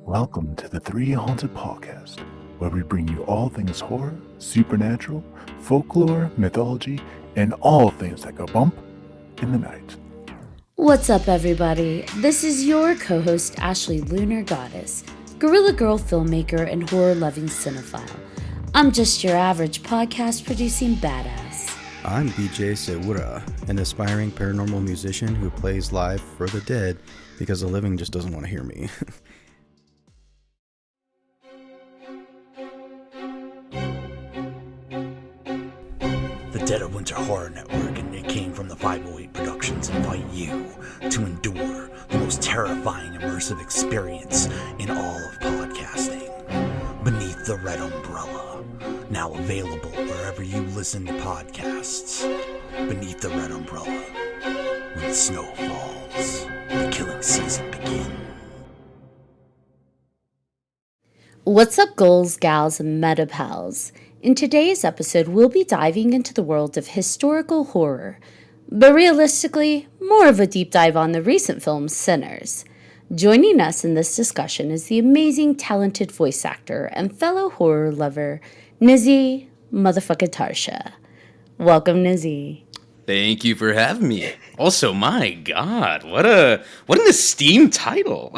Welcome to the 3Haunted podcast, where we bring you all things horror, supernatural, folklore, mythology, and all things that go bump in the night. What's up, everybody? This is your co-host, Ashley Lunar Goddess, Gorilla Girl filmmaker and horror-loving cinephile. I'm just your average podcast-producing badass. I'm BJ Sewura, an aspiring paranormal musician who plays live for the dead because the living just doesn't want to hear me. The Dead of Winter Horror Network and It Came from the 508 Productions invite you to endure the most terrifying immersive experience in all of podcasting. Beneath the Red Umbrella, now available wherever you listen to podcasts. Beneath the Red Umbrella, when the snow falls, the killing season begins. What's up, ghouls, gals, and metapals? In today's episode, we'll be diving into the world of historical horror, but realistically, more of a deep dive on the recent film Sinners. Joining us in this discussion is the amazing, talented voice actor and fellow horror lover, Nazeeh motherfucking Tarsha. Welcome, Nazeeh. Thank you for having me. Also, my God, what an esteemed title.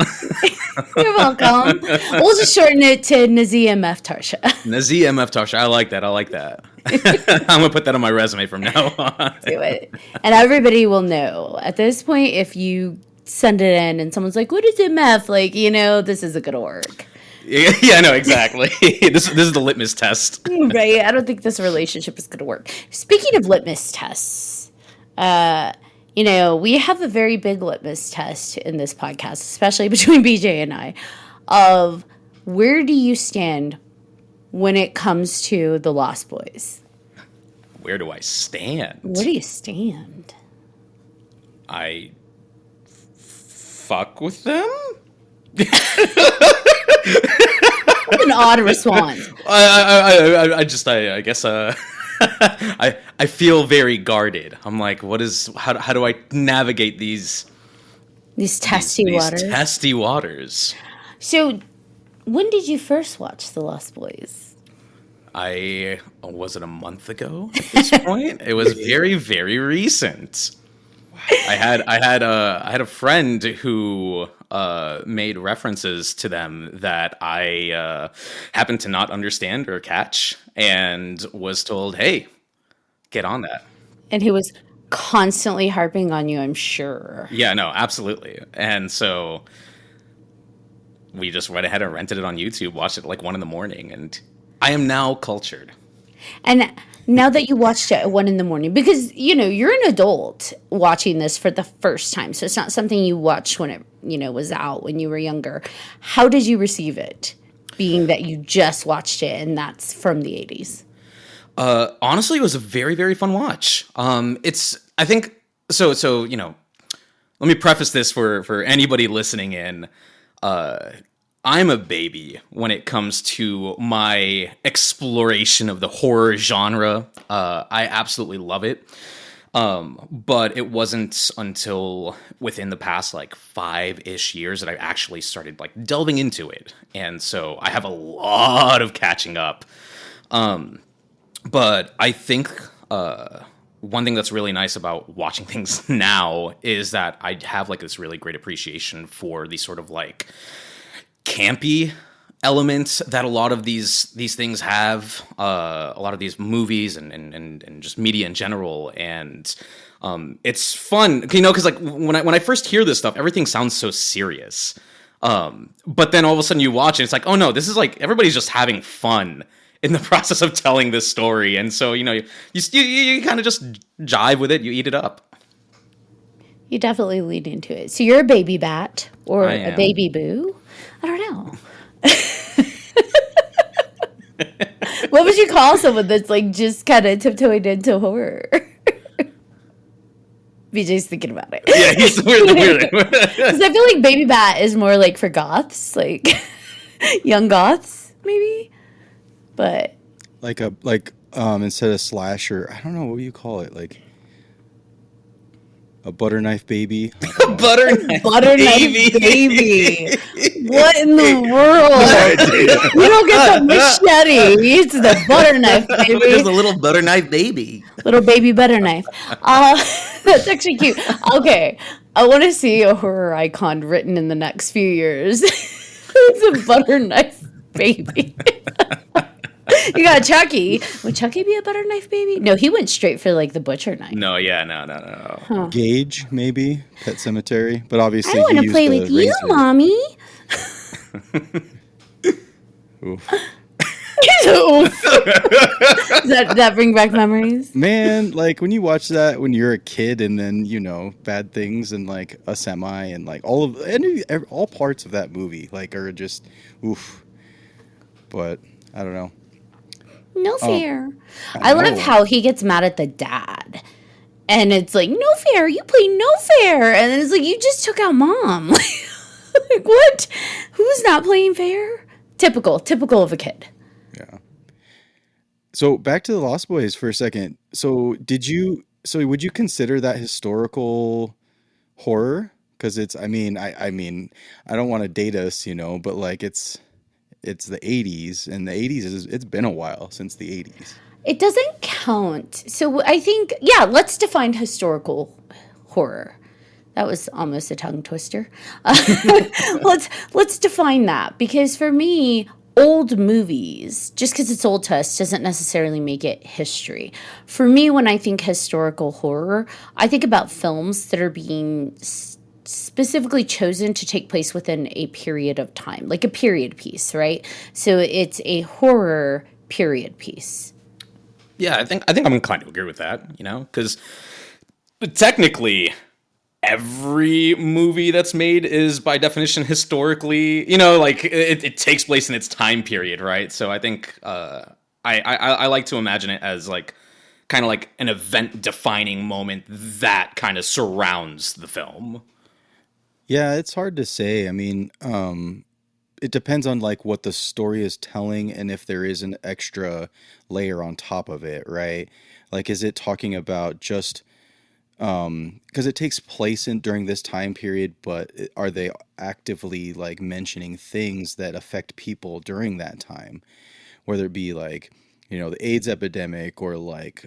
You're welcome. We'll just shorten it to Nazeeh MF Tarsha. Nazeeh MF Tarsha. I like that. I'm going to put that on my resume from now on. Do it. And everybody will know. At this point, if you send it in and someone's like, what is MF? Like, this isn't going to work. Yeah, no, exactly. This is the litmus test. Right? I don't think this relationship is going to work. Speaking of litmus tests, we have a very big litmus test in this podcast, especially between BJ and I, of where do you stand when it comes to the Lost Boys? Where do I stand? Where do you stand? I fuck with them? An odd response. I guess I feel very guarded. I'm like, how do I navigate these testy waters? These testy waters. So, when did you first watch The Lost Boys? Was it a month ago at this point? It was very, very recent. I had a friend who made references to them that I happened to not understand or catch, and was told, "Hey, get on that." And he was constantly harping on you, I'm sure. Yeah, no, absolutely. And so we just went ahead and rented it on YouTube, watched it at like 1 a.m, and I am now cultured. And now that you watched it at 1 a.m, because, you're an adult watching this for the first time, so it's not something you watched when it, was out when you were younger. How did you receive it, being that you just watched it and that's from the 80s? Honestly, it was a very, very fun watch. Let me preface this for anybody listening in. I'm a baby when it comes to my exploration of the horror genre. I absolutely love it. But it wasn't until within the past 5-ish years that I actually started delving into it. And so I have a lot of catching up. But I think one thing that's really nice about watching things now is that I have this really great appreciation for these sort of campy elements that a lot of these things have, a lot of these movies and just media in general, and it's fun, because when I first hear this stuff, everything sounds so serious, but then all of a sudden you watch it, it's like, oh no, this is everybody's just having fun in the process of telling this story, and so you kind of just jive with it, you eat it up. You definitely lead into it. So you're a baby bat or a baby boo? I don't know. What would you call someone that's just kind of tiptoeing into horror? BJ's thinking about it. Yeah, he's weird. Because I feel like baby bat is more for goths, young goths, maybe. But instead of slasher, I don't know, what do you call it? A butter knife baby. Butter knife baby. What in the world? You don't get the machete. It's the butter knife, baby. There's a little butter knife baby. Little baby butter knife. That's actually cute. Okay. I want to see a horror icon written in the next few years. It's a butter knife baby. You got Chucky. Would Chucky be a butter knife baby? No, he went straight for like the butcher knife. No, yeah, no. Gage, maybe Pet Cemetery, but obviously I want he to used play the with you, razor. mommy. Oof. Oof. Does that bring back memories? Man, like when you watch that when you're a kid, and then bad things and like a semi and like all parts of that movie like are just oof. But I don't know. No fair. I I love know. how he gets mad at the dad. And it's like, no fair, you play no fair. And then it's like, you just took out mom. Like, what? Who's not playing fair? Typical of a kid. Yeah. So back to the Lost Boys for a second. So would you consider that historical horror? Because I mean, I don't want to date us, but like it's the 80s, and the 80s it's been a while since the 80s. It doesn't count. So I think, yeah, let's define historical horror. That was almost a tongue twister. Let's define that, because for me, old movies, just because it's old to us, doesn't necessarily make it history. For me, when I think historical horror, I think about films that are being specifically chosen to take place within a period of time, like a period piece, right? So it's a horror period piece. Yeah, I think I'm inclined to agree with that, because technically every movie that's made is by definition historically, like it takes place in its time period, right? So I think I like to imagine it as like kind of like an event defining moment that kind of surrounds the film. Yeah, it's hard to say. I mean, it depends on like what the story is telling, and if there is an extra layer on top of it, right? Like, is it talking about just because it takes place during this time period, but are they actively like mentioning things that affect people during that time, whether it be like the AIDS epidemic, or like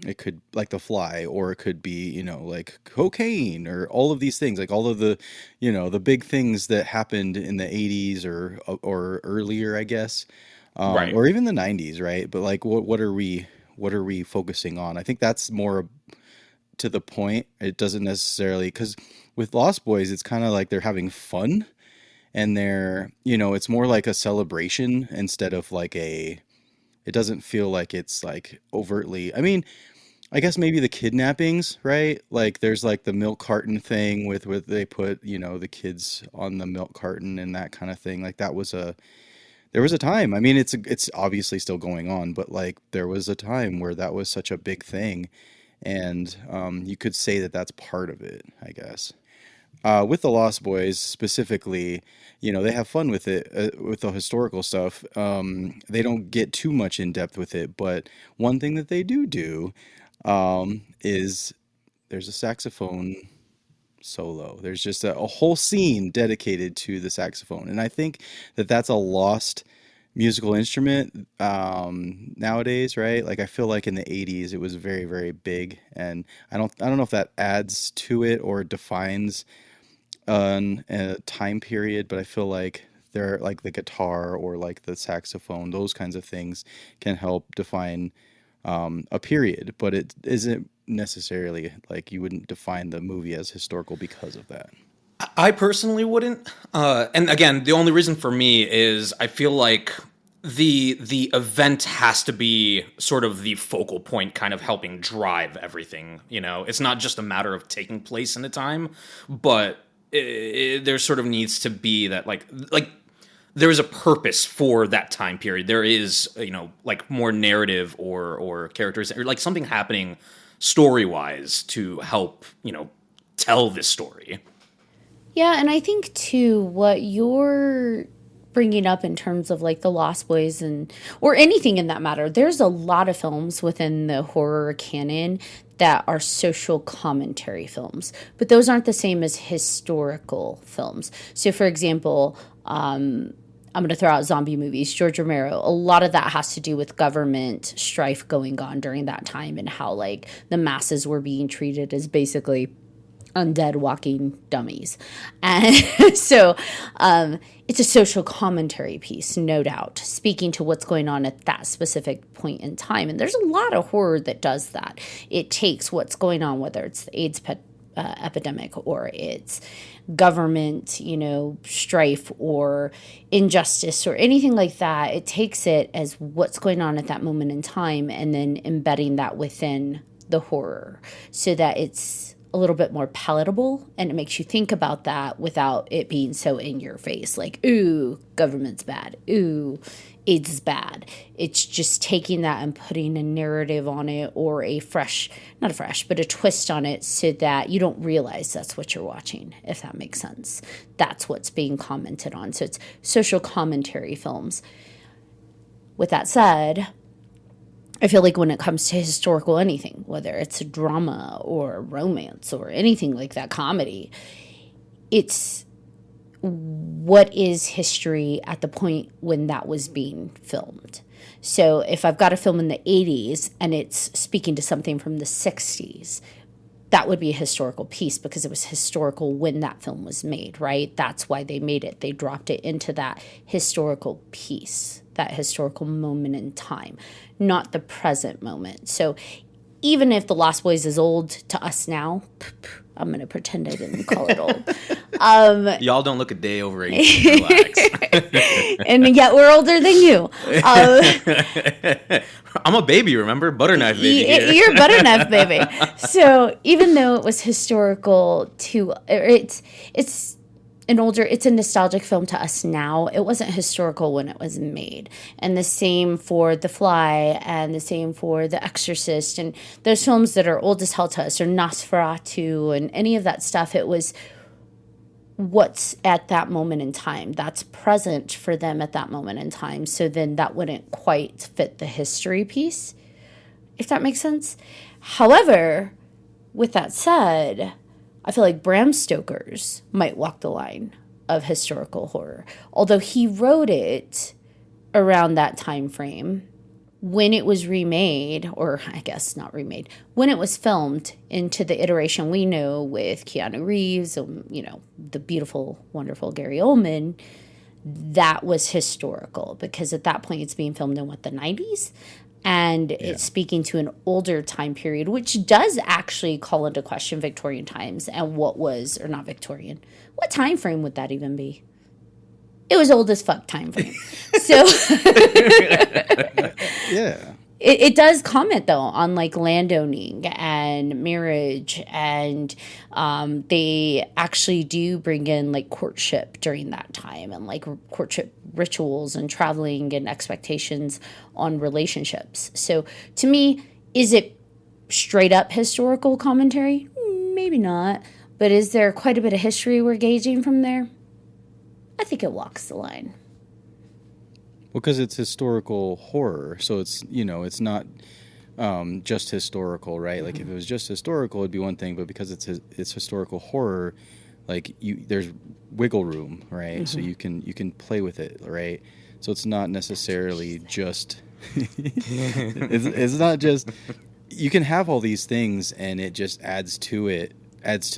it could like the fly, or it could be like cocaine, or all of these things, like all of the the big things that happened in the 80s or earlier, I guess, Right. or even the 90s, right? But like what are we focusing on? I think that's more to the point. It doesn't necessarily, because with Lost Boys it's kind of like they're having fun, and they're it's more like a celebration instead of like it doesn't feel like it's like overtly. I mean, I guess maybe the kidnappings, right? Like there's like the milk carton thing with they put, the kids on the milk carton and that kind of thing. Like there was a time. I mean, it's obviously still going on, but like there was a time where that was such a big thing, and you could say that that's part of it, I guess. With the Lost Boys specifically, they have fun with it, with the historical stuff. They don't get too much in depth with it, but one thing that they do is there's a saxophone solo. There's just a whole scene dedicated to the saxophone, and I think that that's a lost musical instrument nowadays, right? Like I feel like in the 80s it was very, very big, and I don't know if that adds to it or defines a time period, but I feel like they're like the guitar or like the saxophone, those kinds of things can help define a period, but it isn't necessarily like you wouldn't define the movie as historical because of that. I personally wouldn't. And again, the only reason for me is I feel like the event has to be sort of the focal point, kind of helping drive everything. It's not just a matter of taking place in a time, but there sort of needs to be that like there is a purpose for that time period. There is like more narrative or characters or like something happening story wise to help tell this story. Yeah, and I think too what you're bringing up in terms of like the Lost Boys or anything in that matter, there's a lot of films within the horror canon that are social commentary films, but those aren't the same as historical films. So, for example, I'm going to throw out zombie movies, George Romero. A lot of that has to do with government strife going on during that time and how like the masses were being treated as basically undead walking dummies. And so it's a social commentary piece, no doubt, speaking to what's going on at that specific point in time. And there's a lot of horror that does that. It takes what's going on, whether it's the AIDS epidemic or it's government, strife or injustice or anything like that. It takes it as what's going on at that moment in time and then embedding that within the horror so that it's a little bit more palatable and it makes you think about that without it being so in your face. Like, ooh, government's bad. Ooh, AIDS is bad. It's just taking that and putting a narrative on it or a twist on it so that you don't realize that's what you're watching, if that makes sense. That's what's being commented on. So it's social commentary films. With that said, I feel like when it comes to historical anything, whether it's a drama or romance or anything like that, comedy, it's what is history at the point when that was being filmed. So if I've got a film in the 80s and it's speaking to something from the 60s, that would be a historical piece because it was historical when that film was made, right? That's why they made it. They dropped it into that historical piece, that historical moment in time, not the present moment. So even if The Lost Boys is old to us now, I'm going to pretend I didn't call it old. Y'all don't look a day over 18. Relax. And yet we're older than you. I'm a baby, remember? Butter knife baby here. You're a butter knife baby. So even though it was historical it's a nostalgic film to us now. It wasn't historical when it was made. And the same for The Fly and the same for The Exorcist and those films that are old as hell to us, or Nosferatu and any of that stuff. It was what's at that moment in time. That's present for them at that moment in time. So then that wouldn't quite fit the history piece, if that makes sense. However, with that said, I feel like Bram Stoker's might walk the line of historical horror. Although he wrote it around that time frame when it was remade, or I guess not remade, when it was filmed into the iteration we know with Keanu Reeves, the beautiful, wonderful Gary Oldman, that was historical because at that point it's being filmed in the 90s? And it's speaking to an older time period, which does actually call into question Victorian times and what time frame would that even be? It was old as fuck time frame. So Yeah. It does comment though on like landowning and marriage, and they actually do bring in like courtship during that time and like courtship rituals and traveling and expectations on relationships. So to me, is it straight up historical commentary? Maybe not, but is there quite a bit of history we're gauging from there? I think it walks the line. Well, because it's historical horror, so it's it's not just historical, right? Like if it was just historical, it'd be one thing, but because it's historical horror, like there's wiggle room, right? Mm-hmm. So you can play with it, right? So it's not necessarily just it's not just you can have all these things and it just adds to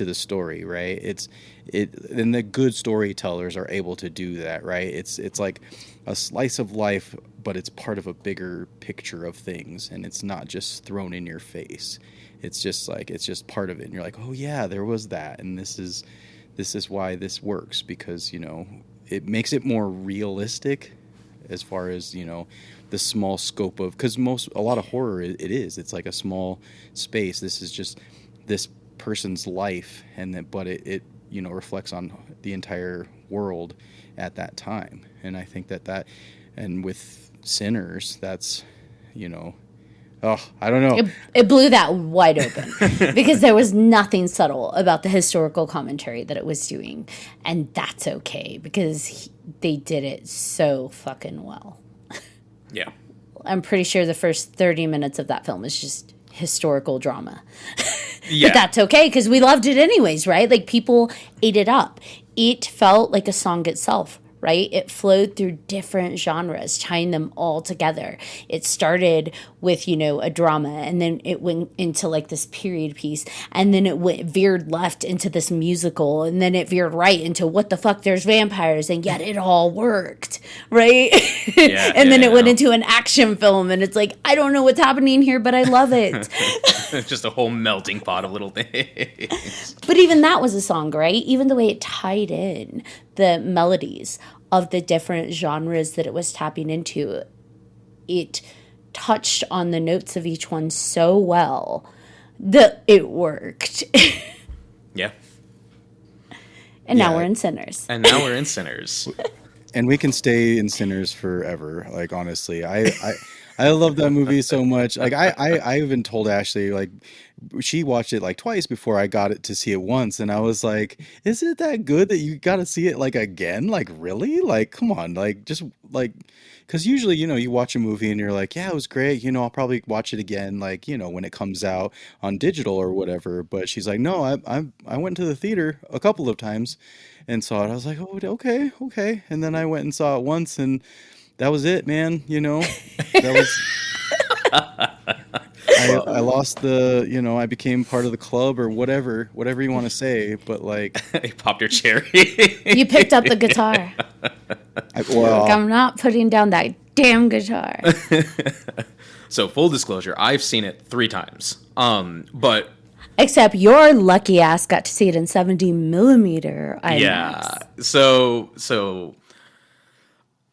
the story, right? And the good storytellers are able to do that, right? It's like a slice of life, but it's part of a bigger picture of things, and it's not just thrown in your face. It's just part of it, and you're like, oh yeah, there was that, and this is why this works, because it makes it more realistic as far as the small scope of, because a lot of horror it's like a small space. This is just this person's life, but it reflects on the entire world at that time. And I think that and with Sinners, that's I don't know. It blew that wide open because there was nothing subtle about the historical commentary that it was doing, and that's okay because they did it so fucking well. Yeah. I'm pretty sure the first 30 minutes of that film is just historical drama. Yeah. But that's okay because we loved it anyways, right? Like people ate it up. It felt like a song itself, right? It flowed through different genres, tying them all together. It started with, a drama, and then it went into like this period piece, and then it veered left into this musical, and then it veered right into what the fuck, there's vampires, and yet it all worked, right? Yeah, and then it went no. into an action film, and it's like, I don't know what's happening here, but I love it. Just a whole melting pot of little things. But even that was a song, right? Even the way it tied in the melodies of the different genres that it was tapping into, it touched on the notes of each one so well that it worked. Yeah. And now Yeah. we're in Sinners. And now we're in Sinners. And we can stay in Sinners forever. Like, honestly, I love that movie so much. Like, I even told Ashley, like, she watched it like twice before I got it to see it once, and I was like, is it that good that you got to see it like again? Like, really? Like, come on, like, just like, because usually, you watch a movie and you're like, yeah, it was great. I'll probably watch it again, like, when it comes out on digital or whatever. But she's like, no, I went to the theater a couple of times and saw it. I was like, oh, okay. And then I went and saw it once, and that was it, man. That was. I lost I became part of the club or whatever you want to say, but like, You popped your cherry. You picked up the guitar. well, I'm not putting down that damn guitar. So full disclosure, I've seen it 3 times. But Except your lucky ass got to see it in 70 millimeter IMAX. yeah, so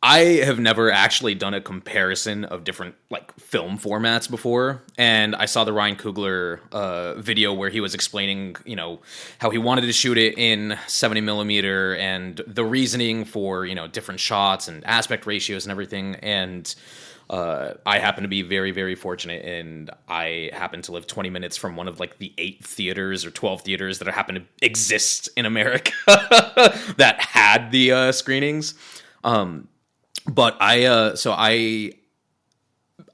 I have never actually done a comparison of different like film formats before, and I saw the Ryan Coogler video where he was explaining, how he wanted to shoot it in 70 millimeter and the reasoning for different shots and aspect ratios and everything. And I happen to be very, very fortunate, and I happen to live 20 minutes from one of like the 8 theaters or 12 theaters that happen to exist in America that had the screenings. But I don't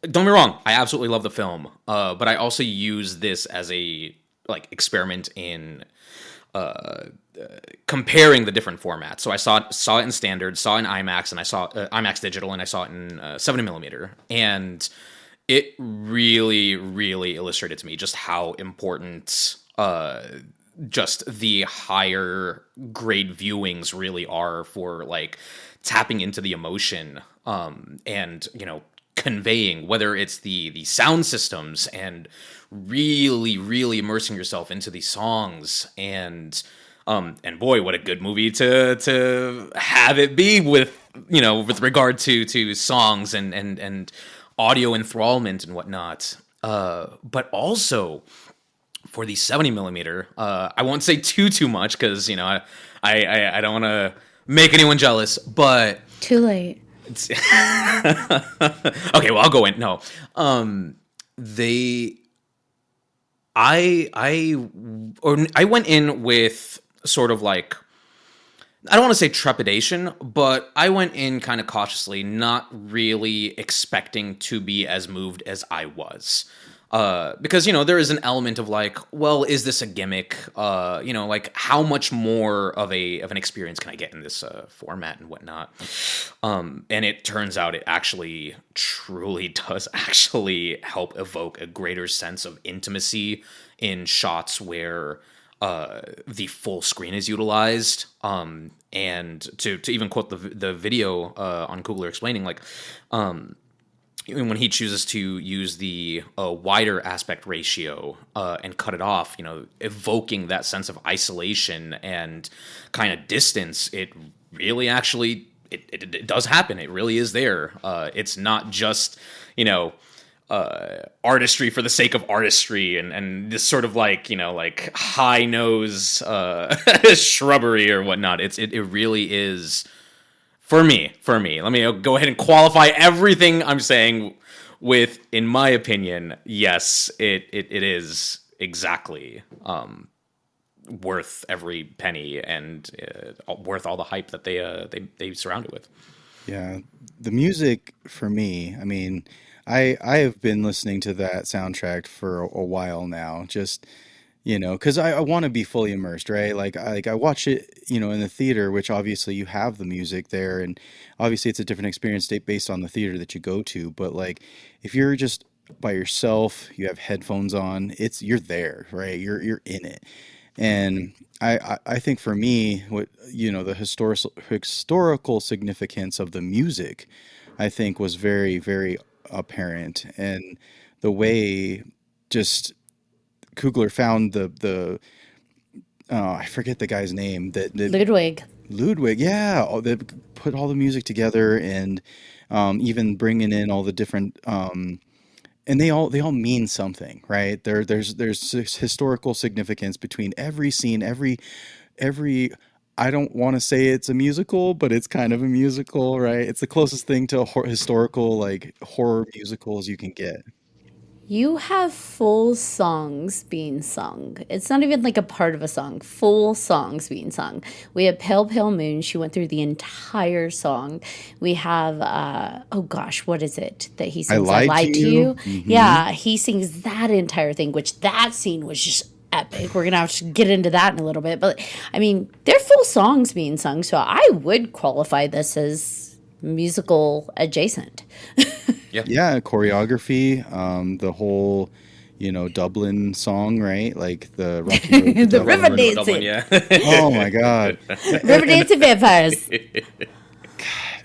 get me wrong, I absolutely love the film. But I also use this as a like experiment in comparing the different formats. So I saw it in standard, saw it in IMAX, and I saw IMAX digital, and I saw it in 70 millimeter, and it really, really illustrated to me just how important just the higher grade viewings really are for like tapping into the emotion and conveying, whether it's the sound systems and really, really immersing yourself into these songs. And boy, what a good movie to have it be with, with regard to songs and audio enthrallment and whatnot. But also for the 70 millimeter, I won't say too much because, I don't want to make anyone jealous, but Too late. okay, well, I'll go in. No, I went in with sort of like, I don't want to say trepidation, but I went in kind of cautiously, not really expecting to be as moved as I was. Because, there is an element of like, well, is this a gimmick? Like how much more of an experience can I get in this format and whatnot? And it turns out it actually truly does actually help evoke a greater sense of intimacy in shots where the full screen is utilized. And to even quote the video on Coogler explaining, like, when he chooses to use the wider aspect ratio and cut it off, evoking that sense of isolation and kind of distance, it really actually, it does happen. It really is there. It's not just, artistry for the sake of artistry and this sort of like, like high nose shrubbery or whatnot. It really is. For me, let me go ahead and qualify everything I'm saying with, in my opinion, yes, it is exactly worth every penny and worth all the hype that they surround it with. yeah, the music for me, I mean, I have been listening to that soundtrack for a while now. Just because I want to be fully immersed, right? Like I watch it, in the theater, which obviously you have the music there, and obviously it's a different experience based on the theater that you go to. But like, if you're just by yourself, you have headphones on, you're there, right? You're in it, and I think for me, what the historical significance of the music, I think was very very apparent, and the way just Kugler found the I forget the guy's name that Ludwig. Ludwig, yeah, that put all the music together, and even bringing in all the different and they all mean something, right? There's historical significance between every scene, every. I don't want to say it's a musical, but it's kind of a musical, right? It's the closest thing to a historical like horror musicals you can get. You have full songs being sung. It's not even like a part of a song, full songs being sung. We have Pale Pale Moon. She went through the entire song. We have, oh gosh, what is it that he I sings? I lied to Lied to you. You. Yeah, he sings that entire thing, which that scene was just epic. We're going to have to get into that in a little bit. But I mean, they're full songs being sung. So I would qualify this as musical adjacent. Yeah, choreography, the whole, Dublin song, right? Like the Rocky Road to The Dublin. river Dublin, dancing. yeah. Oh my God. River dancing vampires.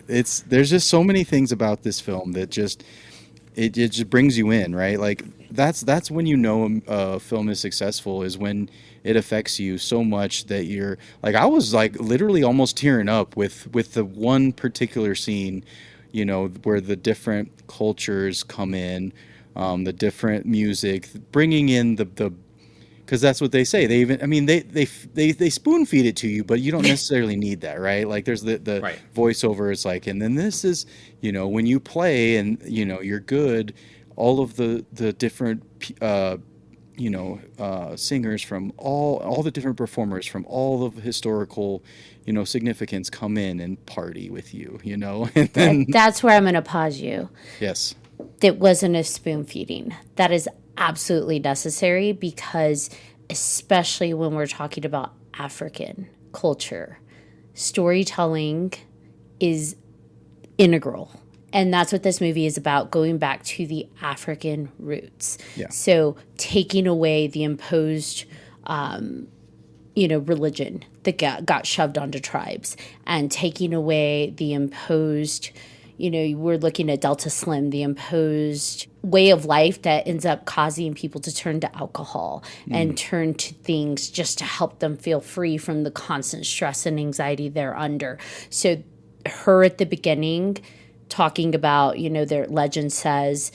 There's just so many things about this film that just it just brings you in, right? Like that's when a film is successful, is when it affects you so much that you're like, I was like literally almost tearing up with the one particular scene, where the different cultures come in, the different music, bringing in the because that's what they say. They even, I mean, they spoon feed it to you, but you don't necessarily need that, right? Like there's the Right. voiceover. It's like, and then this is, when you play and you're good, all of the different singers from all the different performers from all of the historical significance come in and party with you, and then That's where I'm going to pause you. yes, That wasn't a spoon feeding. That is absolutely necessary because, especially when we're talking about African culture, storytelling is integral. And that's what this movie is about, going back to the African roots. Yeah. So taking away the imposed religion that got shoved onto tribes, and taking away the imposed, we're looking at Delta Slim, the imposed way of life that ends up causing people to turn to alcohol and turn to things just to help them feel free from the constant stress and anxiety they're under. So her at the beginning talking about, their legend says,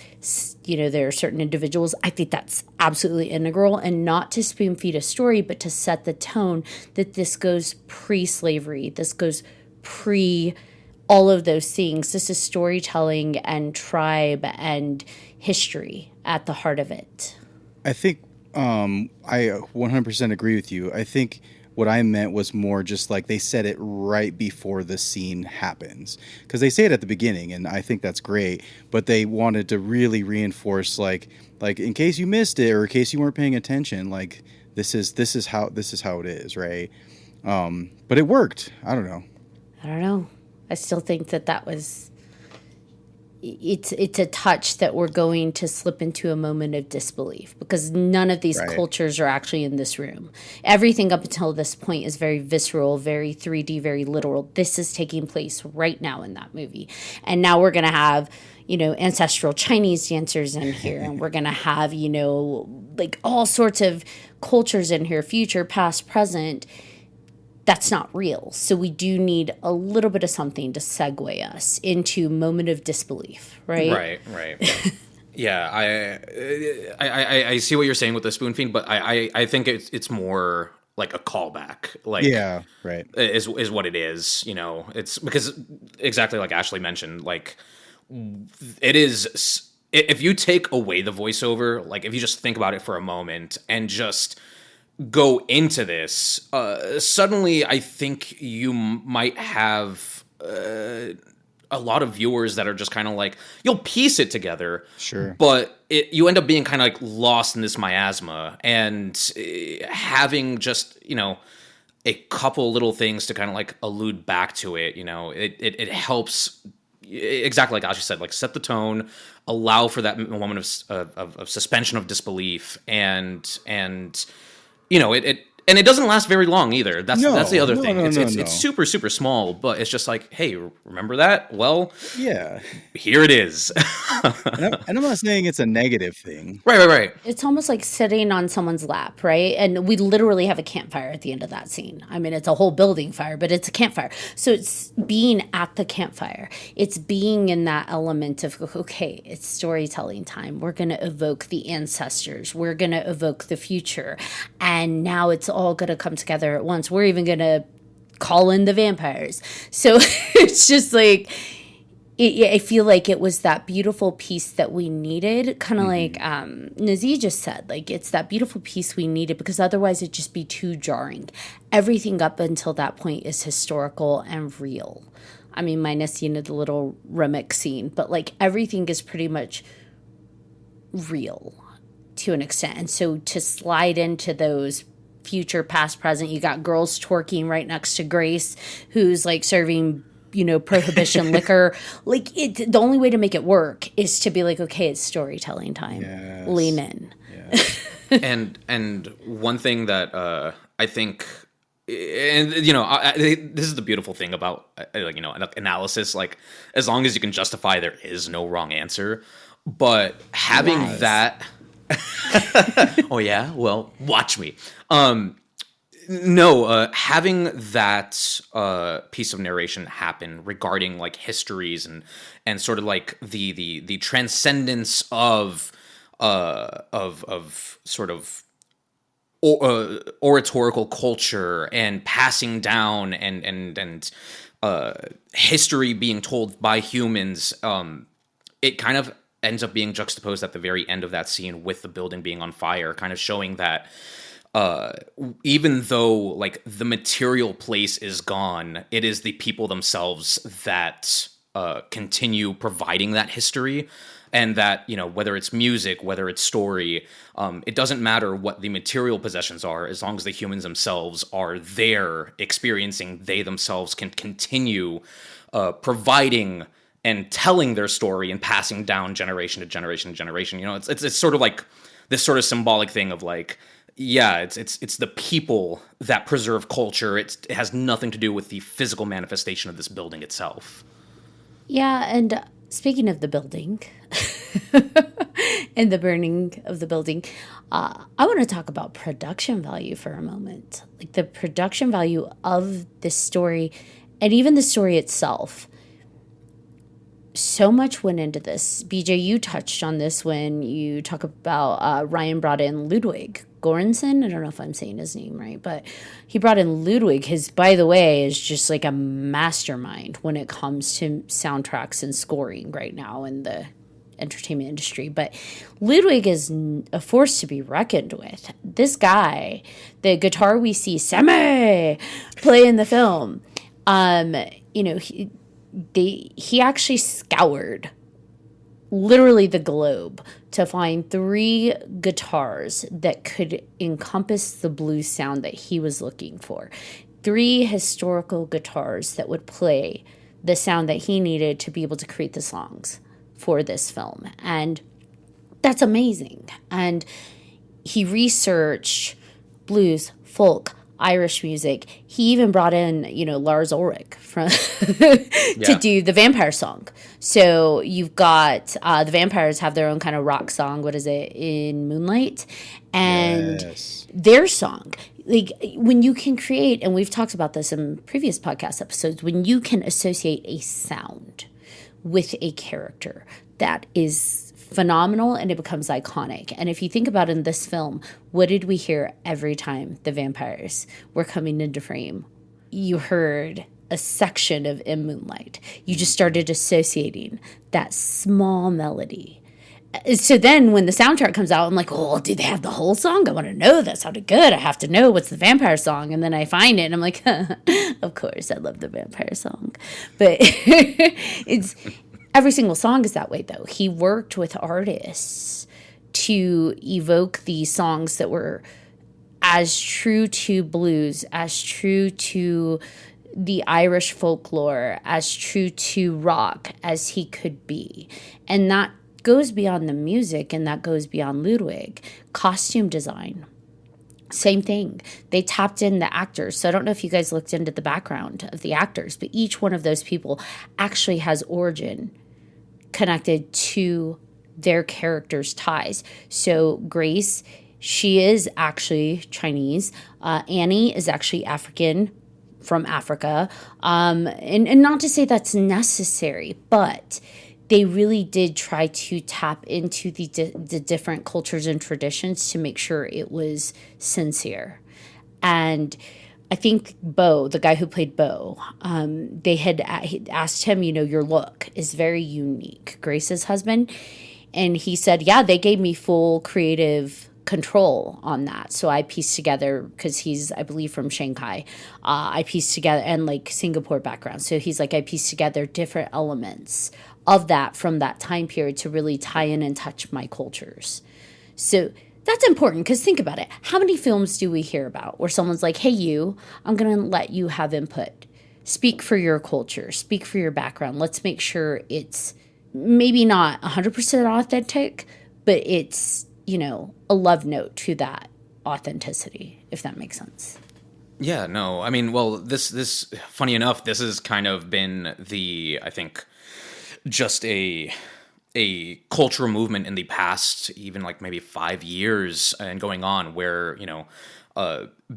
there are certain individuals. I think that's absolutely integral, and not to spoon feed a story, but to set the tone that this goes pre-slavery. This goes pre all of those things. This is storytelling and tribe and history at the heart of it. I think I 100% agree with you. I think what I meant was more just like they said it right before the scene happens, because they say it at the beginning, and I think that's great. But they wanted to really reinforce, like in case you missed it or in case you weren't paying attention, like this is how it is, right? But it worked. I don't know. I still think that was. It's a touch that we're going to slip into a moment of disbelief, because none of these cultures are actually in this room. Everything up until this point is very visceral, very 3D, very literal. This is taking place right now in that movie. And now we're going to have, ancestral Chinese dancers in here, and we're going to have, like all sorts of cultures in here, future, past, present. That's not real. So we do need a little bit of something to segue us into moment of disbelief, right? Right. Yeah, I see what you're saying with the spoon feed, but I think it's more like a callback. Like, yeah, right. Is what it is. It's because exactly like Ashley mentioned, like it is. If you take away the voiceover, like if you just think about it for a moment and just go into this, suddenly I think you might have a lot of viewers that are just kind of like, you'll piece it together, Sure. but you end up being kind of like lost in this miasma, and having just, a couple little things to kind of like allude back to it, it helps, exactly like Ashley said, like set the tone, allow for that moment of suspension of disbelief, and it doesn't last very long either. That's the other thing. It's super, super small, but it's just like, hey, remember that? Well, Yeah. here it is. And I'm not saying it's a negative thing. Right. It's almost like sitting on someone's lap, right? And we literally have a campfire at the end of that scene. I mean, it's a whole building fire, but it's a campfire. So it's being at the campfire. It's being in that element of, okay, it's storytelling time. We're going to evoke the ancestors. We're going to evoke the future. And now it's all going to come together at once. We're even going to call in the vampires. So it's just like, I feel like it was that beautiful piece that we needed, kind of like Nazeeh just said, like it's that beautiful piece we needed, because otherwise it'd just be too jarring. Everything up until that point is historical and real. I mean, minus, the little remix scene, but like everything is pretty much real to an extent. And so to slide into those future, past, present, you got girls twerking right next to Grace, who's like serving prohibition liquor. Like the only way to make it work is to be like, okay, it's storytelling time. Yes. Lean in. Yeah. and one thing that I think, and this is the beautiful thing about analysis. Like, as long as you can justify, there is no wrong answer. But having that, oh yeah, well, watch me. Having that piece of narration happen regarding like histories and sort of like the transcendence of sort of oratorical culture and passing down and history being told by humans, it kind of ends up being juxtaposed at the very end of that scene with the building being on fire, kind of showing that even though like the material place is gone, it is the people themselves that continue providing that history. And that, whether it's music, whether it's story, it doesn't matter what the material possessions are, as long as the humans themselves are there experiencing, they themselves can continue providing and telling their story and passing down generation to generation to generation. It's sort of like this sort of symbolic thing of like, yeah, it's the people that preserve culture. It has nothing to do with the physical manifestation of this building itself. Yeah, and speaking of the building and the burning of the building, I want to talk about production value for a moment. Like the production value of this story and even the story itself. So much went into this. BJ, you touched on this when you talk about Ryan brought in Ludwig Göransson. I don't know if I'm saying his name right, but he brought in Ludwig. His, by the way, is just like a mastermind when it comes to soundtracks and scoring right now in the entertainment industry. But Ludwig is a force to be reckoned with. This guy, the guitar we see Sammy play in the film, he actually scoured literally the globe to find 3 guitars that could encompass the blues sound that he was looking for. 3 historical guitars that would play the sound that he needed to be able to create the songs for this film. And that's amazing. And he researched blues, folk, Irish music. He even brought in, Lars Ulrich from to do the vampire song. So you've got the vampires have their own kind of rock song. What is it? In Moonlight, and their song. Like when you can create, and we've talked about this in previous podcast episodes, when you can associate a sound with a character, that is phenomenal and it becomes iconic. And if you think about in this film, what did we hear every time the vampires were coming into frame? You heard a section of In Moonlight. You just started associating that small melody So then when the soundtrack comes out, I'm like, oh, do they have the whole song? I want to know. That sounded good. I have to know what's the vampire song. And then I find it and I'm like, of course, I love the vampire song. But it's every single song is that way, though. He worked with artists to evoke these songs that were as true to blues, as true to the Irish folklore, as true to rock as he could be. And that goes beyond the music, and that goes beyond Ludwig. Costume design, same thing. They tapped in the actors. So I don't know if you guys looked into the background of the actors, but each one of those people actually has origin connected to their characters' ties. So Grace, she is actually Chinese. Annie is actually African, from Africa. And not to say that's necessary, but they really did try to tap into the different cultures and traditions to make sure it was sincere. And I think Bo, the guy who played Bo, they had asked him, your look is very unique, Grace's husband. And he said, yeah, they gave me full creative control on that. So I pieced together, because he's, I believe, from Shanghai. I pieced together, and like Singapore background. So he's like, I pieced together different elements of that from that time period to really tie in and touch my cultures. So that's important, because think about it. How many films do we hear about where someone's like, hey, I'm going to let you have input. Speak for your culture. Speak for your background. Let's make sure it's maybe not 100% authentic, but it's, a love note to that authenticity, if that makes sense. Yeah, no, I mean, well, this funny enough, this has kind of been I think, just a cultural movement in the past, even like maybe 5 years and going on, where,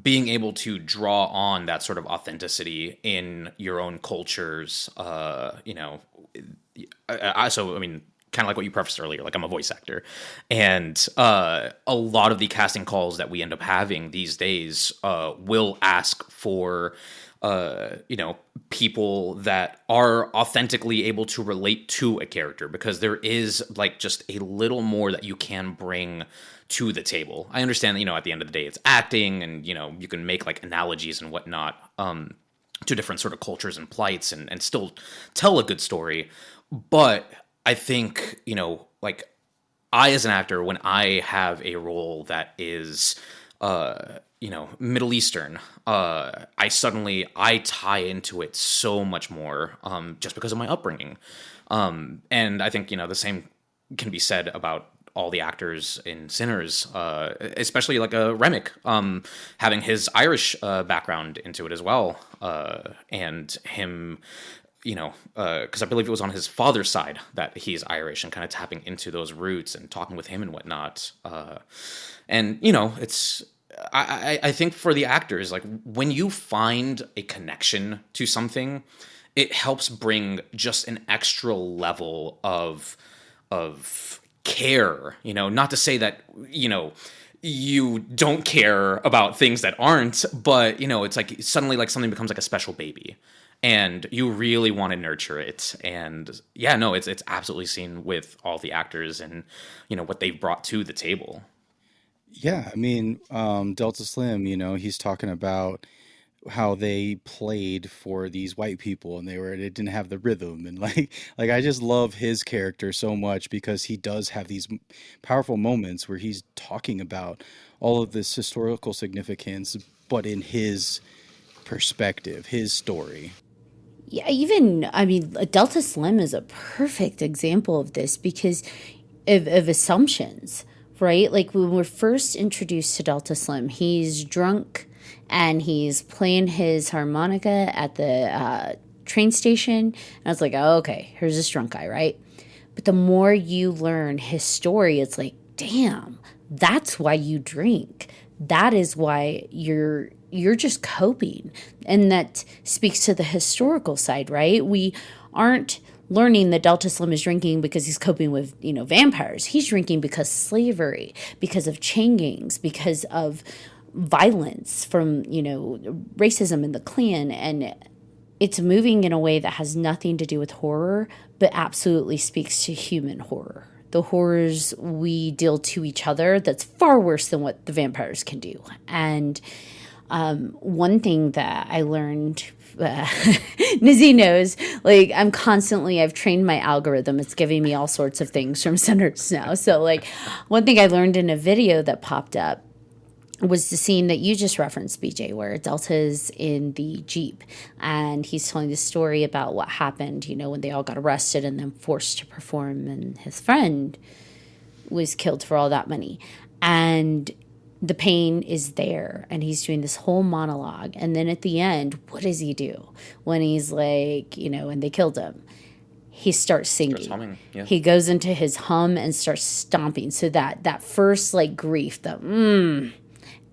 being able to draw on that sort of authenticity in your own cultures, kind of like what you prefaced earlier, like I'm a voice actor. And a lot of the casting calls that we end up having these days will ask for, people that are authentically able to relate to a character, because there is like just a little more that you can bring to the table. I understand that, at the end of the day, it's acting, and, you can make like analogies and whatnot to different sort of cultures and plights, and still tell a good story. But I think, like, I, as an actor, when I have a role that is, Middle Eastern, I tie into it so much more, just because of my upbringing. And I think, the same can be said about all the actors in Sinners, especially like Remick, having his Irish background into it as well, and him, because I believe it was on his father's side that he's Irish, and kind of tapping into those roots and talking with him and whatnot. And it's, I think for the actors, like, when you find a connection to something, it helps bring just an extra level of care. Not to say that you don't care about things that aren't, but it's like suddenly like something becomes like a special baby, and you really want to nurture it. And yeah, no, it's absolutely seen with all the actors and what they've brought to the table. Yeah, I mean, Delta Slim, he's talking about how they played for these white people, and they didn't have the rhythm, and like I just love his character so much, because he does have these powerful moments where he's talking about all of this historical significance, but in his perspective, his story. Yeah, even, Delta Slim is a perfect example of this, because of assumptions, right? Like, when we're first introduced to Delta Slim, he's drunk and he's playing his harmonica at the train station. And I was like, oh, okay, here's this drunk guy, right? But the more you learn his story, it's like, damn, that's why you drink. That is why you're just coping. And that speaks to the historical side, right? We aren't learning that Delta Slim is drinking because he's coping with, vampires. He's drinking because slavery, because of chain gangs, because of violence from, racism in the Klan. And it's moving in a way that has nothing to do with horror, but absolutely speaks to human horror, the horrors we deal to each other that's far worse than what the vampires can do. And one thing that I learned, Nazeeh knows, like I've trained my algorithm. It's giving me all sorts of things from centers now. So like one thing I learned in a video that popped up was the scene that you just referenced, BJ, where Delta's in the Jeep and he's telling the story about what happened, when they all got arrested and then forced to perform, and his friend was killed for all that money. And the pain is there, and he's doing this whole monologue. And then at the end, what does he do when he's like, and they killed him? He starts singing. Starts humming, yeah. He goes into his hum and starts stomping. So that first like grief,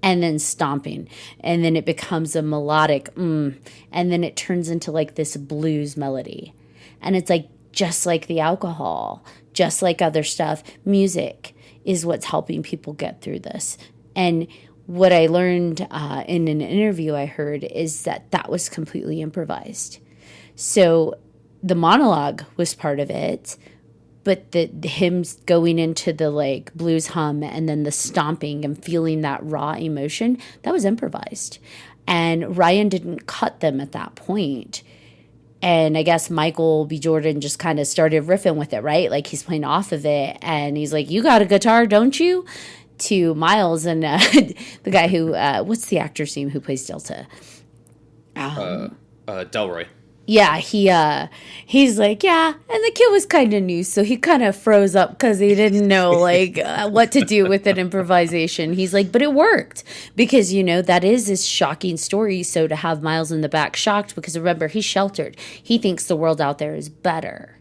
and then stomping, and then it becomes a melodic and then it turns into like this blues melody. And it's like, just like the alcohol, just like other stuff, music is what's helping people get through this. And what I learned in an interview I heard is that was completely improvised. So the monologue was part of it, but the him going into the like blues hum and then the stomping and feeling that raw emotion, that was improvised. And Ryan didn't cut them at that point. And I guess Michael B. Jordan just kind of started riffing with it, right? Like he's playing off of it and he's like, "You got a guitar, don't you?" To Miles and the guy who, what's the actor's name who plays Delta? Delroy. Yeah, he's like, yeah, and the kid was kind of new, so he kind of froze up because he didn't know like what to do with an improvisation. He's like, but it worked because that is his shocking story. So to have Miles in the back shocked, because remember, he's sheltered. He thinks the world out there is better,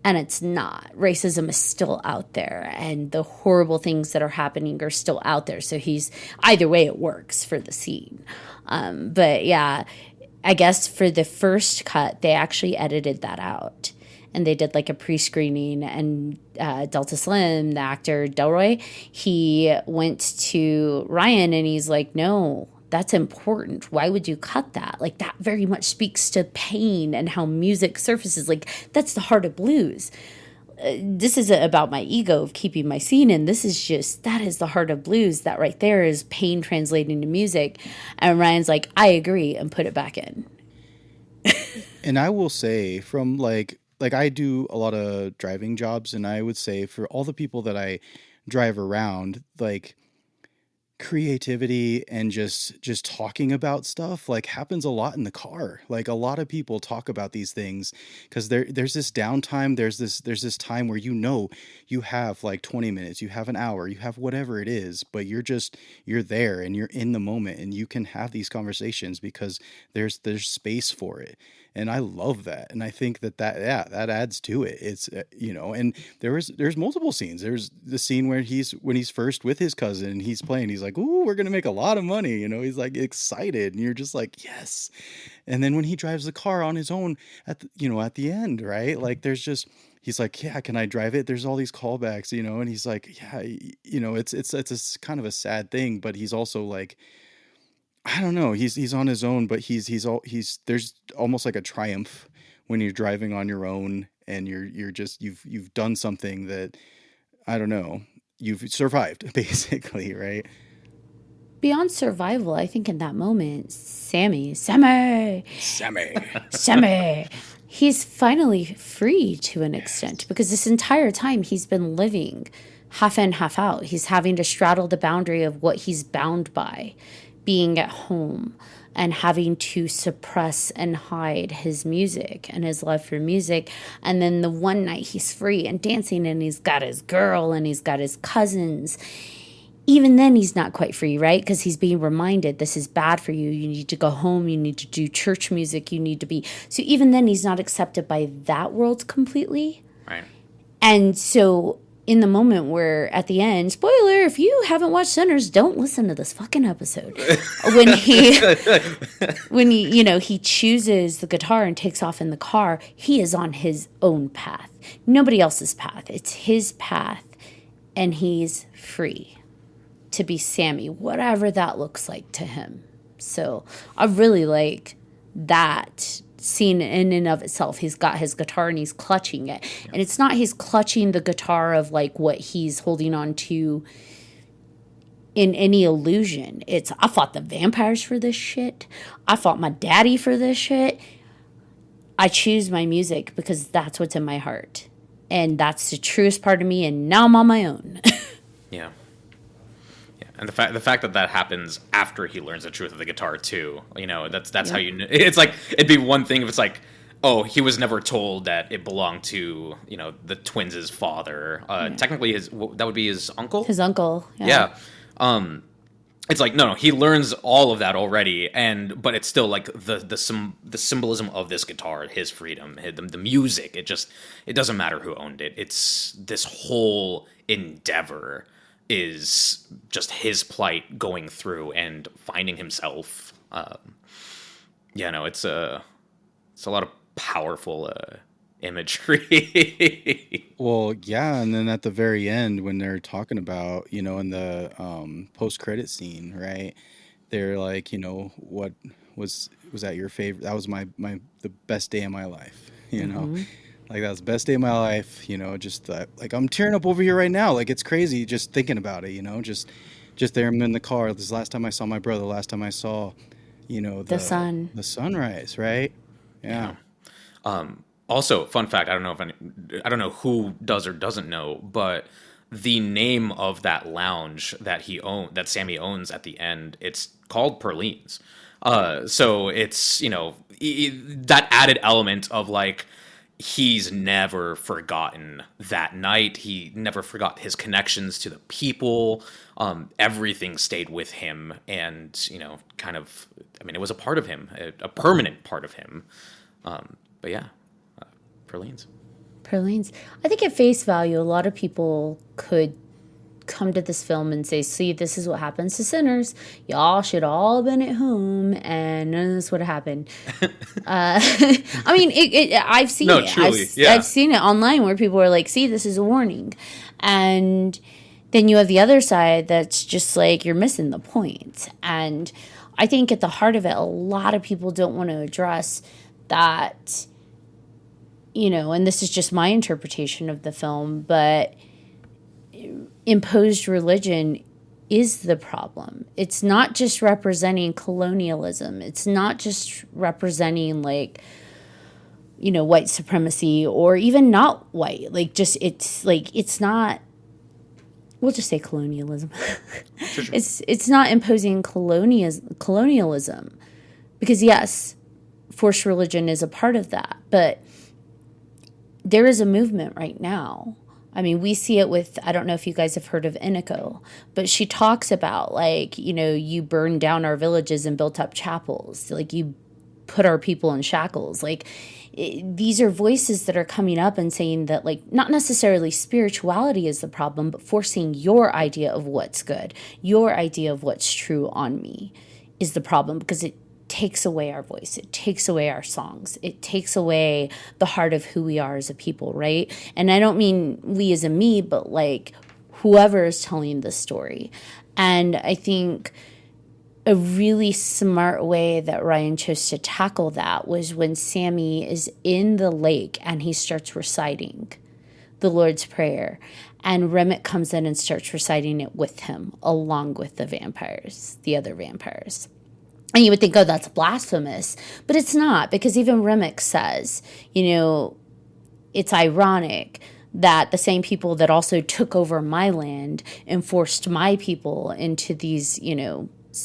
and it's not. Racism is still out there, and the horrible things that are happening are still out there. So he's either way, it works for the scene. But yeah. I guess for the first cut, they actually edited that out. And they did like a pre-screening. And Delta Slim, the actor Delroy, he went to Ryan and he's like, "No, that's important. Why would you cut that? Like that very much speaks to pain and how music surfaces. Like that's the heart of blues. This isn't about my ego of keeping my scene in. This is just, that is the heart of blues. That right there is pain translating to music." And Ryan's like, "I agree," and put it back in. And I will say from like I do a lot of driving jobs, and I would say for all the people that I drive around, like creativity and just talking about stuff like happens a lot in the car. Like a lot of people talk about these things because there's this downtime, there's this time where you have like 20 minutes, you have an hour, you have whatever it is, but you're there and you're in the moment and you can have these conversations because there's space for it. And I love that. And I think that adds to it. It's, and there's multiple scenes. There's the scene where when he's first with his cousin and he's playing, he's like, "Ooh, we're going to make a lot of money." He's like excited and you're just like, yes. And then when he drives the car on his own at the end, right? Like he's like, "Yeah, can I drive it?" There's all these callbacks, and he's like, "Yeah, it's a kind of a sad thing," but he's also like, I don't know. He's on his own, but he's there's almost like a triumph when you're driving on your own and you've done something that, I don't know, you've survived basically, right? Beyond survival, I think in that moment, Sammy, he's finally free to an extent, because this entire time he's been living half in, half out. He's having to straddle the boundary of what he's bound by, being at home and having to suppress and hide his music and his love for music. And then the one night he's free and dancing and he's got his girl and he's got his cousins. Even then he's not quite free, right? Because he's being reminded this is bad for you. You need to go home. You need to do church music. You need to be. So even then he's not accepted by that world completely. Right. And so in the moment where at the end, spoiler, if you haven't watched Sinners, don't listen to this fucking episode. when he chooses the guitar and takes off in the car, he is on his own path. Nobody else's path. It's his path. And he's free to be Sammy, whatever that looks like to him. So I really like that scene in and of itself. He's got his guitar and he's clutching it. And it's not he's clutching the guitar of like what he's holding on to in any illusion. It's, I fought the vampires for this shit. I fought my daddy for this shit. I choose my music because that's what's in my heart. And that's the truest part of me, and now I'm on my own. Yeah. And the fact that happens after he learns the truth of the guitar too, that's how you. It's like it'd be one thing if it's like, oh, he was never told that it belonged to the twins' father. Technically, that would be his uncle. His uncle. Yeah. It's like no, he learns all of that already, but it's still like the symbolism of this guitar, his freedom, the music. It doesn't matter who owned it. It's this whole endeavor is just his plight going through and finding himself. It's a lot of powerful imagery. Well, yeah, and then at the very end when they're talking about, in the post-credit scene, right? They're like, what was that your favorite? That was the best day of my life, Like that was the best day of my life, just like I'm tearing up over here right now. Like it's crazy just thinking about it, just there I'm in the car. This is the last time I saw my brother, last time I saw, the sunrise, right? Yeah. Also, fun fact, I don't know who does or doesn't know, but the name of that lounge that Sammy owns at the end, it's called Perline's. So it's, that added element of like, he's never forgotten that night. He never forgot his connections to the people. Everything stayed with him and, it was a part of him, a permanent part of him. But yeah. Perline's. I think at face value, a lot of people could come to this film and say, see, this is what happens to sinners. Y'all should all have been at home and none of this would have happened. I've seen it. Truly, I've seen it online where people are like, see, this is a warning. And then you have the other side that's just like, you're missing the point. And I think at the heart of it, a lot of people don't want to address that, and this is just my interpretation of the film, but imposed religion is the problem. It's not just representing colonialism. It's not just representing white supremacy or even not white. It's not, we'll just say colonialism. Sure. It's not imposing colonialism because yes, forced religion is a part of that, but there is a movement right now. I mean, we see it with, I don't know if you guys have heard of Iniko, but she talks about you burned down our villages and built up chapels. You put our people in shackles. These are voices that are coming up and saying that not necessarily spirituality is the problem, but forcing your idea of what's good, your idea of what's true on me is the problem because it takes away our voice. It takes away our songs. It takes away the heart of who we are as a people, right? And I don't mean we as a me, but whoever is telling the story. And I think a really smart way that Ryan chose to tackle that was when Sammy is in the lake and he starts reciting the Lord's Prayer. And Remick comes in and starts reciting it with him, along with the other vampires. And you would think, oh, that's blasphemous. But it's not, because even Remick says, it's ironic that the same people that also took over my land and forced my people into these,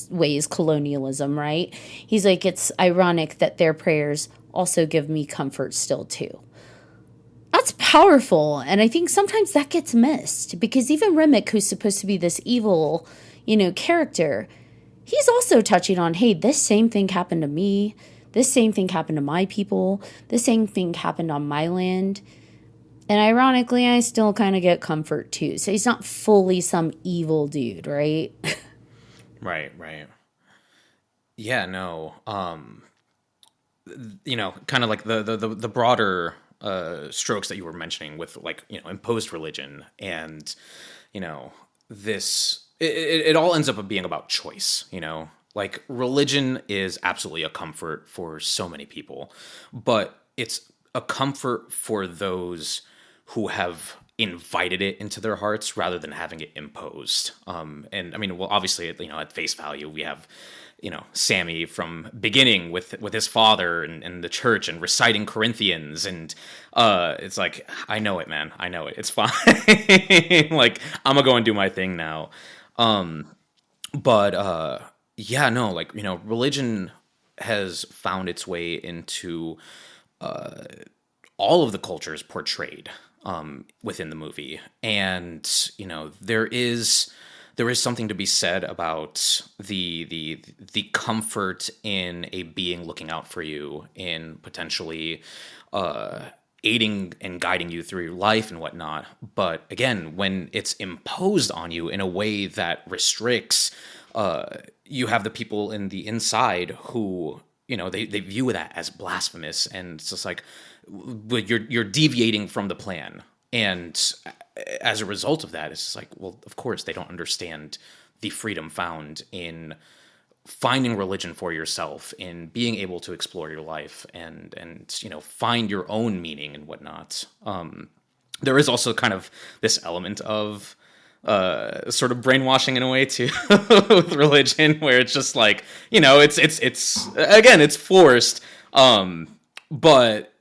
ways, colonialism, right? He's like, it's ironic that their prayers also give me comfort still, too. That's powerful. And I think sometimes that gets missed, because even Remick, who's supposed to be this evil, character, he's also touching on, hey, this same thing happened to me. This same thing happened to my people. This same thing happened on my land. And ironically, I still kind of get comfort too. So he's not fully some evil dude, right? Right. Yeah, no. Kind of like the broader strokes that you were mentioning with imposed religion and, this... It all ends up being about choice, Like, religion is absolutely a comfort for so many people, but it's a comfort for those who have invited it into their hearts rather than having it imposed. And I mean, well, obviously, at face value, we have, Sammy from beginning with his father and the church and reciting Corinthians, and it's like, I know it, man, I know it. It's fine. Like, I'm gonna go and do my thing now. But yeah, no, like, religion has found its way into all of the cultures portrayed within the movie, and there is something to be said about the comfort in a being looking out for you, in potentially aiding and guiding you through your life and whatnot. But again, when it's imposed on you in a way that restricts, you have the people in the inside who, they view that as blasphemous, and it's just like, you're deviating from the plan. And as a result of that, it's just like, well, of course they don't understand the freedom found in finding religion for yourself, in being able to explore your life and find your own meaning and whatnot. There is also kind of this element of sort of brainwashing in a way too with religion, where it's just like, it's again, it's forced, but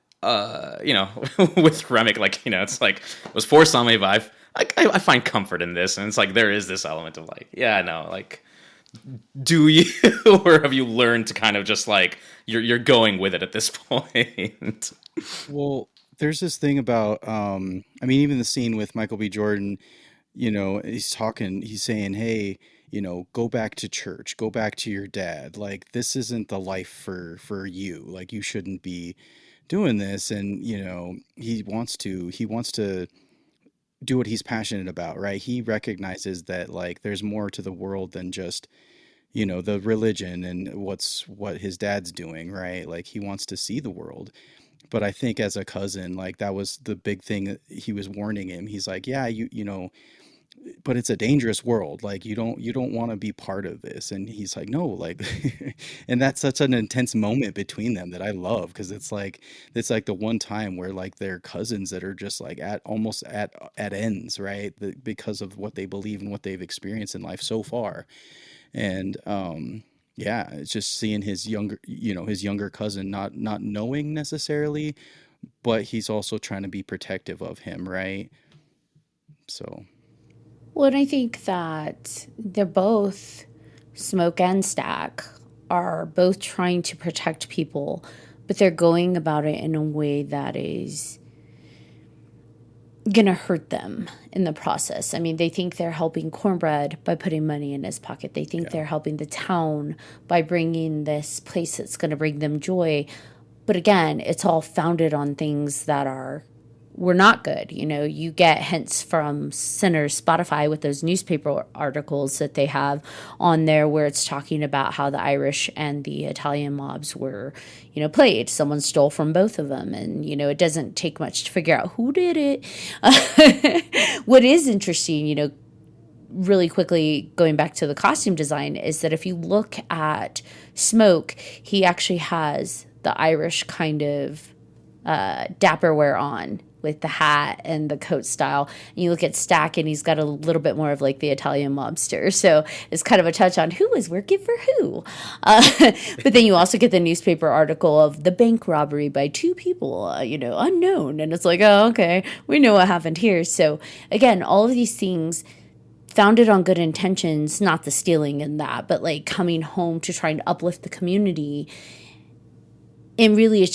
with Remick, like, it's like, it was forced on me, but I find comfort in this, and it's like, there is this element of like, yeah, no, like, do you or have you learned to kind of just like, you're going with it at this point? Well, there's this thing about, I mean, even the scene with Michael B. Jordan, he's saying, hey, go back to church, go back to your dad. Like, this isn't the life for you. Like, you shouldn't be doing this. And, he wants to do what he's passionate about, right? He recognizes that, like, there's more to the world than just, the religion and what his dad's doing, right? Like, he wants to see the world. But I think as a cousin, like, that was the big thing that he was warning him. He's like, yeah, but it's a dangerous world. Like, you don't want to be part of this. And he's like, no, like, and that's such an intense moment between them that I love. Cause it's like the one time where, like, they're cousins that are just like almost at ends, right? Because of what they believe and what they've experienced in life so far. And, yeah, it's just seeing his younger cousin, not knowing necessarily, but he's also trying to be protective of him. Right. So. Well, and I think that they're both, Smoke and Stack, are both trying to protect people, but they're going about it in a way that is going to hurt them in the process. I mean, they think they're helping Cornbread by putting money in his pocket. They think they're helping the town by bringing this place that's going to bring them joy. But again, it's all founded on things that were not good. You get hints from Sinner's Spotify with those newspaper articles that they have on there where it's talking about how the Irish and the Italian mobs were, played. Someone stole from both of them. And, it doesn't take much to figure out who did it. What is interesting, really quickly going back to the costume design, is that if you look at Smoke, he actually has the Irish kind of dapper wear on, with the hat and the coat style. And you look at Stack and he's got a little bit more of like the Italian mobster. So it's kind of a touch on who is working for who. But then you also get the newspaper article of the bank robbery by two people, unknown. And it's like, oh, okay, we know what happened here. So again, all of these things founded on good intentions, not the stealing and that, but like coming home to try and uplift the community. And really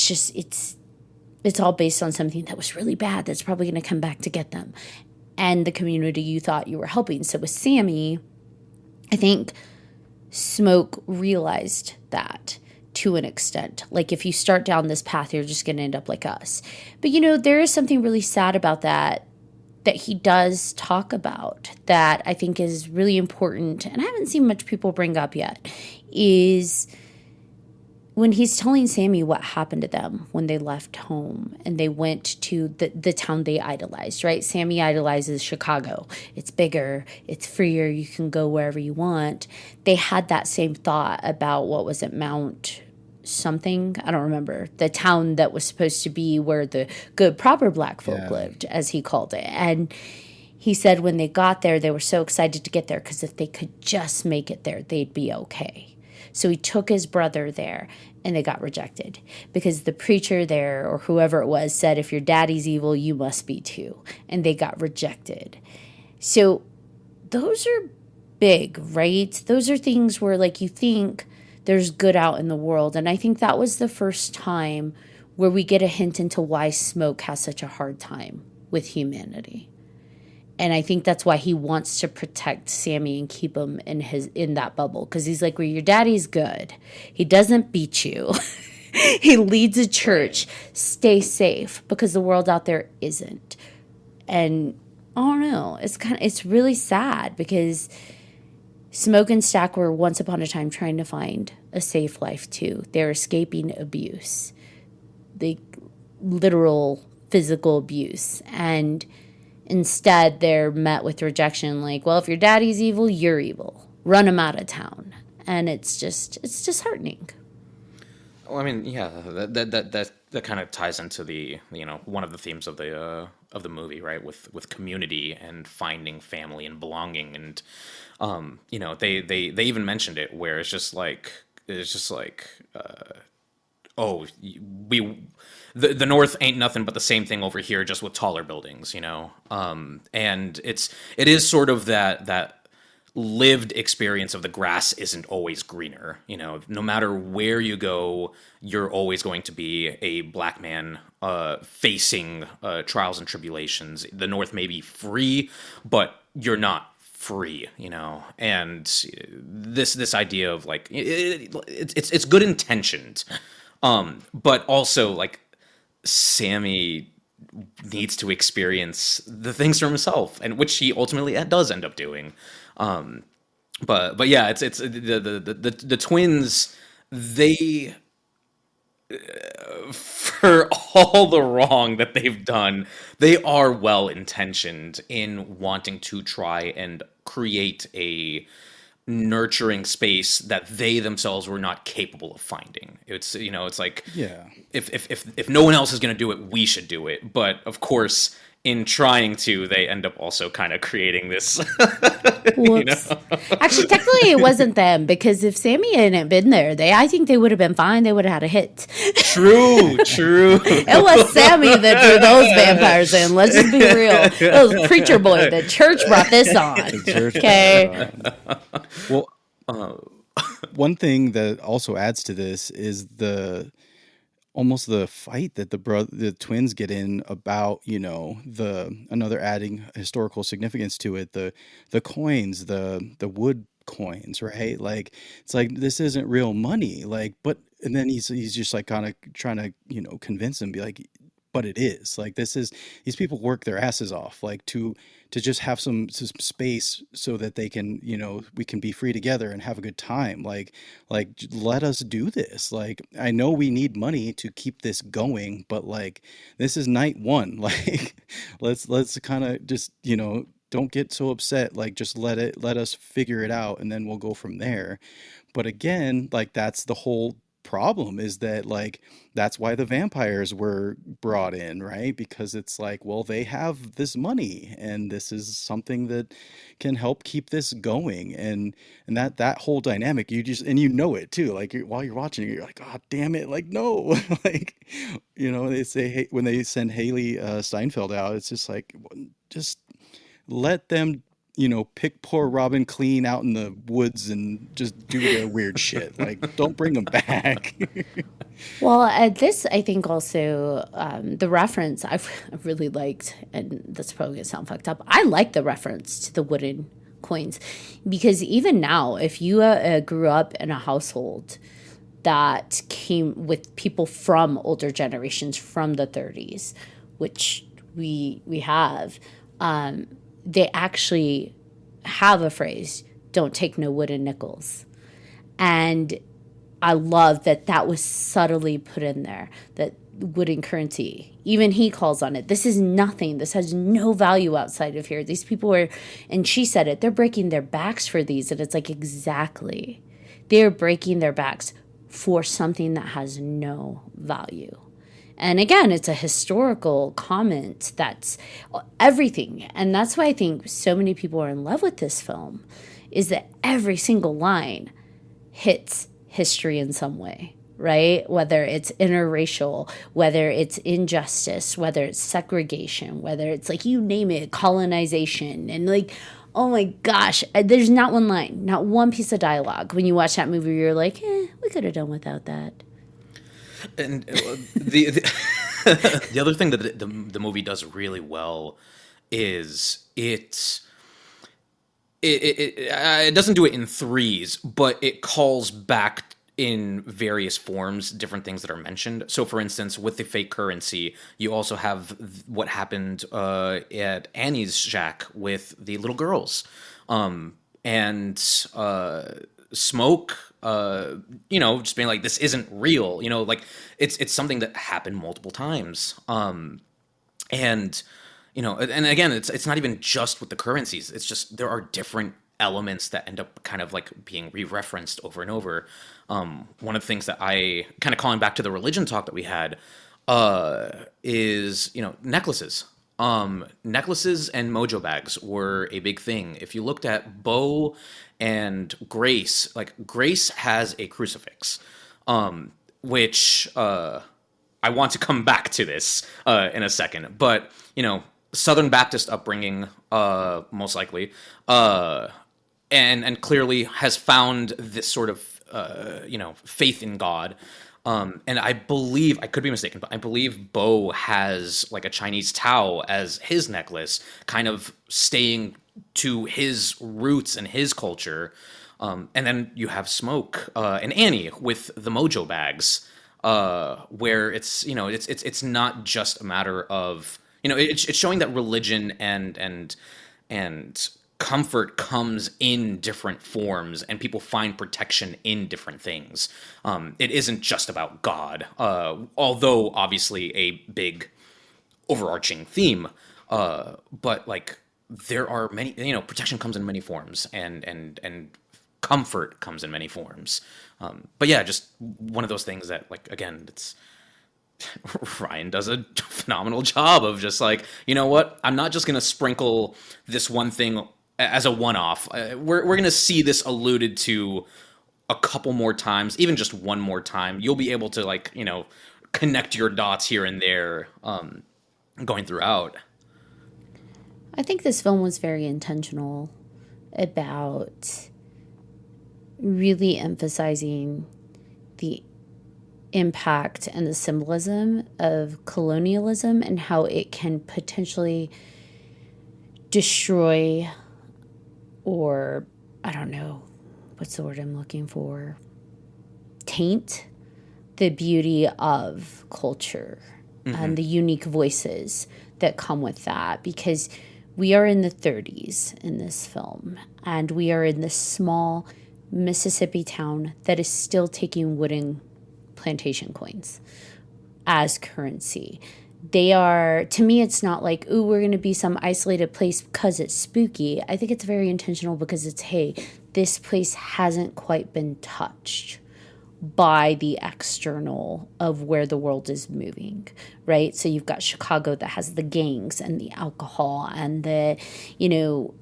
it's all based on something that was really bad that's probably going to come back to get them and the community you thought you were helping. So with Sammy, I think Smoke realized that to an extent. Like, if you start down this path, you're just going to end up like us. But, there is something really sad about that he does talk about that I think is really important, and I haven't seen much people bring up yet, is when he's telling Sammy what happened to them when they left home and they went to the town they idolized, right? Sammy idolizes Chicago. It's bigger, it's freer, you can go wherever you want. They had that same thought about, what was it, Mount something? I don't remember. The town that was supposed to be where the good, proper black folk lived, as he called it. And he said when they got there, they were so excited to get there because if they could just make it there, they'd be okay. So he took his brother there, and they got rejected because the preacher there, or whoever it was, said, if your daddy's evil, you must be too. And they got rejected. So those are big, right? Those are things where, like, you think there's good out in the world. And I think that was the first time where we get a hint into why Smoke has such a hard time with humanity. And I think that's why he wants to protect Sammy and keep him in that bubble. Because he's like, well, your daddy's good. He doesn't beat you. He leads a church. Stay safe, because the world out there isn't. And I don't know. It's really sad, because Smoke and Stack were once upon a time trying to find a safe life too. They're escaping abuse, the literal physical abuse, and instead, they're met with rejection, like, well, if your daddy's evil, you're evil. Run him out of town. And it's disheartening. Well, I mean, yeah, that kind of ties into the, one of the themes of the movie, right? With community and finding family and belonging, and they even mentioned it where it's just like oh, the North ain't nothing but the same thing over here, just with taller buildings, and it is sort of that lived experience of the grass isn't always greener. No matter where you go, you're always going to be a black man facing trials and tribulations. The North may be free, but you're not free, and this idea of like it's good intentioned. But also, like, Sammy needs to experience the things for himself, and which he ultimately does end up doing. But yeah, it's the twins. They, for all the wrong that they've done, they are well intentioned in wanting to try and create a nurturing space that they themselves were not capable of finding. It's it's like, if no one else is going to do it, we should do it. But of course, in trying to, they end up also kind of creating this. Whoops. Actually, technically, it wasn't them, because if Sammy hadn't been there, I think they would have been fine. They would have had a hit. True. It was Sammy that drew those vampires in. Let's just be real. It was Preacher Boy. The church brought this on. Okay. Well, one thing that also adds to this is almost the fight that the twins get in about, another adding historical significance to it, the coins, the wood coins, right? Like, it's like, this isn't real money, like, and then he's just like kind of trying to, convince him, be like, but it is. Like, these people work their asses off, like, to just have some space so that they can, we can be free together and have a good time. Like, let us do this. Like, I know we need money to keep this going, but like, this is night one. Like, let's kind of just, don't get so upset. Like, just let us figure it out, and then we'll go from there. But again, like, that's the whole problem, is that, like, that's why the vampires were brought in, right? Because it's like, well, they have this money, and this is something that can help keep this going, and that whole dynamic, it too, like, while you're watching it, you're like, oh damn it, like, no. Like, they say, hey, when they send Haley Steinfeld out, it's just like, just let them pick poor Robin clean out in the woods and just do their weird shit. Like, don't bring them back. Well, this, I think also, the reference I've really liked, and that's probably going to sound fucked up, I like the reference to the wooden coins, because even now, if you grew up in a household that came with people from older generations, from the 30s, which we have, they actually have a phrase, don't take no wooden nickels. And I love that that was subtly put in there, that wooden currency. Even he calls on it. This is nothing. This has no value outside of here. These people are, and she said it, they're breaking their backs for these. And it's like, exactly. They're breaking their backs for something that has no value. And again, it's a historical comment that's everything. And that's why I think so many people are in love with this film, is that every single line hits history in some way, right? Whether it's interracial, whether it's injustice, whether it's segregation, whether it's like, you name it, colonization. And like, oh my gosh, there's not one line, not one piece of dialogue. When you watch that movie, you're like, we could have done without that. And the the other thing that the movie does really well is it doesn't do it in threes, but it calls back in various forms different things that are mentioned. So, for instance, with the fake currency, you also have what happened at Annie's shack with the little girls, and Smoke. Just being like, this isn't real. Like it's something that happened multiple times. And again, it's not even just with the currencies. It's just there are different elements that end up kind of like being re-referenced over and over. One of the things that I kind of calling back to the religion talk that we had is necklaces. Necklaces and mojo bags were a big thing. If you looked at Bo and Grace, like Grace has a crucifix, which I want to come back to this in a second. But Southern Baptist upbringing, most likely, and clearly has found this sort of faith in God. And I believe, I could be mistaken, but I believe Bo has like a Chinese Tao as his necklace, kind of staying to his roots and his culture. And then you have Smoke and Annie with the mojo bags, where it's not just a matter of, it's showing that religion and comfort comes in different forms, and people find protection in different things. It isn't just about God, although obviously a big overarching theme. But like there are many, protection comes in many forms, and comfort comes in many forms. But yeah, just one of those things that, like, again, it's Ryan does a phenomenal job of just like, you know what? I'm not just going to sprinkle this one thing as a one-off. We're going to see this alluded to a couple more times, even just one more time. You'll be able to, like, connect your dots here and there going throughout. I think this film was very intentional about really emphasizing the impact and the symbolism of colonialism and how it can potentially destroy, or I don't know, what's the word I'm looking for? Taint the beauty of culture and the unique voices that come with that, because we are in the 30s in this film, and we are in this small Mississippi town that is still taking wooden plantation coins as currency. They are, to me, it's not like, ooh, we're going to be some isolated place because it's spooky. I think it's very intentional because it's, hey, this place hasn't quite been touched by the external of where the world is moving, right? So you've got Chicago that has the gangs and the alcohol and the,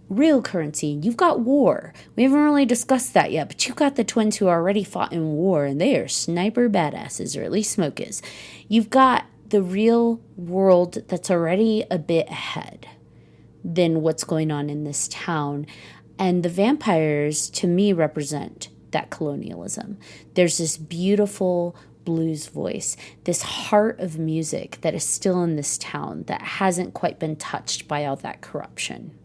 real currency. You've got war. We haven't really discussed that yet, but you've got the twins who already fought in war, and they are sniper badasses, or at least Smoke is. You've got the real world that's already a bit ahead than what's going on in this town. And the vampires, to me, represent that colonialism. There's this beautiful blues voice, this heart of music that is still in this town that hasn't quite been touched by all that corruption.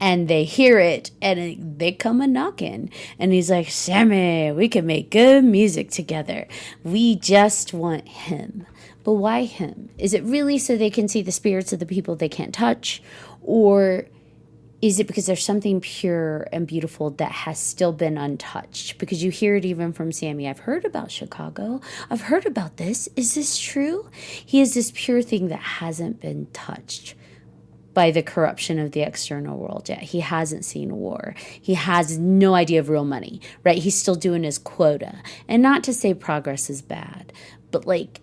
And they hear it, and they come a knocking. And he's like, Sammy, we can make good music together. We just want him. But why him? Is it really so they can see the spirits of the people they can't touch? Or is it because there's something pure and beautiful that has still been untouched? Because you hear it even from Sammy. I've heard about Chicago. I've heard about this. Is this true? He is this pure thing that hasn't been touched by the corruption of the external world yet. He hasn't seen war. He has no idea of real money, right? He's still doing his quota. And not to say progress is bad, but like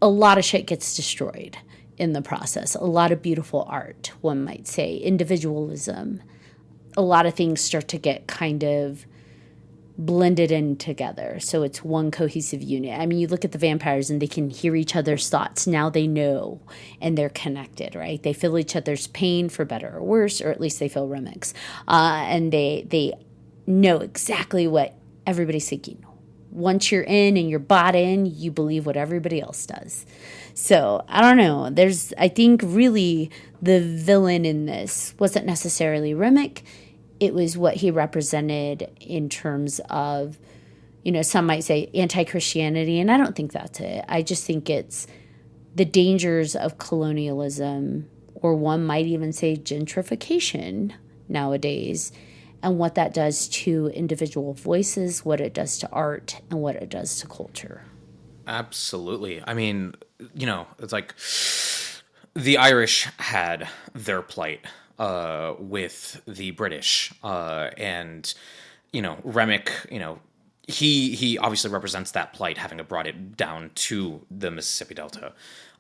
a lot of shit gets destroyed in the process. A lot of beautiful art, one might say, individualism. A lot of things start to get kind of blended in together. So it's one cohesive unit. I mean, you look at the vampires and they can hear each other's thoughts. Now they know and they're connected, right? They feel each other's pain for better or worse, or at least they feel Remix. And they know exactly what everybody's thinking. Once you're in and you're bought in, you believe what everybody else does. So I don't know. I think really the villain in this wasn't necessarily Remick. It was what he represented in terms of, some might say anti-Christianity, and I don't think that's it. I just think it's the dangers of colonialism, or one might even say gentrification nowadays, and what that does to individual voices, what it does to art, and what it does to culture. Absolutely. I mean, it's like the Irish had their plight with the British, and Remick, he obviously represents that plight, having brought it down to the Mississippi Delta.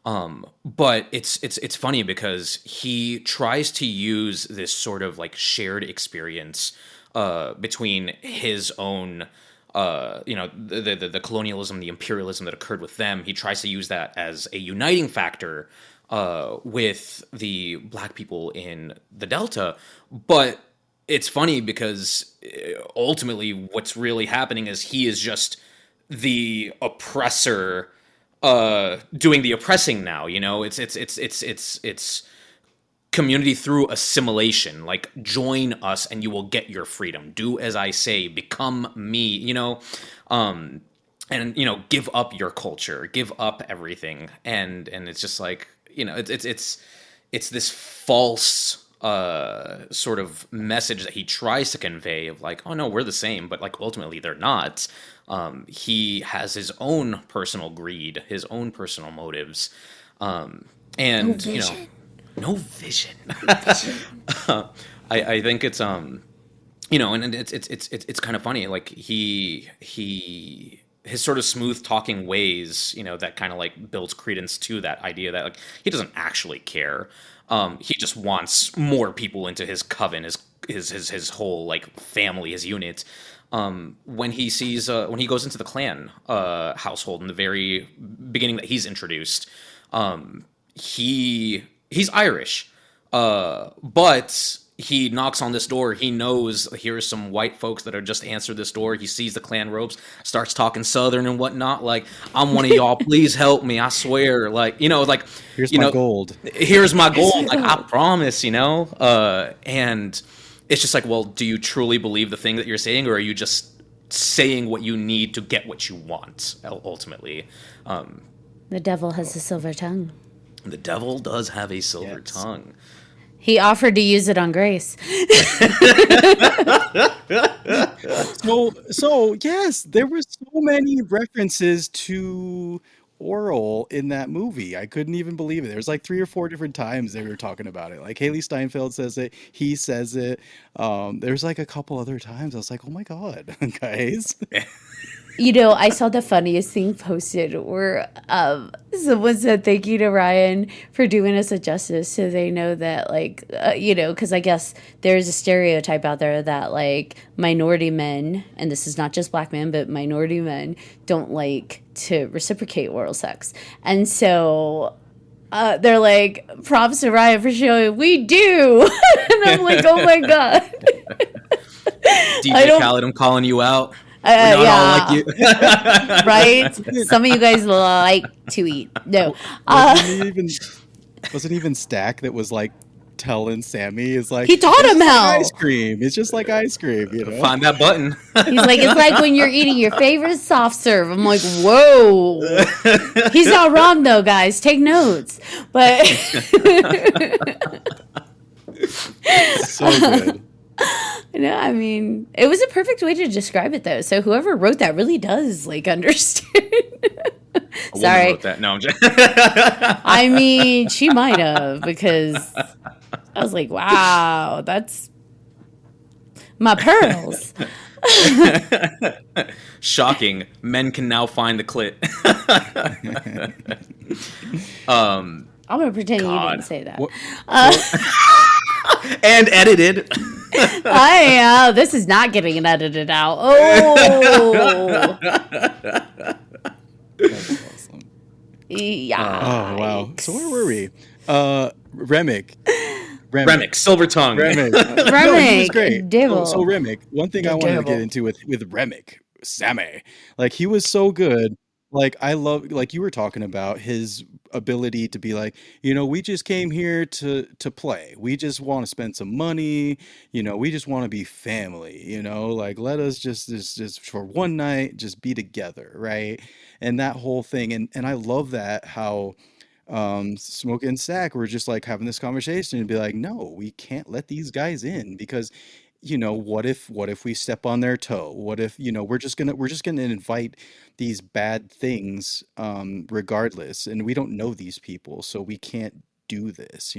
But it's funny because he tries to use this sort of like shared experience between his own the colonialism, the imperialism that occurred with them. He tries to use that as a uniting factor with the black people in the Delta. But it's funny because ultimately what's really happening is he is just the oppressor doing the oppressing now. It's community through assimilation. Like, join us and you will get your freedom. Do as I say, become me, and give up your culture, give up everything. And it's just like, it's this false sort of message that he tries to convey of like, oh no, we're the same, but like ultimately they're not. He has his own personal greed, his own personal motives, and no vision. I think it's and it's kind of funny. Like his sort of smooth talking ways, that kind of like builds credence to that idea that like he doesn't actually care. He just wants more people into his coven, his whole like family, his unit. When he goes into the clan household in the very beginning that he's introduced, he's Irish, but he knocks on this door. He knows here's some white folks that are just answered this door. He sees the clan robes, starts talking Southern and whatnot. Like, I'm one of y'all. Please help me. I swear. Like, like, here's my gold. Here's my gold. Like, I promise, and it's just like, well, do you truly believe the thing that you're saying, or are you just saying what you need to get what you want ultimately? The devil has a silver tongue. The devil does have a silver tongue. He offered to use it on Grace. So yes, there were so many references to oral in that movie. I couldn't even believe it. There's like 3 or 4 different times they were talking about it. Like Haley Steinfeld says it, he says it. There's like a couple other times I was like, oh my God, guys. I saw the funniest thing posted where someone said, thank you to Ryan for doing us a justice, so they know that, like, because I guess there's a stereotype out there that, like, minority men, and this is not just black men, but minority men don't like to reciprocate oral sex. And so they're like, props to Ryan for showing we do. And I'm like, oh my God. DJ Khaled, I'm calling you out. We're not all like you. Right? Some of you guys like to eat. No. Wasn't even Stack that was like telling Sammy is like, he taught him how. Ice cream. It's just like ice cream, Find that button. He's like, it's like when you're eating your favorite soft serve. I'm like, whoa. He's not wrong though, guys. Take notes. But So good. No, I mean, it was a perfect way to describe it, though. So whoever wrote that really does like understand. A woman Sorry. wrote that. No, I'm just I mean, she might have, because I was like, wow, that's my pearls. shocking. Men can now find the clit. I'm gonna pretend you God. didn't say that. What- And edited. This is not getting edited out. Oh, That's awesome. yeah. Oh wow. So where were we? Remick. Remick, silver tongue. Remick. No, he was Remick, great. devil. So Remick, one thing The I wanted to devil. get into with Remick, Sammy, like he was so good. Like I love, like you were talking about his ability to be like, we just came here to play. We just want to spend some money. We just want to be family. Like let us just for one night just be together, right? And that whole thing, and I love that how Smoke and Stack were just like having this conversation and be like, no, we can't let these guys in because what if we step on their toe? What if we're just gonna invite these bad things regardless, and we don't know these people, so we can't do this.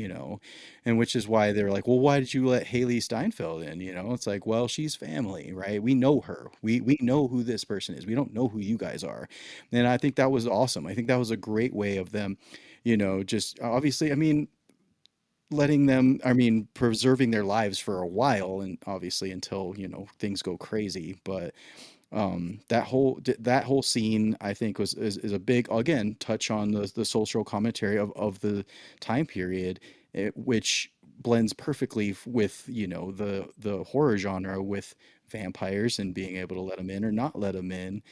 And which is why they're like, well, why did you let Haley Steinfeld in? It's like, well, she's family, right? We know her. We know who this person is. We don't know who you guys are. And I think that was awesome. I think that was a great way of them, just obviously, I mean, preserving their lives for a while, and obviously until things go crazy. But that whole scene, I think, is a big, again, touch on the social commentary of the time period, which blends perfectly with the horror genre, with vampires and being able to let them in or not let them in.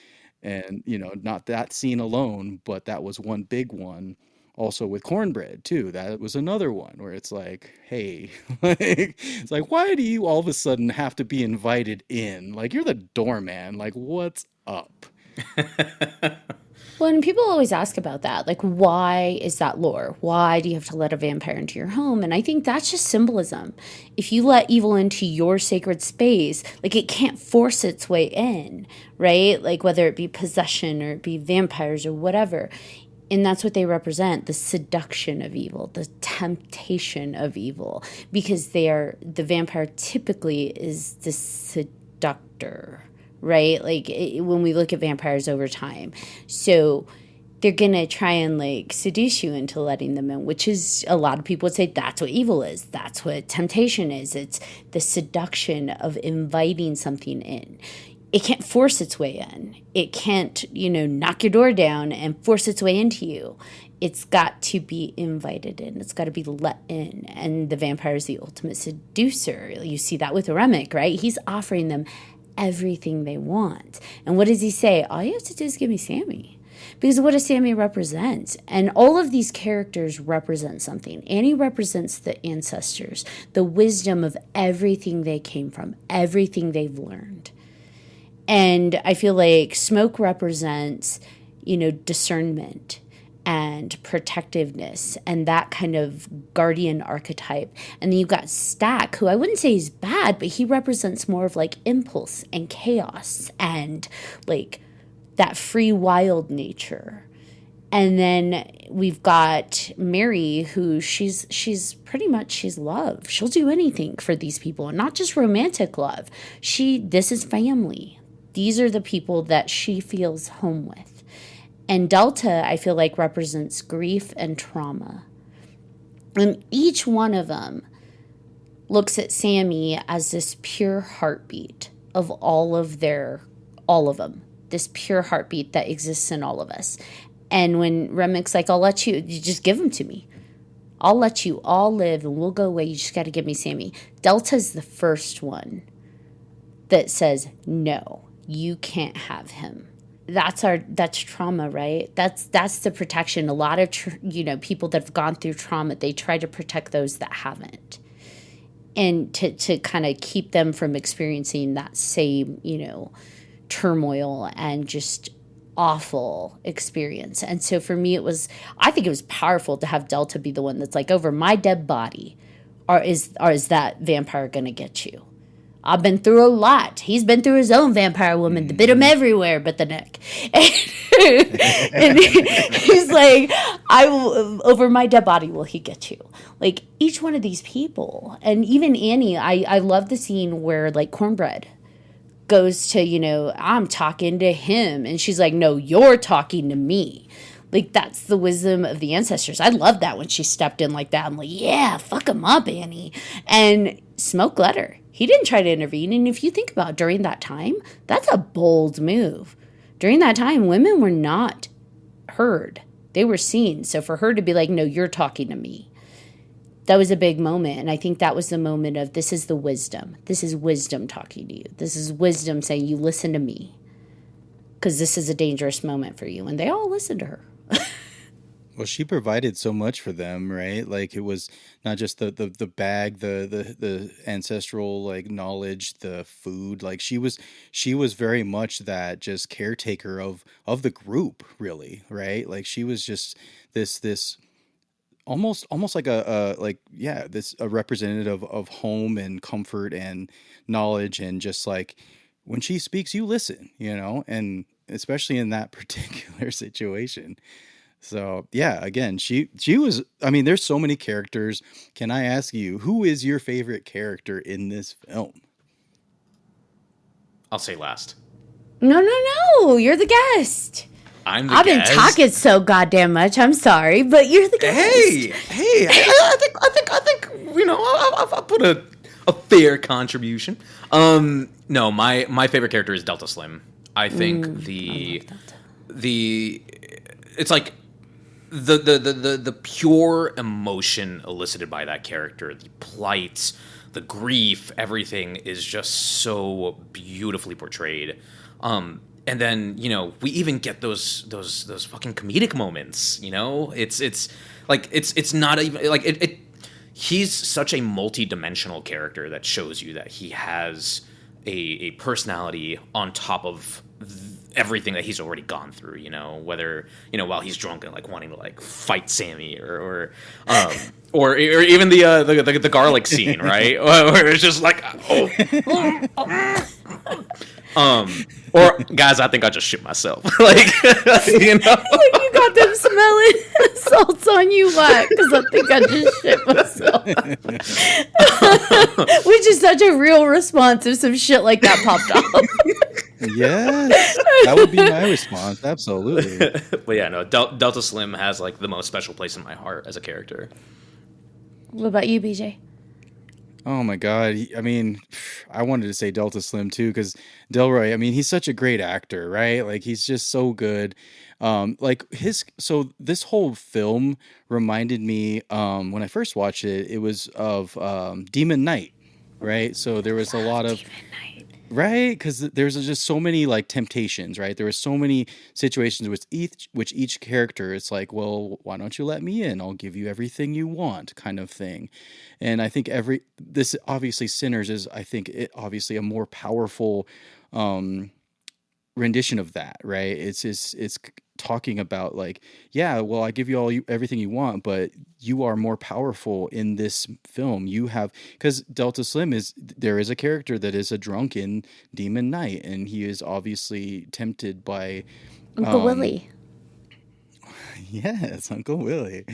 And not that scene alone, but that was one big one. Also with cornbread too, that was another one where it's like, hey, like, it's like, why do you all of a sudden have to be invited in? Like, you're the doorman. Like, what's up? Well, and people always ask about that. Like, why is that lore? Why do you have to let a vampire into your home? And I think that's just symbolism. If you let evil into your sacred space, like, it can't force its way in, right? Like, whether it be possession or it be vampires or whatever. And that's what they represent, the seduction of evil, the temptation of evil, because the vampire typically is the seductor, right? Like when we look at vampires over time. So they're going to try and like seduce you into letting them in, which is, a lot of people would say that's what evil is. That's what temptation is. It's the seduction of inviting something in. It can't force its way in. It can't, knock your door down and force its way into you. It's got to be invited in. It's got to be let in. And the vampire is the ultimate seducer. You see that with Remick, right? He's offering them everything they want. And what does he say? All you have to do is give me Sammy. Because what does Sammy represent? And all of these characters represent something. Annie represents the ancestors, the wisdom of everything they came from, everything they've learned. And I feel like Smoke represents, discernment and protectiveness and that kind of guardian archetype. And then you've got Stack, who I wouldn't say he's bad, but he represents more of like impulse and chaos and like that free wild nature. And then we've got Mary, who she's pretty much, she's love. She'll do anything for these people, and not just romantic love. This is family. These are the people that she feels home with. And Delta, I feel like, represents grief and trauma. And each one of them looks at Sammy as this pure heartbeat of all of them. This pure heartbeat that exists in all of us. And when Remick's like, you just give them to me. I'll let you all live and we'll go away. You just got to give me Sammy. Delta's the first one that says, no. You can't have him. That's trauma, right? That's the protection. A lot of people that have gone through trauma, they try to protect those that haven't, and to kind of keep them from experiencing that same turmoil and just awful experience. And so for me, I think it was powerful to have Delta be the one that's like, over my dead body, or is that vampire gonna get you? I've been through a lot. He's been through his own vampire woman that bit him everywhere but the neck. And he's like, I will, over my dead body will he get you. Like, each one of these people. And even Annie, I love the scene where, like, Cornbread goes to, I'm talking to him. And she's like, no, you're talking to me. Like, that's the wisdom of the ancestors. I love that when she stepped in like that. I'm like, yeah, fuck him up, Annie. And Smoke let her. He didn't try to intervene. And if you think about during that time, that's a bold move. During that time, women were not heard. They were seen. So for her to be like, no, you're talking to me, that was a big moment. And I think that was the moment of, this is the wisdom. This is wisdom talking to you. This is wisdom saying, you listen to me, because this is a dangerous moment for you. And they all listened to her. Well, she provided so much for them, right? Like, it was not just the bag, the ancestral like knowledge, the food. Like, she was very much that just caretaker of the group, really, right? Like, she was just this almost like a representative of home and comfort and knowledge, and just like, when she speaks, you listen, and especially in that particular situation. So yeah, again, she was, I mean, there's so many characters. Can I ask you, who is your favorite character in this film? I'll say last. No, you're the guest. I've been talking so goddamn much. I'm sorry, but you're the guest. Hey, I think I'll put a fair contribution. No, my favorite character is Delta Slim. I think it's like the pure emotion elicited by that character, the plight, the grief, everything is just so beautifully portrayed. And then, we even get those fucking comedic moments, it's like, it's not even like it he's such a multi-dimensional character that shows you that he has a personality on top of everything that he's already gone through, whether, while he's drunk and like wanting to like fight Sammy or even the garlic scene, right? Where it's just like, or guys, I think I just shit myself. Like, Like, you got them smelling salts on you, what? Because I think I just shit myself. Which is such a real response if some shit like that popped up. Yes, that would be my response. Absolutely. But yeah, no, Delta Slim has like the most special place in my heart as a character. What about you, BJ? Oh my God. I mean, I wanted to say Delta Slim too, because Delroy, I mean, he's such a great actor, right? Like, he's just so good. So this whole film reminded me, when I first watched it, it was of Demon Knight, right? So there was a lot of... Right, because there's just so many like temptations, right? There were so many situations with each character, it's like, well, why don't you let me in? I'll give you everything you want, kind of thing. And I think this obviously Sinners is, I think, obviously a more powerful rendition of that, right? It's talking about like, yeah, well, I give you everything you want, but you are more powerful in this film. You have, because Delta Slim there is a character that is a drunken Demon Knight, and he is obviously tempted by Uncle Willie. Yes, Uncle Willie.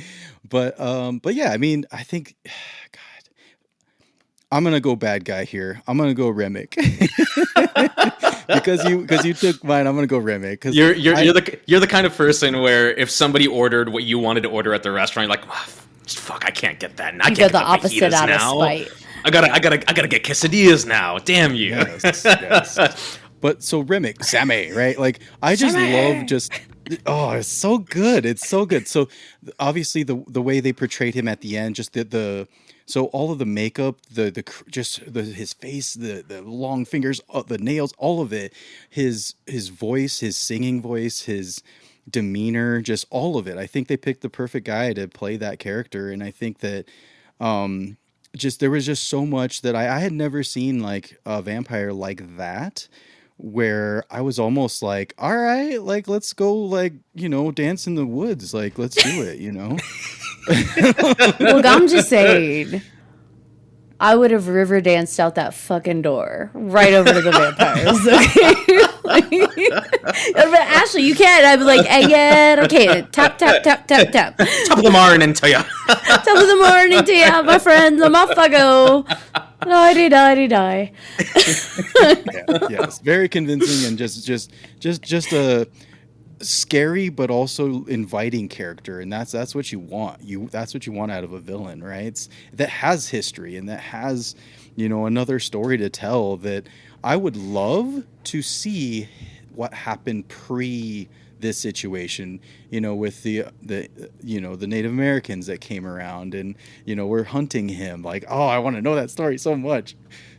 But yeah, I mean, I think, God, I'm gonna go bad guy here. I'm gonna go Remick. because you took mine, I'm gonna go Remick. Because you're the kind of person where if somebody ordered what you wanted to order at the restaurant, you're like, oh, fuck, I can't get that. And I can't get the opposite out of spite. I gotta get quesadillas now. Damn you. Yes. But so Remick, Sammy, right? Like, I just love just. Oh, it's so good. It's so good. So obviously the way they portrayed him at the end, just so all of the makeup, his face, the long fingers, the nails, all of it, his voice, his singing voice, his demeanor, just all of it. I think they picked the perfect guy to play that character, and I think that there was just so much that I had never seen like a vampire like that, where I was almost like, all right, like, let's go, like, dance in the woods, like, let's do it, Look, I'm just saying, I would have river danced out that fucking door right over to the vampires. Okay? But Ashley, you can't. I'd be like, again, okay, tap, tap, tap, tap, tap. Top of the morning to ya. Top of the morning to you, my friends. I'm off I go. Die. Yes, very convincing and just a scary but also inviting character, and that's what you want. That's what you want out of a villain, right? That has history and that has, another story to tell. That I would love to see what happened pre this situation, with the Native Americans that came around and we're hunting him. Like, oh, I want to know that story so much.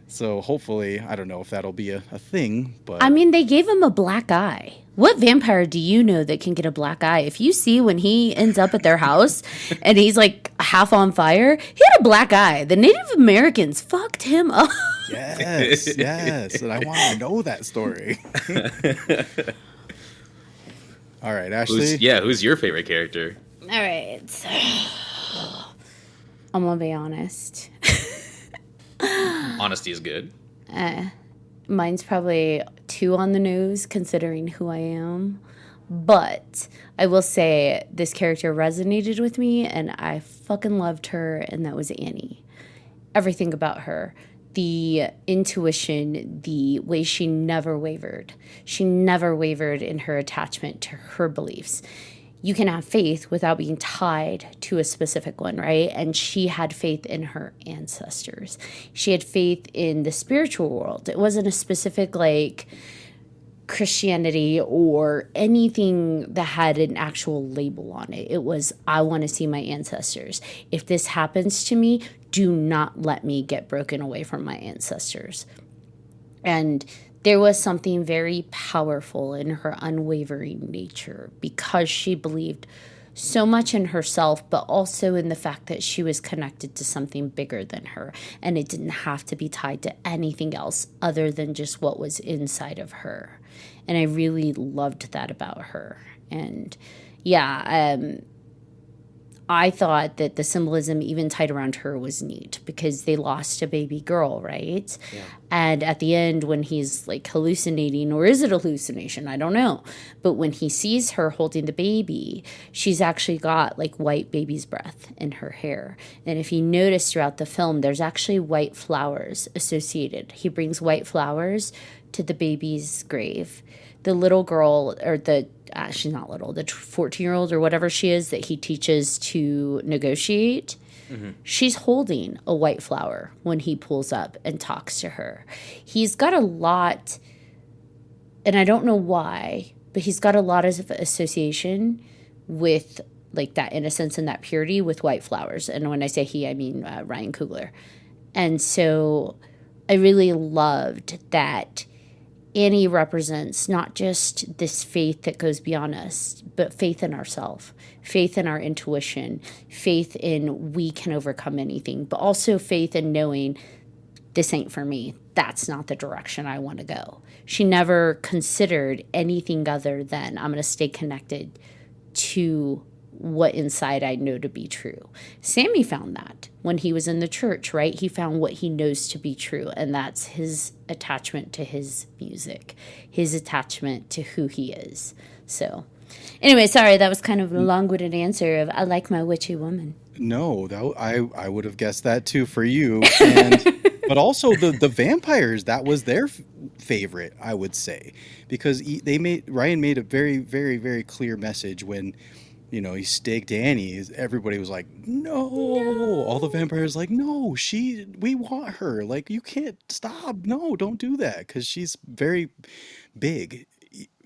So hopefully, I don't know if that'll be a thing, but I mean, they gave him a black eye. What vampire do you know that can get a black eye? If you see when he ends up at their house and he's like half on fire, he had a black eye. The Native Americans fucked him up. yes, and I want to know that story. All right, Ashley. Who's your favorite character? All right. I'm going to be honest. Honesty is good. Mine's probably 2 on the nose considering who I am. But I will say this character resonated with me and I fucking loved her, and that was Annie. Everything about her. The intuition, the way she never wavered. She never wavered in her attachment to her beliefs. You can have faith without being tied to a specific one, right? And she had faith in her ancestors. She had faith in the spiritual world. It wasn't a specific, like, Christianity or anything that had an actual label on it. It was, I want to see my ancestors. If this happens to me, do not let me get broken away from my ancestors. And there was something very powerful in her unwavering nature because she believed so much in herself, but also in the fact that she was connected to something bigger than her. And it didn't have to be tied to anything else other than just what was inside of her. And I really loved that about her. And I thought that the symbolism even tied around her was neat because they lost a baby girl, right? Yeah. And at the end when he's like hallucinating, or is it a hallucination? I don't know. But when he sees her holding the baby, she's actually got like white baby's breath in her hair. And if you notice throughout the film, there's actually white flowers associated. He brings white flowers to the baby's grave. The little girl, or she's not little, the 14-year-old or whatever she is that he teaches to negotiate, she's holding a white flower when he pulls up and talks to her. He's got a lot, and I don't know why, but he's got a lot of association with like that innocence and that purity with white flowers. And when I say he, I mean Ryan Coogler. And so I really loved that Annie represents not just this faith that goes beyond us, but faith in ourselves, faith in our intuition, faith in we can overcome anything, but also faith in knowing this ain't for me. That's not the direction I want to go. She never considered anything other than I'm going to stay connected to what inside I know to be true. Sammy found that when he was in the church, right? He found what he knows to be true, and that's his attachment to his music, his attachment to who he is. So anyway, sorry, that was kind of a long-winded answer of I like my witchy woman. No, I would have guessed that too for you. And but also the vampires, that was their favorite, I would say, because Ryan made a very, very, very clear message when he staked Annie. Everybody was like, no. All the vampires like, no, we want her. Like, you can't stop. No, don't do that. Because she's very big,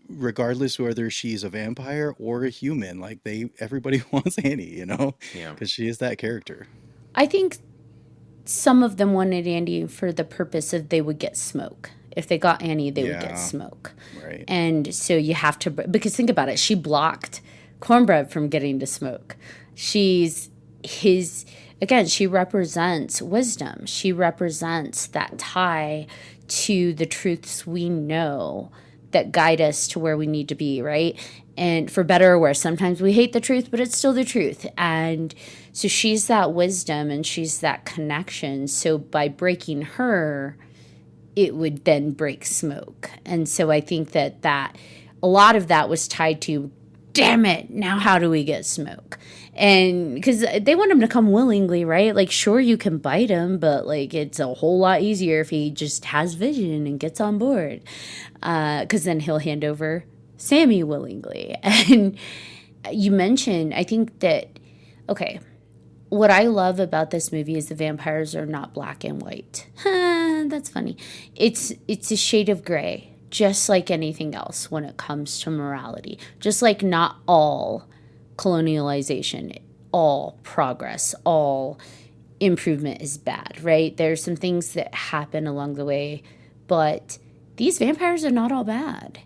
regardless whether she's a vampire or a human. Like, everybody wants Annie, because she is that character. I think some of them wanted Annie for the purpose of they would get smoke. If they got Annie, they would get smoke. Right. And so you have to, because think about it, she blocked Cornbread from getting to smoke. She represents wisdom. She represents that tie to the truths we know that guide us to where we need to be, right? And for better or worse, sometimes we hate the truth, but it's still the truth. And So she's that wisdom and she's that connection. So by breaking her, it would then break Smoke. And so I think that a lot of that was tied to, damn it, now how do we get Smoke? And because they want him to come willingly, right? Like, sure, you can bite him, but like it's a whole lot easier if he just has vision and gets on board, because then he'll hand over Sammy willingly. And you mentioned, I think that, okay, what I love about this movie is the vampires are not black and white. That's funny. It's a shade of gray, just like anything else when it comes to morality. Just like not all colonialization, all progress, all improvement is bad, right? There's some things that happen along the way, but these vampires are not all bad.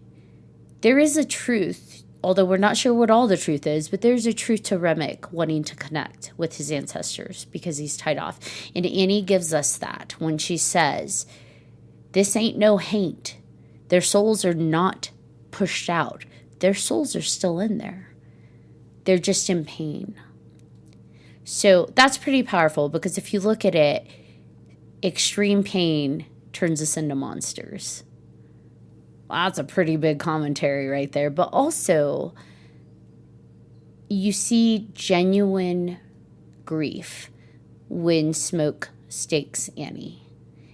There is a truth, although we're not sure what all the truth is, but there's a truth to Remick wanting to connect with his ancestors because he's tied off. And Annie gives us that when she says, this ain't no haint. Their souls are not pushed out. Their souls are still in there. They're just in pain. So that's pretty powerful because if you look at it, extreme pain turns us into monsters. Well, that's a pretty big commentary right there. But also, you see genuine grief when Smoke stakes Annie.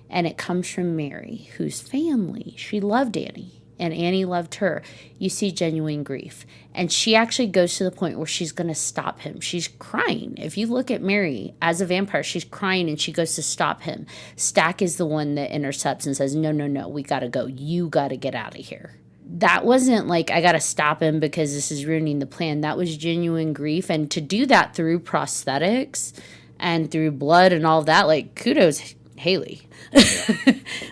And it comes from Mary, whose family, she loved Annie. And Annie loved her. You see genuine grief. And she actually goes to the point where she's going to stop him. She's crying. If you look at Mary as a vampire, she's crying and she goes to stop him. Stack is the one that intercepts and says, no, we got to go. You got to get out of here. That wasn't like, I got to stop him because this is ruining the plan. That was genuine grief. And to do that through prosthetics and through blood and all that, like, kudos, Haley.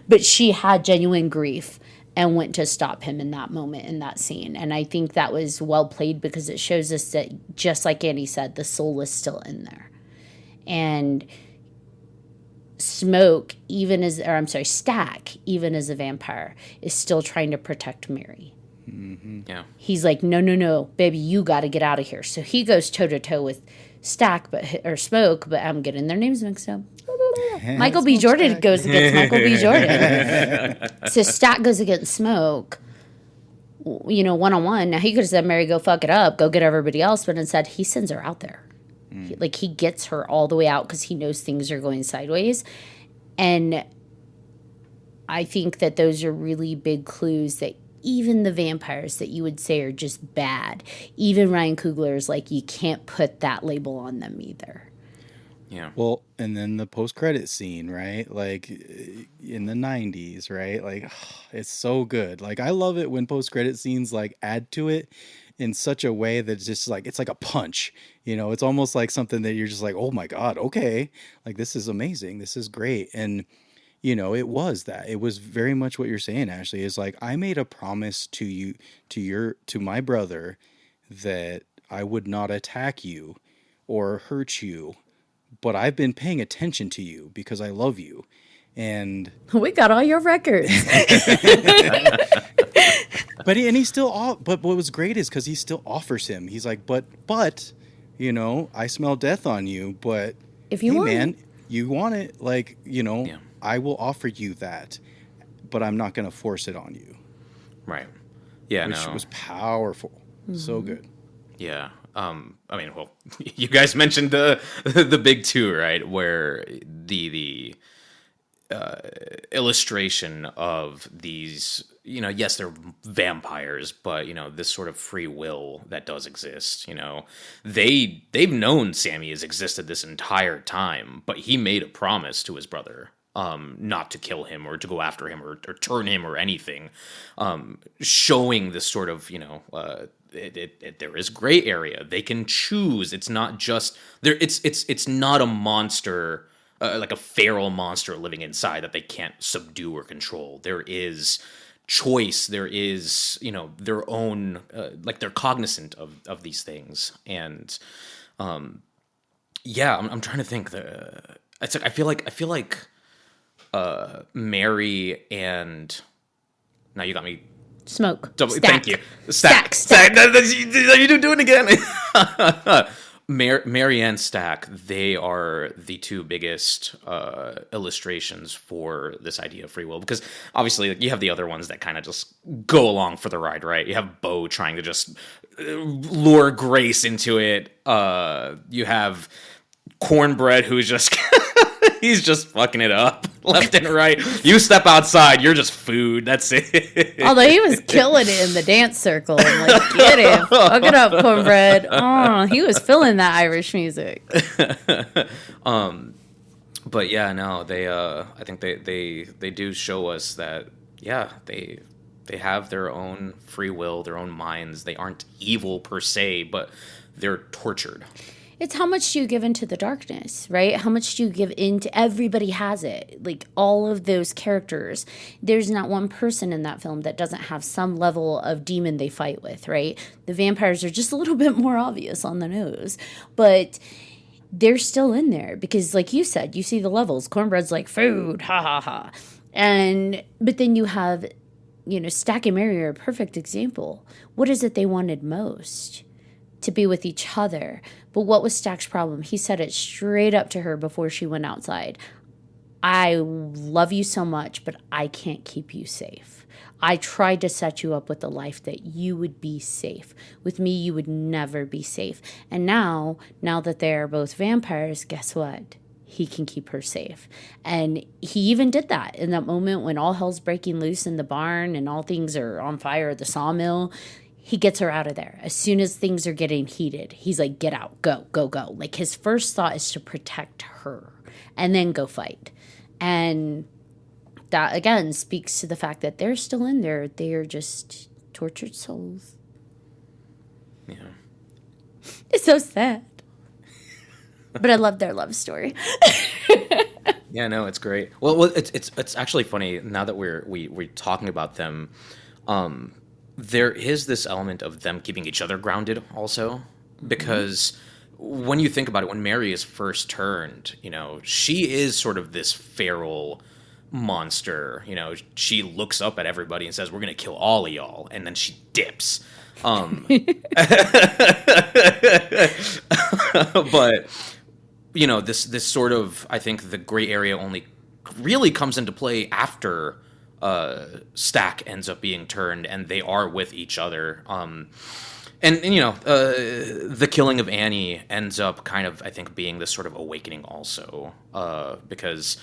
But she had genuine grief and went to stop him in that moment, in that scene. And I think that was well played because it shows us that, just like Annie said, the soul is still in there. And Stack, even as a vampire, is still trying to protect Mary. Mm-hmm. Yeah. He's like, no, baby, you got to get out of here. So he goes toe-to-toe with Smoke, but I'm getting their names mixed up. Michael B. Jordan goes against Michael B. Jordan. So Stack goes against Smoke, one-on-one. Now, he could have said, Mary, go fuck it up. Go get everybody else. But instead, he sends her out there. He gets her all the way out because he knows things are going sideways. And I think that those are really big clues that even the vampires that you would say are just bad, even Ryan Coogler is like, you can't put that label on them either. Yeah. Well, and then the post-credit scene, right? Like in the 90s, right? Like it's so good. Like I love it when post-credit scenes like add to it in such a way that it's just like, it's like a punch, it's almost like something that you're just like, oh my God, okay. Like this is amazing. This is great. And it was that. It was very much what you're saying, Ashley, is like, I made a promise to you, to my brother, that I would not attack you or hurt you, but I've been paying attention to you because I love you. And we got all your records. But he still, but what was great is because he still offers him. He's like, but, I smell death on you, but if you want man, it. You want it, like, yeah. I will offer you that, but I'm not going to force it on you. Right. Yeah. Which was powerful. Mm-hmm. So good. Yeah. You guys mentioned the big two, right? Where the illustration of these, yes, they're vampires, but this sort of free will that does exist. They've known Sammy has existed this entire time, but he made a promise to his brother not to kill him or to go after him or turn him or anything, showing this sort of there is gray area. They can choose. It's not just there. It's not a monster. Like a feral monster living inside that they can't subdue or control. There is choice. There is, their own, like they're cognizant of these things. And, I'm trying to think. It's like I feel like Mary and now you got me. Smoke. Thank you. Stack. You do it again. Mary and Stack, they are the two biggest illustrations for this idea of free will, because obviously like, you have the other ones that kind of just go along for the ride, right? You have Bo trying to just lure Grace into it. You have Cornbread, who's just he's just fucking it up left and right. You step outside, you're just food. That's it. Although he was killing it in the dance circle. I'm like, get him. Fuck it up, Cornbread. Oh, he was feeling that Irish music. But yeah, no, they I think they do show us that they have their own free will, their own minds. They aren't evil per se, but they're tortured. It's how much do you give into the darkness, right? How much do you give into, everybody has it. Like all of those characters, there's not one person in that film that doesn't have some level of demon they fight with, right? The vampires are just a little bit more obvious on the nose, but they're still in there because like you said, you see the levels. Cornbread's like food, ha ha ha. But then you have, Stack and Mary are a perfect example. What is it they wanted most? To be with each other. But what was Stack's problem? He said it straight up to her before she went outside. I love you so much, but I can't keep you safe. I tried to set you up with a life that you would be safe. With me, you would never be safe. And now that they're both vampires, guess what? He can keep her safe. And he even did that in that moment when all hell's breaking loose in the barn and all things are on fire at the sawmill. He gets her out of there. As soon as things are getting heated, he's like, get out, go, go, go. Like his first thought is to protect her and then go fight. And that, again, speaks to the fact that they're still in there. They are just tortured souls. Yeah. It's so sad. But I love their love story. Yeah, no, it's great. Well, it's actually funny now that we're talking about them. There is this element of them keeping each other grounded also, because when you think about it, when Mary is first turned, she is sort of this feral monster. She looks up at everybody and says, we're going to kill all of y'all. And then she dips. But, this sort of, I think the gray area only really comes into play after Stack ends up being turned and they are with each other. The killing of Annie ends up kind of, I think, being this sort of awakening also, because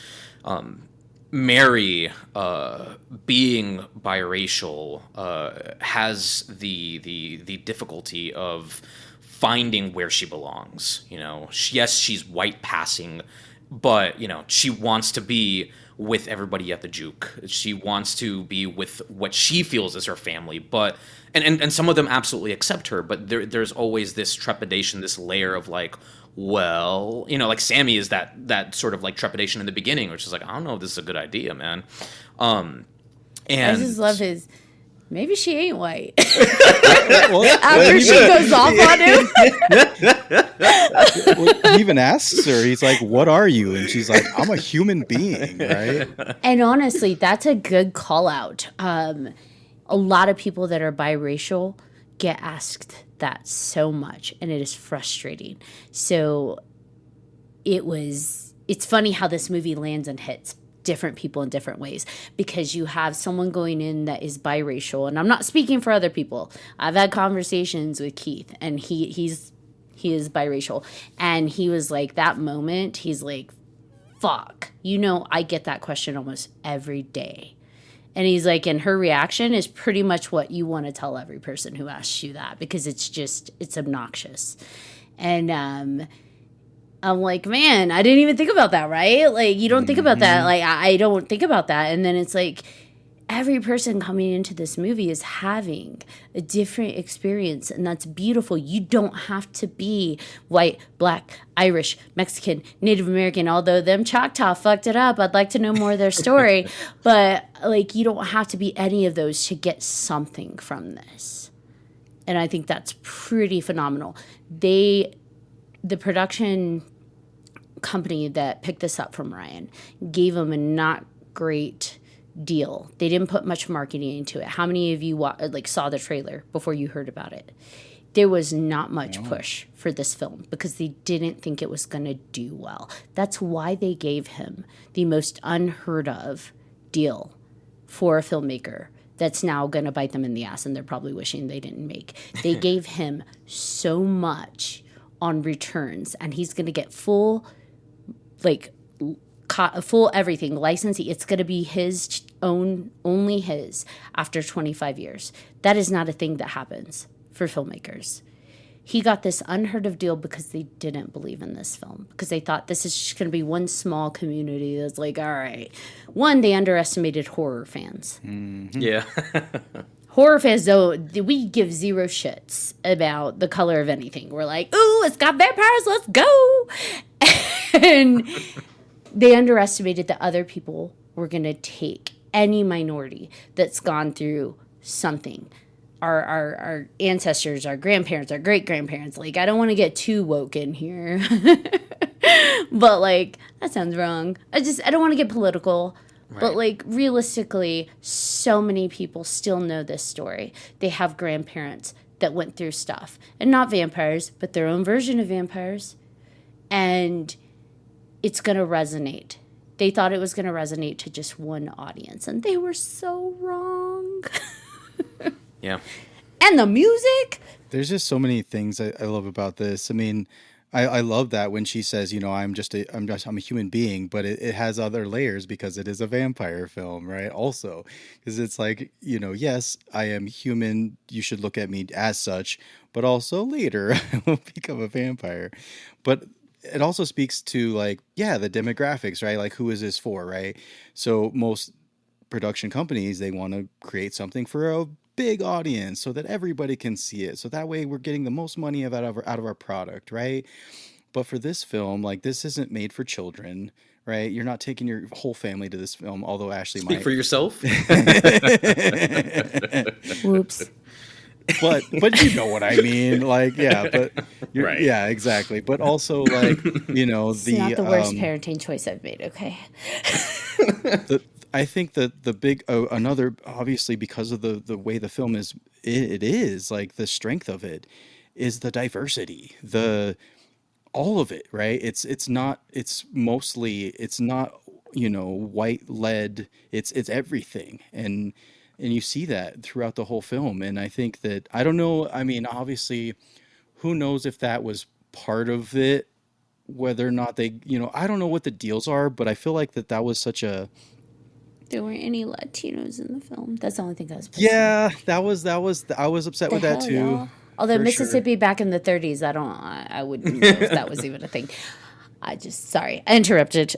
Mary, being biracial, has the difficulty of finding where she belongs. Yes, she's white passing, but she wants to be with everybody at the juke. She wants to be with what she feels is her family, but and some of them absolutely accept her, but there's always this trepidation, this layer of like, well, like Sammy is that sort of like trepidation in the beginning, which is like, I don't know if this is a good idea, man. And I just love his, maybe she ain't white. After she goes off on him. He even asks her, he's like, what are you? And she's like, I'm a human being, right? And honestly, that's a good call out. A lot of people that are biracial get asked that so much, and it is frustrating. So it's funny how this movie lands and hits different people in different ways, because you have someone going in that is biracial, and I'm not speaking for other people. I've had conversations with Keith, and he is biracial, and he was like, that moment, he's like, fuck, I get that question almost every day. And he's like, and her reaction is pretty much what you want to tell every person who asks you that, because it's obnoxious. And I'm like, man, I didn't even think about that, right? Like, you don't think about that. Like, I don't think about that. And then it's like, every person coming into this movie is having a different experience, and that's beautiful. You don't have to be white, black, Irish, Mexican, Native American, although them Choctaw fucked it up. I'd like to know more of their story. But, like, you don't have to be any of those to get something from this. And I think that's pretty phenomenal. The production company that picked this up from Ryan gave him a not great deal. They didn't put much marketing into it. How many of you saw the trailer before you heard about it? there was not much push for this film because they didn't think it was going to do well. That's why they gave him the most unheard of deal for a filmmaker that's now going to bite them in the ass, and they're probably wishing they didn't make. They gave him so much on returns, and he's going to get full, like, full everything, licensing. It's going to be his own, only his, after 25 years. That is not a thing that happens for filmmakers. He got this unheard of deal because they didn't believe in this film, because they thought this is just going to be one small community that's like, all right. One, they underestimated horror fans. Yeah. Horror fans, though, we give zero shits about the color of anything. We're like, ooh, it's got vampires, let's go. And they underestimated that other people were going to take any minority that's gone through something. Our ancestors, our grandparents, our great-grandparents. Like, I don't want to get too woke in here. But, like, that sounds wrong. I don't want to get political. Right. But, like, realistically, so many people still know this story. They have grandparents that went through stuff. And not vampires, but their own version of vampires. And it's going to resonate. They thought it was going to resonate to just one audience. And they were so wrong. Yeah. And the music. There's just so many things I love about this. I mean, I love that when she says, you know, I'm a human being, but it has other layers because it is a vampire film, right? Also, because it's like, you know, yes, I am human. You should look at me as such, but also later I will become a vampire. But it also speaks to, like, yeah, the demographics, right? Like, who is this for, right? So most production companies, they want to create something for a big audience so that everybody can see it. So that way we're getting the most money out of our product, right? But for this film, like, this isn't made for children, right? You're not taking your whole family to this film, although Ashley might. Speak for yourself. Whoops. But you know what I mean, like, yeah, but Right. Yeah, exactly. But also, like, you know, It's not the worst parenting choice I've made, okay? I think that the big another, obviously, because of the way the film is, it is like the strength of it is the diversity, all of it, right? It's not you know, white led. It's everything, and you see that throughout the whole film. And I think that, I don't know, I mean, obviously, who knows if that was part of it, whether or not they, you know, I don't know what the deals are, but I feel like that was such a. There weren't any Latinos in the film. That's the only thing I was pissed Yeah, that was I was upset with that too. Y'all? Although Mississippi back in the 30s, I wouldn't know if that was even a thing. Sorry, I interrupted.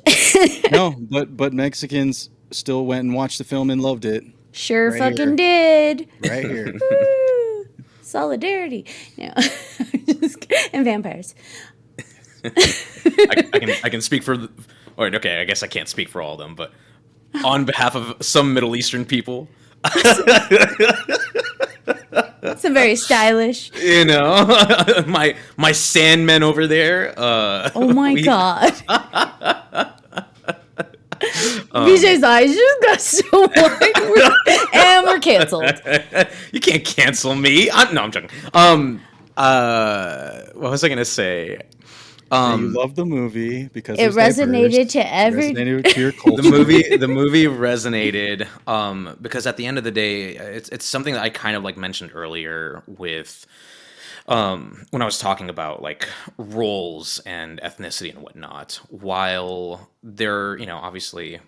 No, but Mexicans still went and watched the film and loved it. Sure Right fucking here. did. Right here. Woo! Solidarity. No. And vampires. I can speak for, okay, I guess I can't speak for all of them, but on behalf of some Middle Eastern people. Some very stylish. You know, my Sandmen over there. Oh my God. BJ's eyes just got so wide. And we're canceled. You can't cancel me. No, I'm joking. What was I going to say? You love the movie because it resonated to resonated to your culture. The movie resonated because at the end of the day, it's something that I kind of like mentioned earlier with when I was talking about like roles and ethnicity and whatnot. While they're, you know, obviously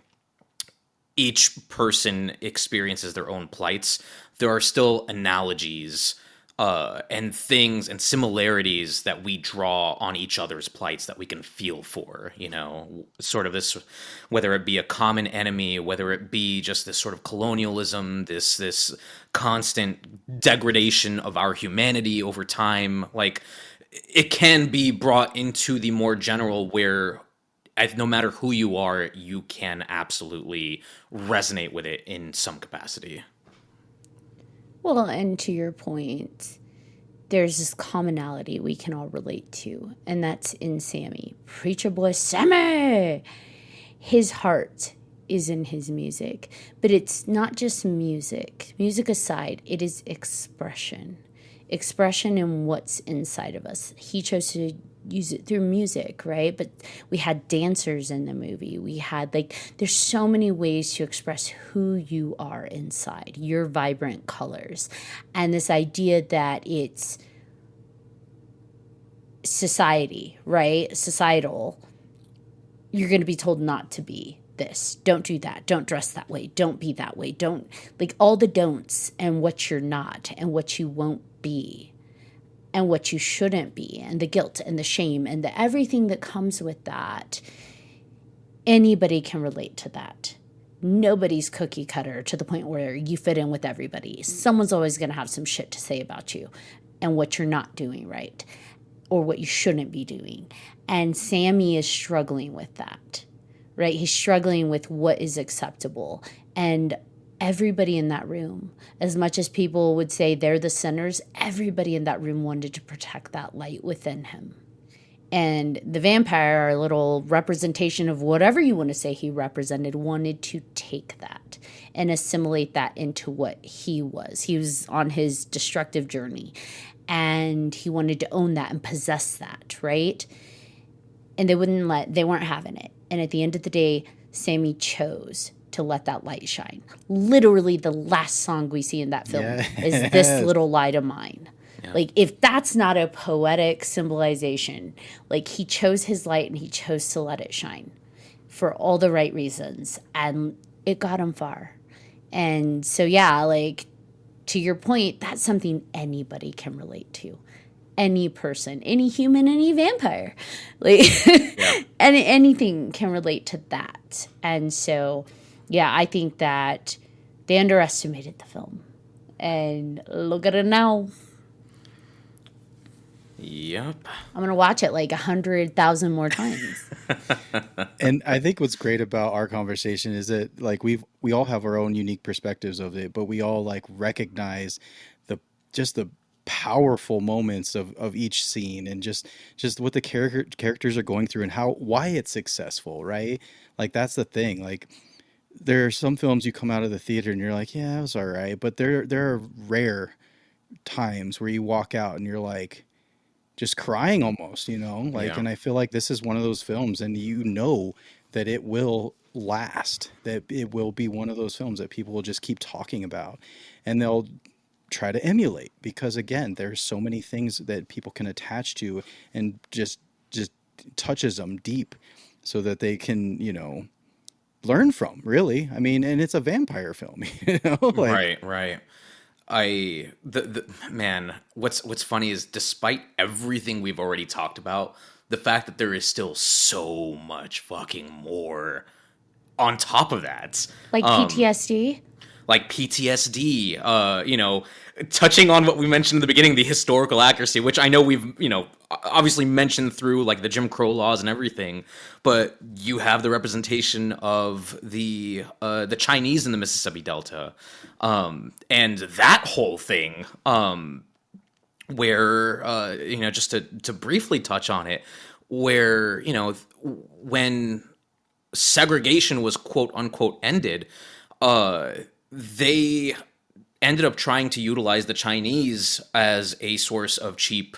each person experiences their own plights, there are still analogies and things and similarities that we draw on each other's plights that we can feel for, you know, sort of this, whether it be a common enemy, whether it be just this sort of colonialism, this constant degradation of our humanity over time. Like, it can be brought into the more general where no matter who you are, you can absolutely resonate with it in some capacity. Well, and to your point, there's this commonality we can all relate to, and that's in Sammy. Preacher boy Sammy! His heart is in his music, but it's not just music. Music aside, it is expression. expression in what's inside of us. He chose to use it through music, right? But we had dancers in the movie. We had there's so many ways to express who you are inside, your vibrant colors. And this idea that it's society, right? Societal, you're going to be told not to be this. Don't do that. Don't dress that way. Don't be that way. Don't, all the don'ts and what you're not and what you won't be and what you shouldn't be and the guilt and the shame and the everything that comes with that. Anybody can relate to that. Nobody's cookie cutter to the point where you fit in with everybody. Someone's always going to have some shit to say about you and what you're not doing right or what you shouldn't be doing. And Sammy is struggling with that, right? He's struggling with what is acceptable. And everybody in that room, as much as people would say they're the sinners, everybody in that room wanted to protect that light within him. And the vampire, our little representation of whatever you want to say he represented, wanted to take that and assimilate that into what he was. He was on his destructive journey and he wanted to own that and possess that, right? And they weren't having it. And at the end of the day, Sammy chose to let that light shine. Literally the last song we see in that film is This Little Light of Mine. Yeah. If that's not a poetic symbolization, he chose his light and he chose to let it shine for all the right reasons. And it got him far. And so, to your point, that's something anybody can relate to. Any person, any human, any vampire. And anything can relate to that. And so, I think that they underestimated the film. And look at it now. Yep. I'm going to watch it 100,000 more times. And I think what's great about our conversation is that we all have our own unique perspectives of it, but we all recognize the powerful moments of each scene and just what the characters are going through and why it's successful, right? That's the thing. There are some films you come out of the theater and you're like, yeah, it was all right, but there are rare times where you walk out and you're just crying almost, and I feel like this is one of those films, and that it will last, that it will be one of those films that people will just keep talking about and they'll try to emulate, because again, there's so many things that people can attach to and just touches them deep so that they can, learn from, really. I mean, and it's a vampire film, Right. Man, what's funny is despite everything we've already talked about, the fact that there is still so much fucking more on top of that. PTSD? PTSD, touching on what we mentioned in the beginning, the historical accuracy, which I know we've, obviously mentioned through the Jim Crow laws and everything, but you have the representation of the Chinese in the Mississippi Delta, and that whole thing, where, just to briefly touch on it, where, when segregation was quote unquote ended, they ended up trying to utilize the Chinese as a source of cheap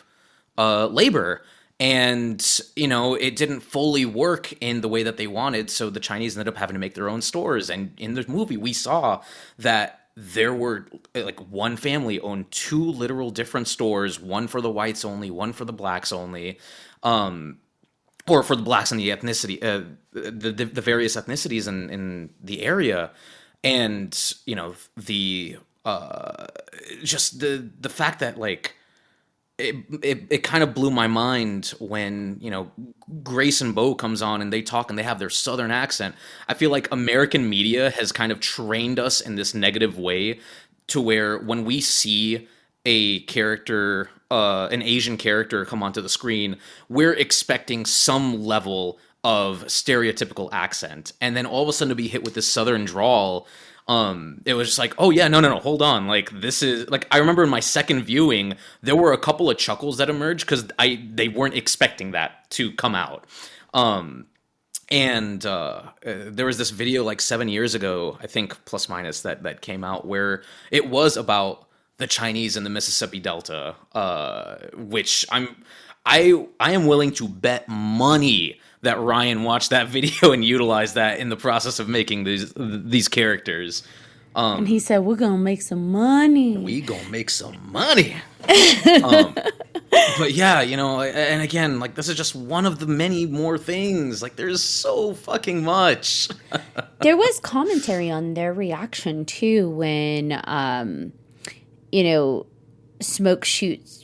labor. And, it didn't fully work in the way that they wanted. So the Chinese ended up having to make their own stores. And in the movie, we saw that there were one family owned two literal different stores, one for the whites only, one for the blacks only, or for the blacks and the ethnicity, the various ethnicities in the area. And, the fact that it kind of blew my mind when, Grace and Bo comes on and they talk and they have their Southern accent. I feel like American media has kind of trained us in this negative way to where when we see a character, an Asian character come onto the screen, we're expecting some level of stereotypical accent. And then all of a sudden to be hit with this Southern drawl, it was just oh yeah, no, hold on. This is I remember in my second viewing, there were a couple of chuckles that emerged because they weren't expecting that to come out. And there was this video 7 years ago, I think plus minus that came out where it was about the Chinese in the Mississippi Delta, which I am willing to bet money that Ryan watched that video and utilized that in the process of making these characters. And he said, "We're gonna make some money. We gonna make some money." But yeah, and again, like, this is just one of the many more things. Like, there's so fucking much. There was commentary on their reaction too when, Smoke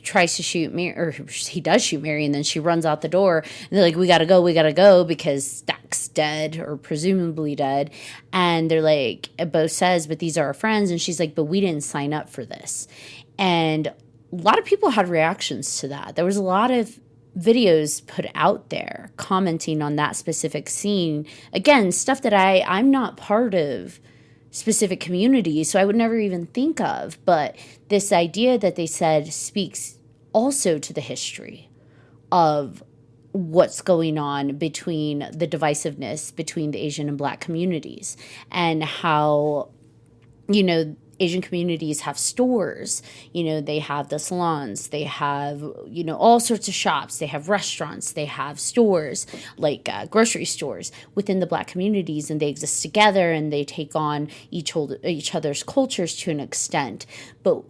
tries to shoot Mary, or he does shoot Mary, and then she runs out the door, and they're like, we gotta go, because Stack's dead, or presumably dead, and they're like, Bo says, but these are our friends, and she's like, but we didn't sign up for this. And a lot of people had reactions to that. There was a lot of videos put out there commenting on that specific scene. Again, stuff that I'm not part of specific communities, so I would never even think of. But this idea that they said speaks also to the history of what's going on between the divisiveness between the Asian and Black communities, and how, Asian communities have stores, they have the salons, they have, all sorts of shops, they have restaurants, they have stores, like grocery stores within the Black communities, and they exist together, and they take on each other's cultures to an extent. But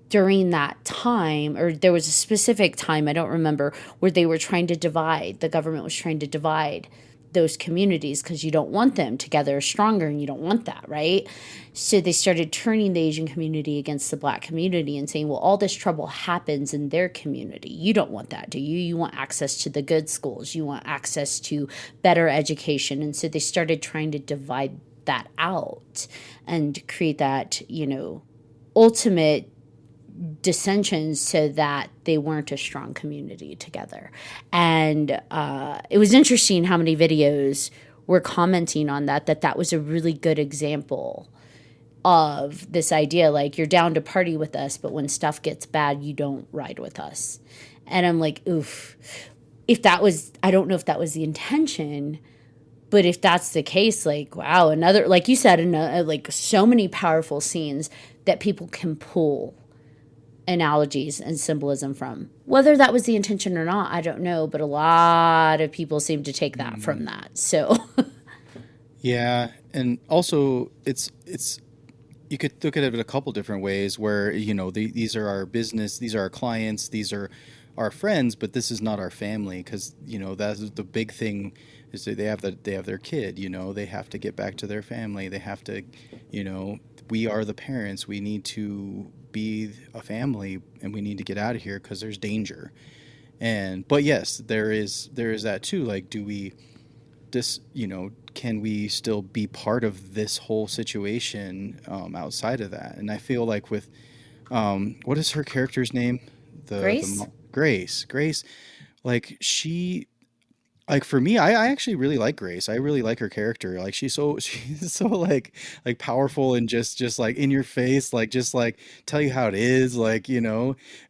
during that time, or there was a specific time, I don't remember, where they were trying to divide, the government was trying to divide those communities, because you don't want them together stronger, and you don't want that, right? So they started turning the Asian community against the Black community and saying, well, all this trouble happens in their community. You don't want that, do you? You want access to the good schools. You want access to better education. And so they started trying to divide that out and create that, ultimate dissensions, so that they weren't a strong community together. And it was interesting how many videos were commenting on that was a really good example of this idea, like, you're down to party with us, but when stuff gets bad, you don't ride with us. And I'm like, oof. I don't know if that was the intention, but if that's the case, like, wow, another, like you said, like, so many powerful scenes that people can pull analogies and symbolism from. Whether that was the intention or not, I don't know, but a lot of people seem to take that from that. So yeah, and also it's you could look at it a couple different ways, where these are our business, these are our clients, these are our friends, but this is not our family, because that's the big thing, is that they have their kid, they have to get back to their family, they have to, we are the parents, we need to be a family, and we need to get out of here because there's danger. But yes, there is that too. Like, do we can we still be part of this whole situation outside of that? And I feel like with what is her character's name? Grace. Like, she, like, for me, I actually really like Grace. I really like her character. Like, she's so like powerful, and just like in your face, like, just like tell you how it is, like,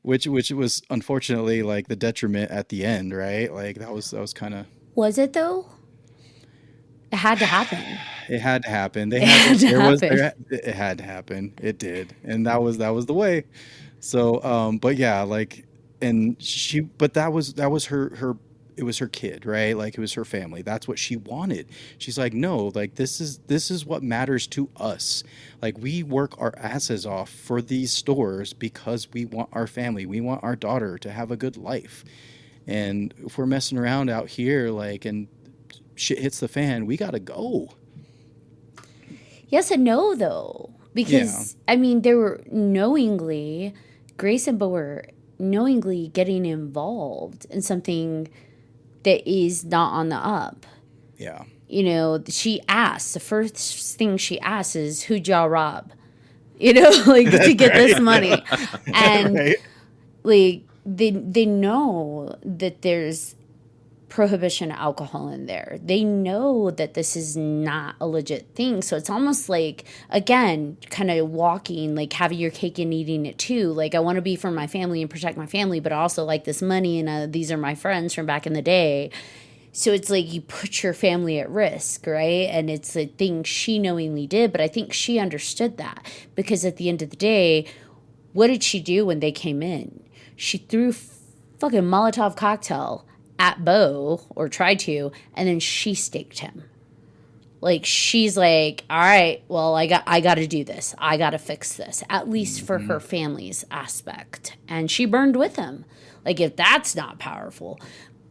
which was unfortunately like the detriment at the end, right? Like, that was kind of. Was it though? It had to happen. It had to happen. It had to happen. It did, and that was the way. So, but yeah, like, and but that was her. It was her kid, right? Like, it was her family. That's what she wanted. She's like, no, like, this is what matters to us. Like, we work our asses off for these stores because we want our family. We want our daughter to have a good life. And if we're messing around out here, like, and shit hits the fan, we gotta go. Yes and no, though, because I mean, Grace and Bo were knowingly getting involved in something that is not on the up. Yeah. She asks, the first thing she asks is, who'd y'all rob? Like, to get this money. And right. Like, they know that there's prohibition of alcohol in there. They know that this is not a legit thing. So it's almost like, again, kind of walking, like having your cake and eating it too. Like, I want to be for my family and protect my family, but I also like this money, and these are my friends from back in the day. So it's like you put your family at risk, right? And it's a thing she knowingly did, but I think she understood that, because at the end of the day, what did she do when they came in? She threw fucking Molotov cocktail at Bo, or tried to, and then she staked him. Like, she's like, all right, well, I got to do this. I got to fix this, at least for her family's aspect. And she burned with him. Like, if that's not powerful.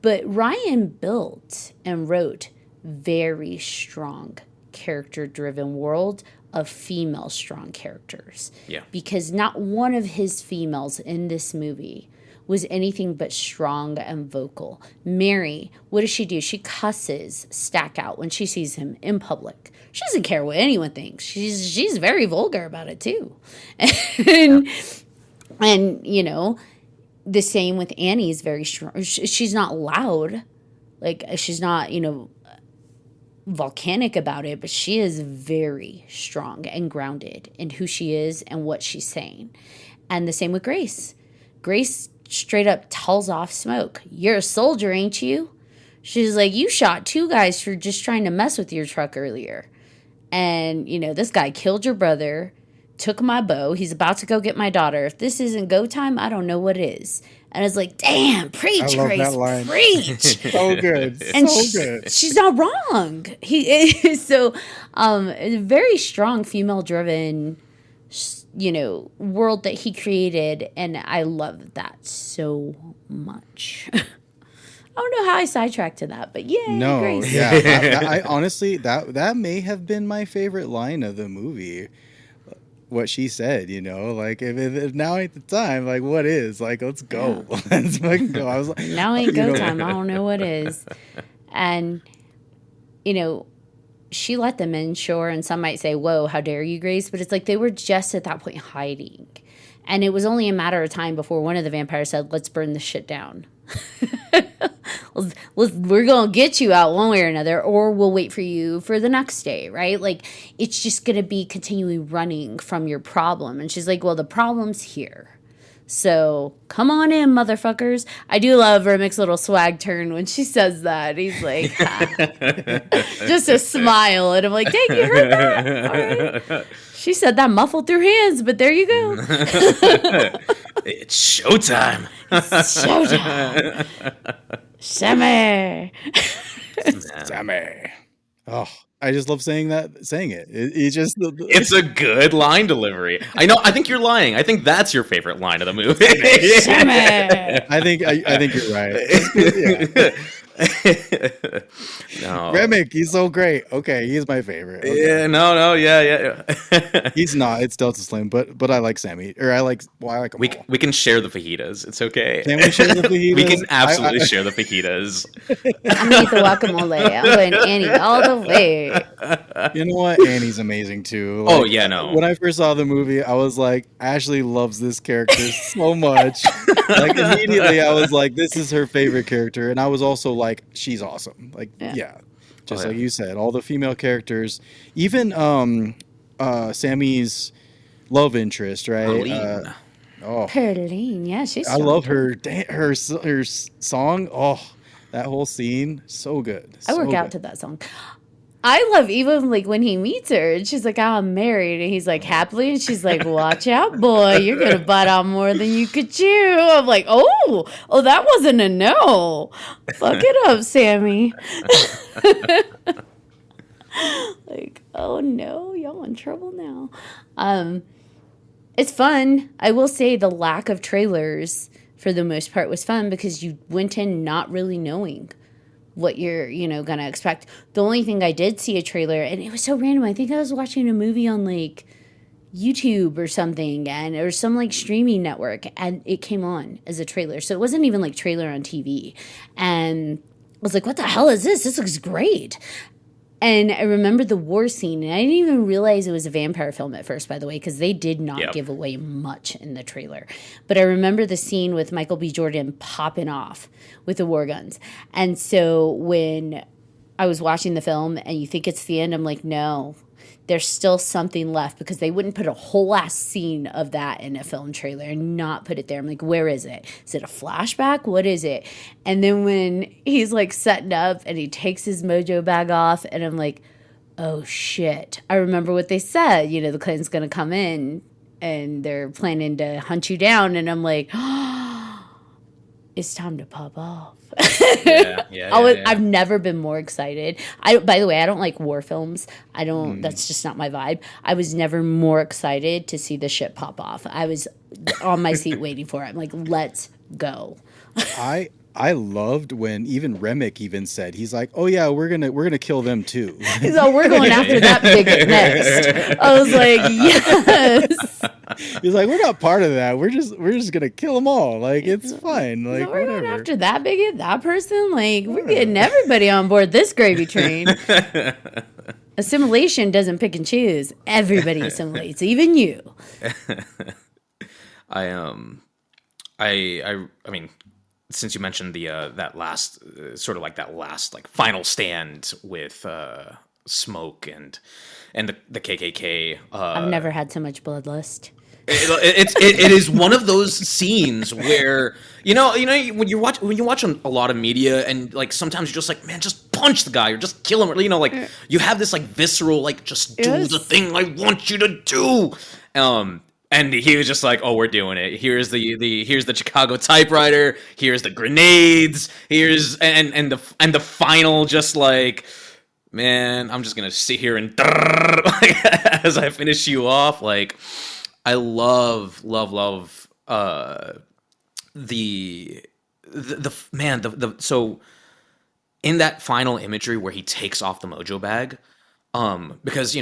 But Ryan built and wrote very strong character-driven world of female strong characters. Yeah. Because not one of his females in this movie was anything but strong and vocal. Mary, what does she do? She cusses Stack out when she sees him in public. She doesn't care what anyone thinks. She's very vulgar about it too. And you know, the same with Annie's very strong. She's not loud. Like, she's not, you know, volcanic about it, but she is very strong and grounded in who she is and what she's saying. And the same with Grace. Grace straight up tells off Smoke, "You're a soldier, ain't you?" She's like, "You shot 2 guys for just trying to mess with your truck earlier. And, you know, this guy killed your brother, took my bow. He's about to go get my daughter. If this isn't go time, I don't know what is." And it's like, damn, preach, I love Grace, that line. preach. So good. And So good. she's not wrong. He is so a very strong female-driven, you know, world that he created, and I love that so much. I don't know how I sidetracked to that, but yeah, No, Grace. yeah. I honestly, that may have been my favorite line of the movie. What she said, you know, like, if now ain't the time, like, what is? Like, let's go. Let's fucking go. I was like, Now ain't go time. I don't know what is. And, you know, she let them in, sure, and some might say, whoa, how dare you, Grace? But it's like they were just at that point hiding. And it was only a matter of time before one of the vampires said, "Let's burn this shit down." We're going to get you out one way or another, or we'll wait for you for the next day, right? Like, it's just going to be continually running from your problem. And she's like, well, the problem's here. So come on in, motherfuckers. I do love Remic's little swag turn when she says that. He's like, just a smile. And I'm like, dang, you heard that? All right. She said that muffled through hands, but there you go. It's showtime. It's showtime. Sammy. Sammy. Oh, I just love saying it. It just. It's a good line delivery. I know. I think you're lying. I think that's your favorite line of the movie. Sammy. I think you're right. No. Remick, he's so great. Okay, he's my favorite. Okay. Yeah. No. Yeah. He's not. It's Delta Slim, but I like Sammy. Or I like him all. We can share the fajitas. It's okay. Can we share the fajitas? We can absolutely share the fajitas. I'm going to eat the guacamole. I'm going Annie all the way. You know what? Annie's amazing too. Oh, yeah, no. When I first saw the movie, I was like, Ashley loves this character so much. Like, immediately I was like, this is her favorite character. And I was also like, she's awesome. Like, yeah. Just like you said, all the female characters, even Sammy's love interest, right? Arlene. Perline, yeah, she's I love her song. Oh, that whole scene, so good. I work out to that song. I love even like when he meets her and she's like, "Oh, I'm married," and he's like, "Happily," and she's like, "Watch out, boy, you're gonna bite out more than you could chew." I'm like, oh, that wasn't a no. Fuck it up, Sammy. Like, oh no, y'all in trouble now. It's fun. I will say the lack of trailers for the most part was fun because you went in not really knowing what you're, gonna expect. The only thing I did see a trailer, and it was so random. I think I was watching a movie on like YouTube or something, or some like streaming network, and it came on as a trailer. So it wasn't even like trailer on TV. And I was like, what the hell is this? This looks great. And I remember the war scene, and I didn't even realize it was a vampire film at first, by the way, because they did not give away much in the trailer. But I remember the scene with Michael B. Jordan popping off with the war guns. And so when I was watching the film and you think it's the end, I'm like, no, there's still something left, because they wouldn't put a whole ass scene of that in a film trailer and not put it there. I'm like, where is it? Is it a flashback? What is it? And then when he's like setting up and he takes his mojo bag off, and I'm like, oh shit. I remember what they said, the Klan's going to come in and they're planning to hunt you down, and I'm like, oh, it's time to pop off. I've never been more excited. By the way, I don't like war films. I don't. That's just not my vibe. I was never more excited to see the shit pop off. I was on my seat waiting for it. I'm like, let's go. I loved when even Remick even said, he's like, oh yeah, we're gonna kill them too. He's like, we're going after that bigot next. I was like, yes. He's like, we're not part of that. We're just gonna kill them all. Like, it's fine. Like, so we're whatever. going after that bigot, that person. Like, we're getting everybody on board this gravy train. Assimilation doesn't pick and choose. Everybody assimilates, even you. I mean, since you mentioned the that last sort of like that last like final stand with Smoke and the KKK, I've never had so much bloodlust. It is one of those scenes where you know when you watch a lot of media and like sometimes you're just like, man, just punch the guy or just kill him, or you have this like visceral like just do the thing I want you to do. And he was just like, "Oh, we're doing it. Here's the Chicago typewriter. Here's the grenades. Here's and the final just like, man, I'm just gonna sit here and as I finish you off. Like, I love so in that final imagery where he takes off the mojo bag, because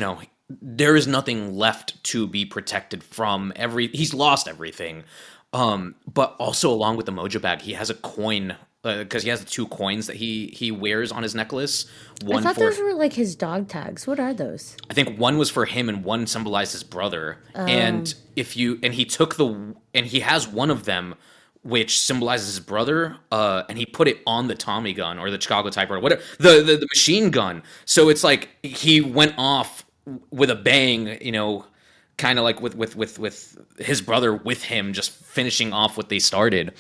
there is nothing left to be protected from. He's lost everything. But also along with the mojo bag, he has a coin, because he has the 2 coins that he wears on his necklace. I thought those were like his dog tags. What are those? I think one was for him and one symbolized his brother. And he has one of them which symbolizes his brother, and he put it on the Tommy gun or the Chicago typewriter, whatever, the machine gun. So it's like he went off with a bang, kind of like with his brother with him, just finishing off what they started.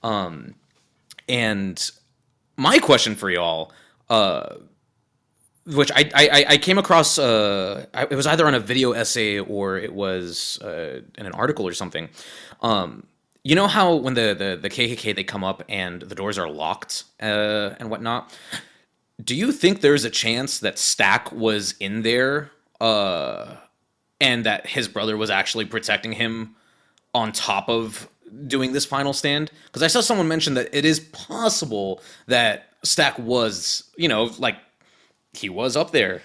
And my question for y'all, which I came across, it was either on a video essay or it was in an article or something. You know how when the KKK, they come up and the doors are locked and whatnot? Do you think there's a chance that Stack was in there and that his brother was actually protecting him on top of doing this final stand? Because I saw someone mention that it is possible that Stack was, he was up there.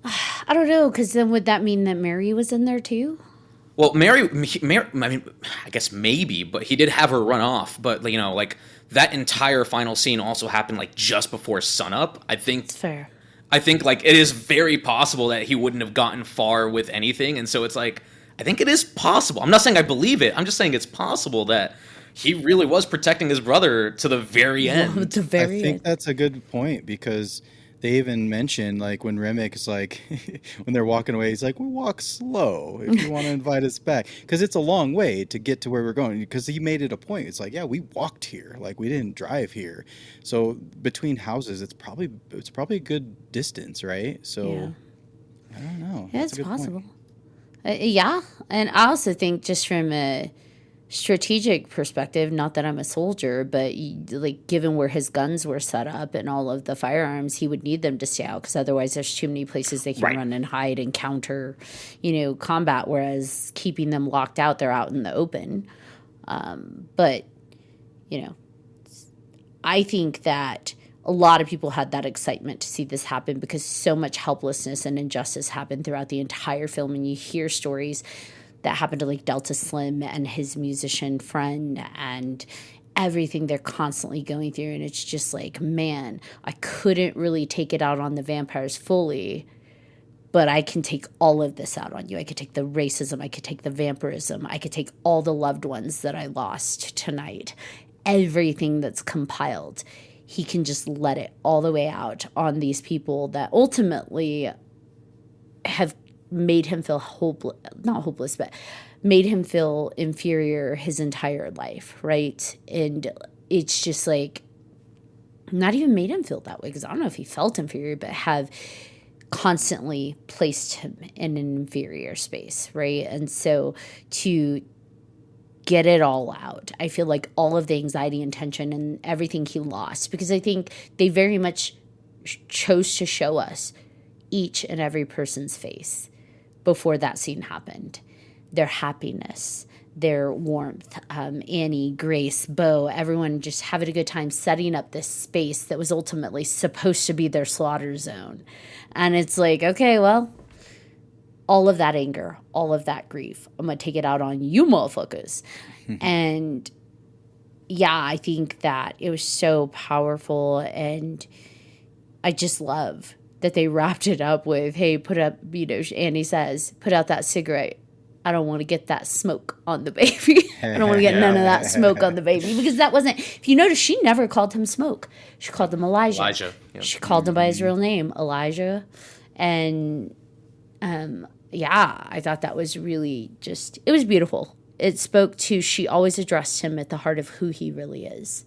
I don't know, because then would that mean that Mary was in there too? Well, Mary, I mean, I guess maybe, but he did have her run off. But, that entire final scene also happened, just before sunup. I think it's fair. I think it is very possible that he wouldn't have gotten far with anything. And so it's I think it is possible. I'm not saying I believe it. I'm just saying it's possible that he really was protecting his brother to the very end. I think that's a good point, because they even mentioned, when Remick is when they're walking away, he's like, we walk slow if you want to invite us back. Because it's a long way to get to where we're going. Because he made it a point. It's yeah, we walked here. We didn't drive here. So between houses, it's probably a good distance, right? So yeah. I don't know. Yeah, it's possible. Yeah. And I also think just from a strategic perspective, not that I'm a soldier, but given where his guns were set up and all of the firearms, he would need them to stay out, because otherwise there's too many places they can run and hide and counter, combat, whereas keeping them locked out, they're out in the open. But I think that a lot of people had that excitement to see this happen, because so much helplessness and injustice happened throughout the entire film, and you hear stories that happened to Delta Slim and his musician friend and everything they're constantly going through. And it's just man, I couldn't really take it out on the vampires fully, but I can take all of this out on you. I could take the racism. I could take the vampirism. I could take all the loved ones that I lost tonight. Everything that's compiled. He can just let it all the way out on these people that ultimately have made him feel not hopeless, but made him feel inferior his entire life, right? And it's just not even made him feel that way, because I don't know if he felt inferior, but have constantly placed him in an inferior space, right? And so to get it all out, I feel like all of the anxiety and tension and everything he lost, because I think they very much chose to show us each and every person's face before that scene happened. Their happiness, their warmth, Annie, Grace, Bo, everyone just having a good time setting up this space that was ultimately supposed to be their slaughter zone. And it's like, okay, well, all of that anger, all of that grief, I'm going to take it out on you motherfuckers. And yeah, I think that it was so powerful. And I just love that they wrapped it up with, hey, put up, Annie says, put out that cigarette. I don't want to get that smoke on the baby. I don't want to get none of that smoke on the baby. Because that wasn't, if you notice, she never called him Smoke. She called him Elijah. Yep. She called him by his real name, Elijah. And yeah, I thought that was really just, it was beautiful. It spoke to, she always addressed him at the heart of who he really is.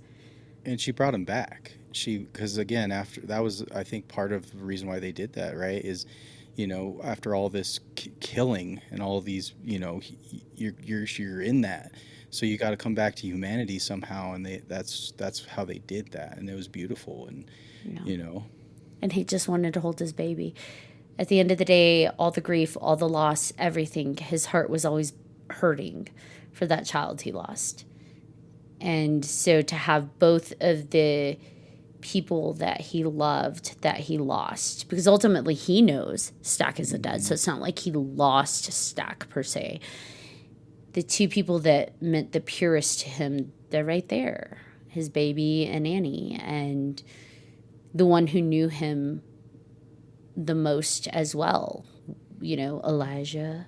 And she brought him back. Because again, after that was, I think, part of the reason why they did that, right? Is, after all this killing and all of these, you're in that, so you got to come back to humanity somehow, and that's how they did that, and it was beautiful, and and he just wanted to hold his baby. At the end of the day, all the grief, all the loss, everything, his heart was always hurting for that child he lost. And so to have both of the people that he loved that he lost, because ultimately he knows Stack isn't dead, so it's not like he lost Stack per se. The two people that meant the purest to him, they're right there, his baby and Annie, and the one who knew him the most as well, Elijah.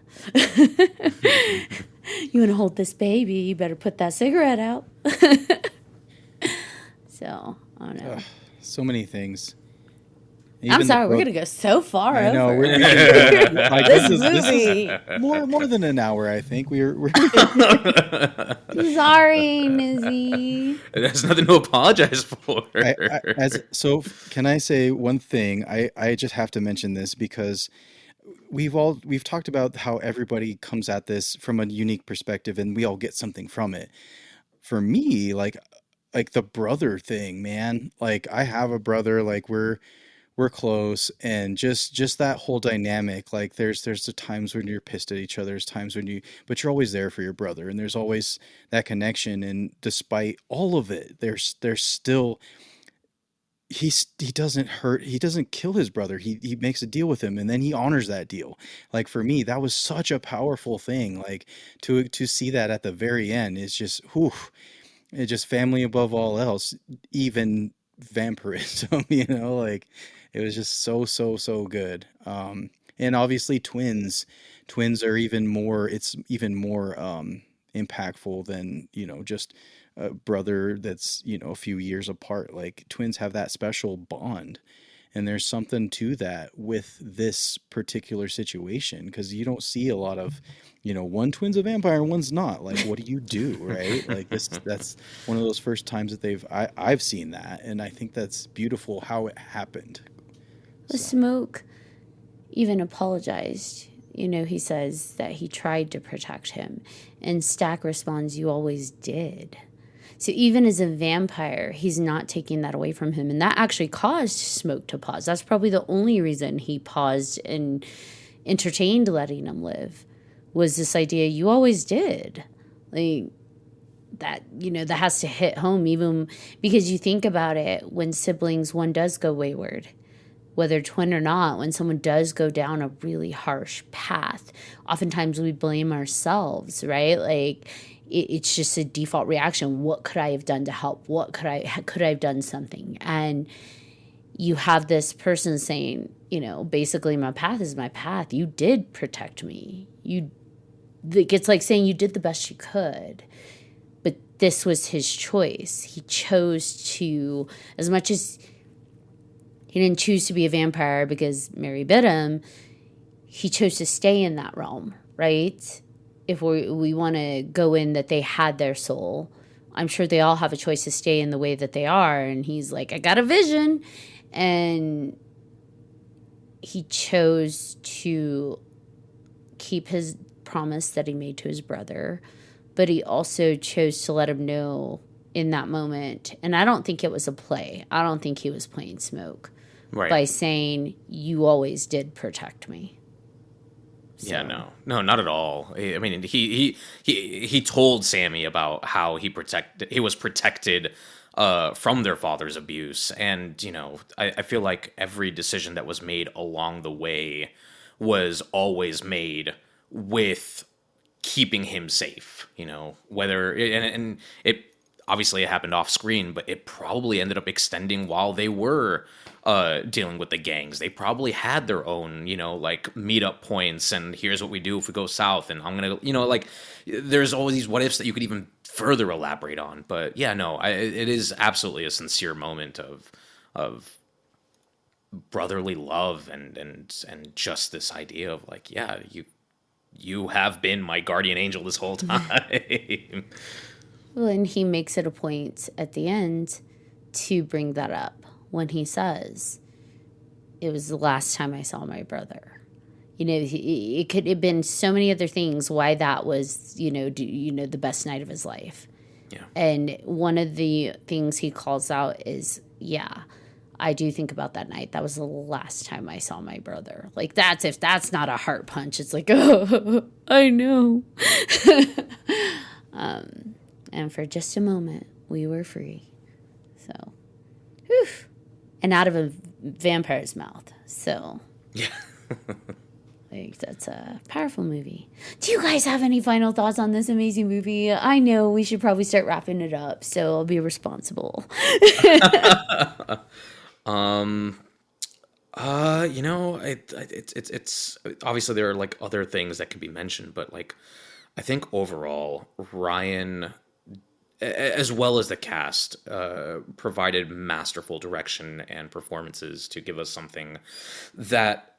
You want to hold this baby, you better put that cigarette out. So I don't know. So many things. I'm sorry, we're gonna go so far. I know. Over. This movie. is more than an hour. I think we're Sorry, Nazeeh. There's nothing to apologize for. So can I say one thing? I just have to mention this because we've talked about how everybody comes at this from a unique perspective, and we all get something from it. For me, like the brother thing, man. Like I have a brother. Like we're close, and just that whole dynamic. Like there's the times when you're pissed at each other, there's times when but you're always there for your brother, and there's always that connection. And despite all of it, there's still he doesn't kill his brother. He makes a deal with him, and then he honors that deal. Like for me, that was such a powerful thing. Like to see that at the very end is just whew. It's just family above all else, even vampirism, like it was just so good. And obviously twins are even more, it's even more impactful than, just a brother that's, a few years apart. Like twins have that special bond. And there's something to that with this particular situation, because you don't see a lot of, one twin's a vampire, one's not. Like, what do you do, right? Like that's one of those first times that I've seen that, and I think that's beautiful how it happened. The Smoke even apologized. He says that he tried to protect him, and Stack responds, "You always did." So even as a vampire, he's not taking that away from him. And that actually caused Smoke to pause. That's probably the only reason he paused and entertained letting him live, was this idea, you always did. Like that, that has to hit home, even because you think about it, when siblings, one does go wayward, whether twin or not, when someone does go down a really harsh path, oftentimes we blame ourselves, right? Like, it's just a default reaction. What could I have done to help? What could I have done something? And you have this person saying, basically my path is my path. You did protect me. It's like saying you did the best you could, but this was his choice. He chose to, as much as he didn't choose to be a vampire because Mary bit him, he chose to stay in that realm, right? If we want to go in that they had their soul, I'm sure they all have a choice to stay in the way that they are. And he's like, I got a vision. And he chose to keep his promise that he made to his brother, but he also chose to let him know in that moment. And I don't think it was a play. I don't think he was playing smoke by saying, you always did protect me. So. Yeah, no, not at all. I mean, he told Sammy about how he was protected from their father's abuse, and I feel like every decision that was made along the way was always made with keeping him safe. Whether and it obviously it happened off screen, but it probably ended up extending while they were dealing with the gangs. They probably had their own, like meetup points, and here's what we do if we go south, and I'm gonna, like there's always these what ifs that you could even further elaborate on. But yeah, no, it is absolutely a sincere moment of brotherly love and just this idea of like, yeah, you have been my guardian angel this whole time. Well, and he makes it a point at the end to bring that up when he says, it was the last time I saw my brother. It could have been so many other things why that was, the best night of his life. Yeah. And one of the things he calls out is, yeah, I do think about that night. That was the last time I saw my brother. Like, if that's not a heart punch, it's like, oh, I know. And for just a moment, we were free. So, whew. And out of a vampire's mouth. So, yeah. Like, that's a powerful movie. Do you guys have any final thoughts on this amazing movie? I know we should probably start wrapping it up, so I'll be responsible. It's obviously there are like other things that can be mentioned, but like I think overall Ryan, as well as the cast, provided masterful direction and performances to give us something that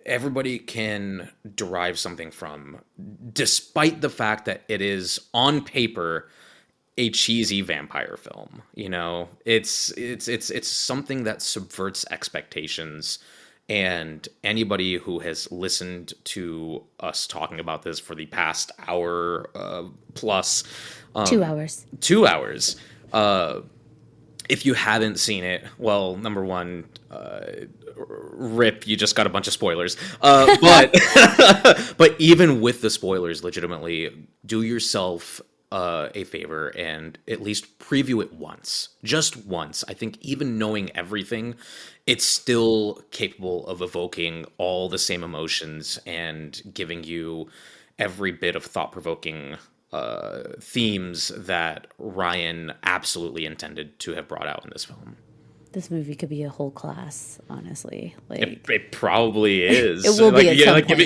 everybody can derive something from, despite the fact that it is on paper a cheesy vampire film. It's something that subverts expectations, and anybody who has listened to us talking about this for the past hour plus 2 hours, if you haven't seen it, well, number one, rip, you just got a bunch of spoilers. But but even with the spoilers, legitimately, do yourself a favor and at least preview it once. Just once. I think even knowing everything, it's still capable of evoking all the same emotions and giving you every bit of thought-provoking themes that Ryan absolutely intended to have brought out in this film. This movie could be a whole class, honestly. Like it probably is. It will be at some point.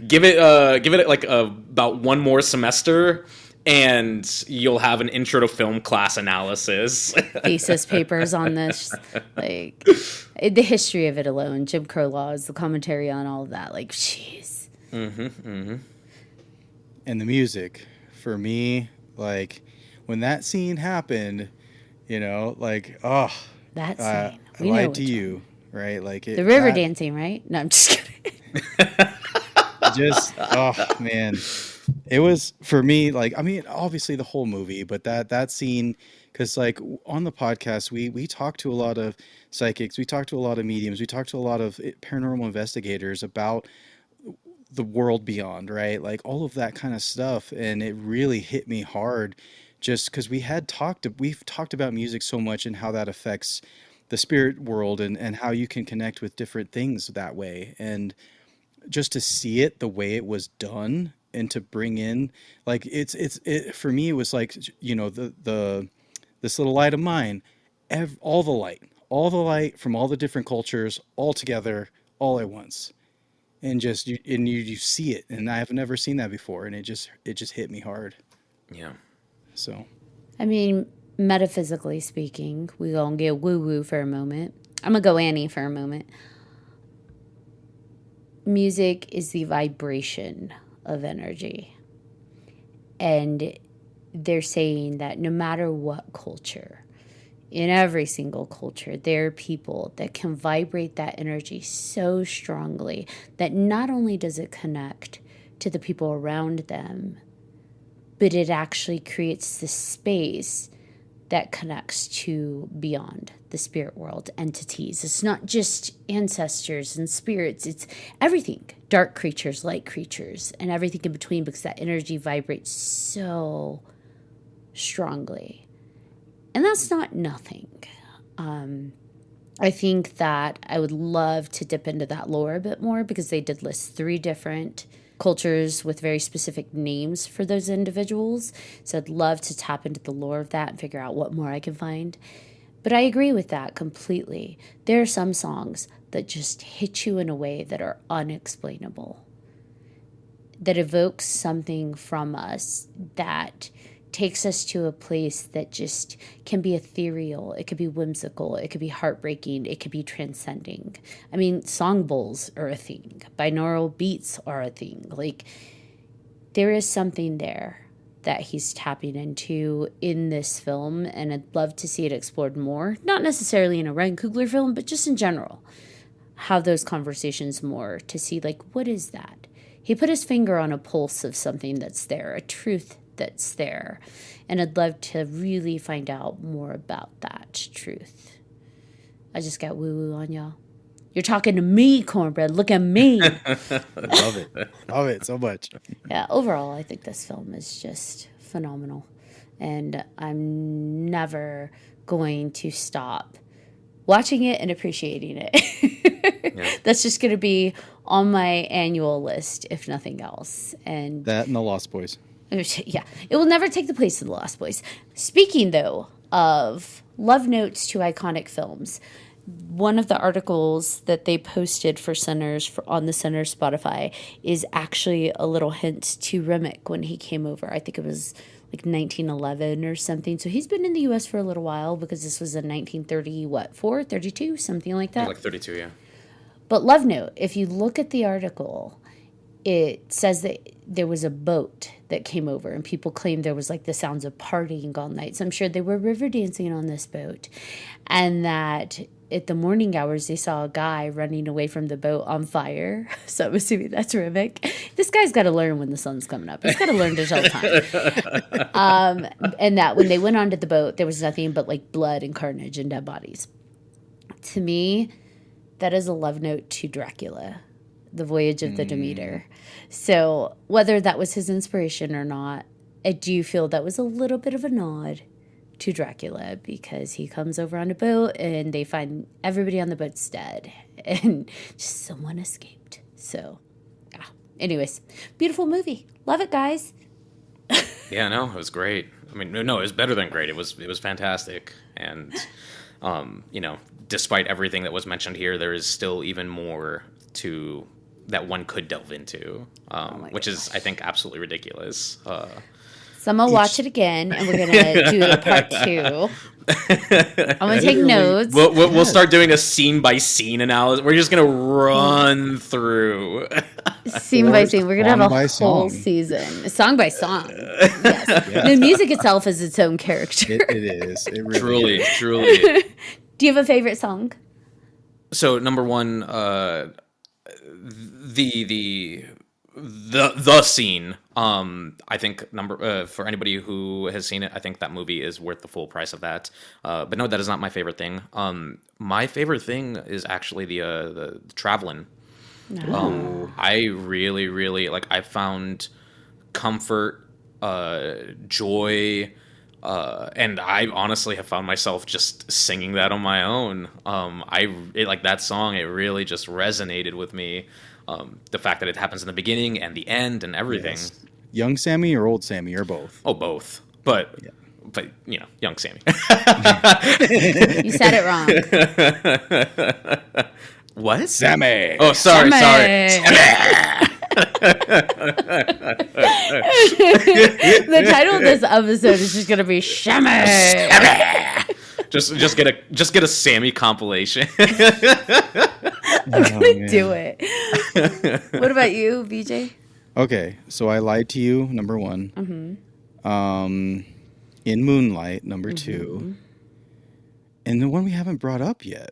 Give it like about one more semester, and you'll have an intro to film class analysis, thesis papers on this, like the history of it alone, Jim Crow laws, the commentary on all of that. Like, jeez. And the music, for me, like when that scene happened, like, oh, that scene. I lied to you, right? Like the river dancing, right? No, I'm just kidding. Oh man, it was for me. Like, I mean, obviously the whole movie, but that scene, because like on the podcast, we talked to a lot of psychics, we talked to a lot of mediums, we talked to a lot of paranormal investigators about the world beyond, right? Like all of that kind of stuff, and it really hit me hard. Just because we've talked about music so much and how that affects the spirit world and how you can connect with different things that way. And just to see it the way it was done and to bring in, like, it for me, it was like, this little light of mine, all the light from all the different cultures all together, all at once. And just, you see it. And I have never seen that before. And it just hit me hard. Yeah. So, I mean, metaphysically speaking, we gonna get woo-woo for a moment. I'm gonna go Annie for a moment. Music is the vibration of energy. And they're saying that no matter what culture, In every single culture, there are people that can vibrate that energy so strongly that not only does it connect to the people around them, but it actually creates this space that connects to beyond the spirit world entities. It's not just ancestors and spirits, it's everything. Dark creatures, light creatures, and everything in between, because that energy vibrates so strongly. And that's not nothing. I think that I would love to dip into that lore a bit more, because they did list 3 different cultures with very specific names for those individuals. So I'd love to tap into the lore of that and figure out what more I can find. But I agree with that completely. There are some songs that just hit you in a way that are unexplainable, that evokes something from us that takes us to a place that just can be ethereal. It could be whimsical. It could be heartbreaking. It could be transcending. I mean, song bowls are a thing. Binaural beats are a thing. Like, there is something there that he's tapping into in this film, and I'd love to see it explored more. Not necessarily in a Ryan Coogler film, but just in general. Have those conversations more to see, like, what is that? He put his finger on a pulse of something that's there, a truth that's there. And I'd love to really find out more about that truth. I just got woo-woo on y'all. You're talking to me, Cornbread. Look at me. Love it. Love it so much. Yeah, overall, I think this film is just phenomenal. And I'm never going to stop watching it and appreciating it. Yeah. That's just going to be on my annual list, if nothing else. And That and The Lost Boys. yeah, it will never take the place of The Lost Boys. Speaking, though, of love notes to iconic films, one of the articles that they posted for Centers on the Center Spotify is actually a little hint to Remick when he came over. I think it was like 1911 or something. So he's been in the U.S. for a little while, because this was in 1934, 32, something like that. Like 32, yeah. But love note, if you look at the article, it says that there was a boat that came over, and people claimed there was like the sounds of partying all night. So I'm sure they were river dancing on this boat, and that at the morning hours they saw a guy running away from the boat on fire. So I'm assuming that's Remick. This guy's got to learn when the sun's coming up. He's got to learn to tell time. And that when they went onto the boat, there was nothing but like blood and carnage and dead bodies. To me, that is a love note to Dracula, The Voyage of the Demeter. So whether that was his inspiration or not, I do feel that was a little bit of a nod to Dracula, because he comes over on a boat and they find everybody on the boat's dead and just someone escaped. So, yeah. Anyways, beautiful movie. Love it, guys. Yeah, no, it was great. I mean, no, it was better than great. It was fantastic. And, despite everything that was mentioned here, there is still even more to that one could delve into, which is, I think, absolutely ridiculous. So I'm going to watch it again, and we're going to do a part 2. I'm going to take notes. We'll start doing a scene-by-scene analysis. We're just going to run through. Scene by scene. We're going to have a whole song. season. Song by song. Yes. The music itself is its own character. It is. It really Truly. is. Do you have a favorite song? So, number one, the scene. I think for anybody who has seen it, I think that movie is worth the full price of that. But no, that is not my favorite thing. My favorite thing is actually the traveling. No. I really, really I found comfort, joy, and I honestly have found myself just singing that on my own. That song. It really just resonated with me. The fact that it happens in the beginning and the end and everything. Yes. Young Sammy or old Sammy or both? Oh, both. But young Sammy. You said it wrong. What? Sammy. Oh, sorry. The title of this episode is just going to be Shimmy. Just get a Sammy compilation. I'm gonna do it. What about you, BJ? Okay, so I Lied to You, number 1. In Moonlight, number 2. And the one we haven't brought up yet,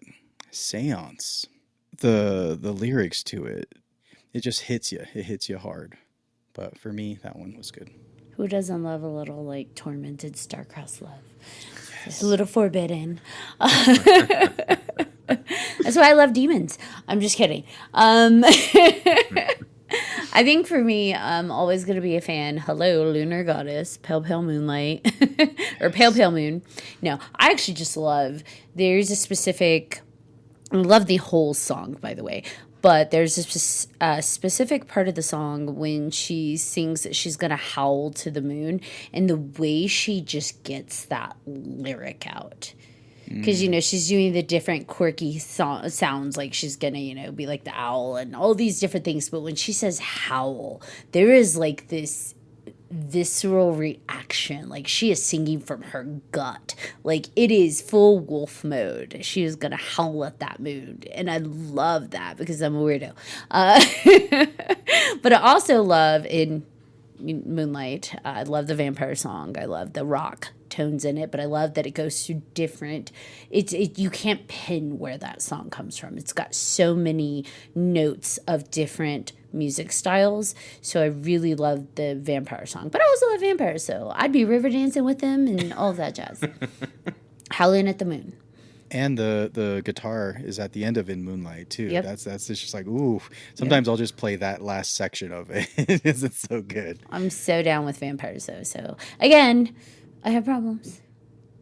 Seance. The lyrics to it, it just hits you. It hits you hard. But for me, that one was good. Who doesn't love a little like tormented star-crossed love? Yes. A little forbidden. That's why I love demons. I'm just kidding. I think for me, I'm always going to be a fan. Hello, Lunar Goddess, Pale Pale Moonlight, or Pale Pale Moon. No, I actually just love, there's a specific, I love the whole song, by the way, but there's a specific part of the song when she sings that she's going to howl to the moon, and the way she just gets that lyric out. Because, she's doing the different quirky sounds, like she's going to, be like the owl and all these different things. But when she says howl, there is like this visceral reaction. Like she is singing from her gut. Like it is full wolf mode. She is going to howl at that moon. And I love that because I'm a weirdo. But I also love in Moonlight, I love the vampire song. I love the rock tones in it, but I love that it goes through different, you can't pin where that song comes from. It's got so many notes of different music styles, so I really love the vampire song. But I also love vampires, so I'd be river dancing with them and all of that jazz. Howling at the moon. And the guitar is at the end of In Moonlight too. Yep. That's just like, ooh. Sometimes I'll just play that last section of it because it's so good. I'm so down with vampires though. So again, I have problems.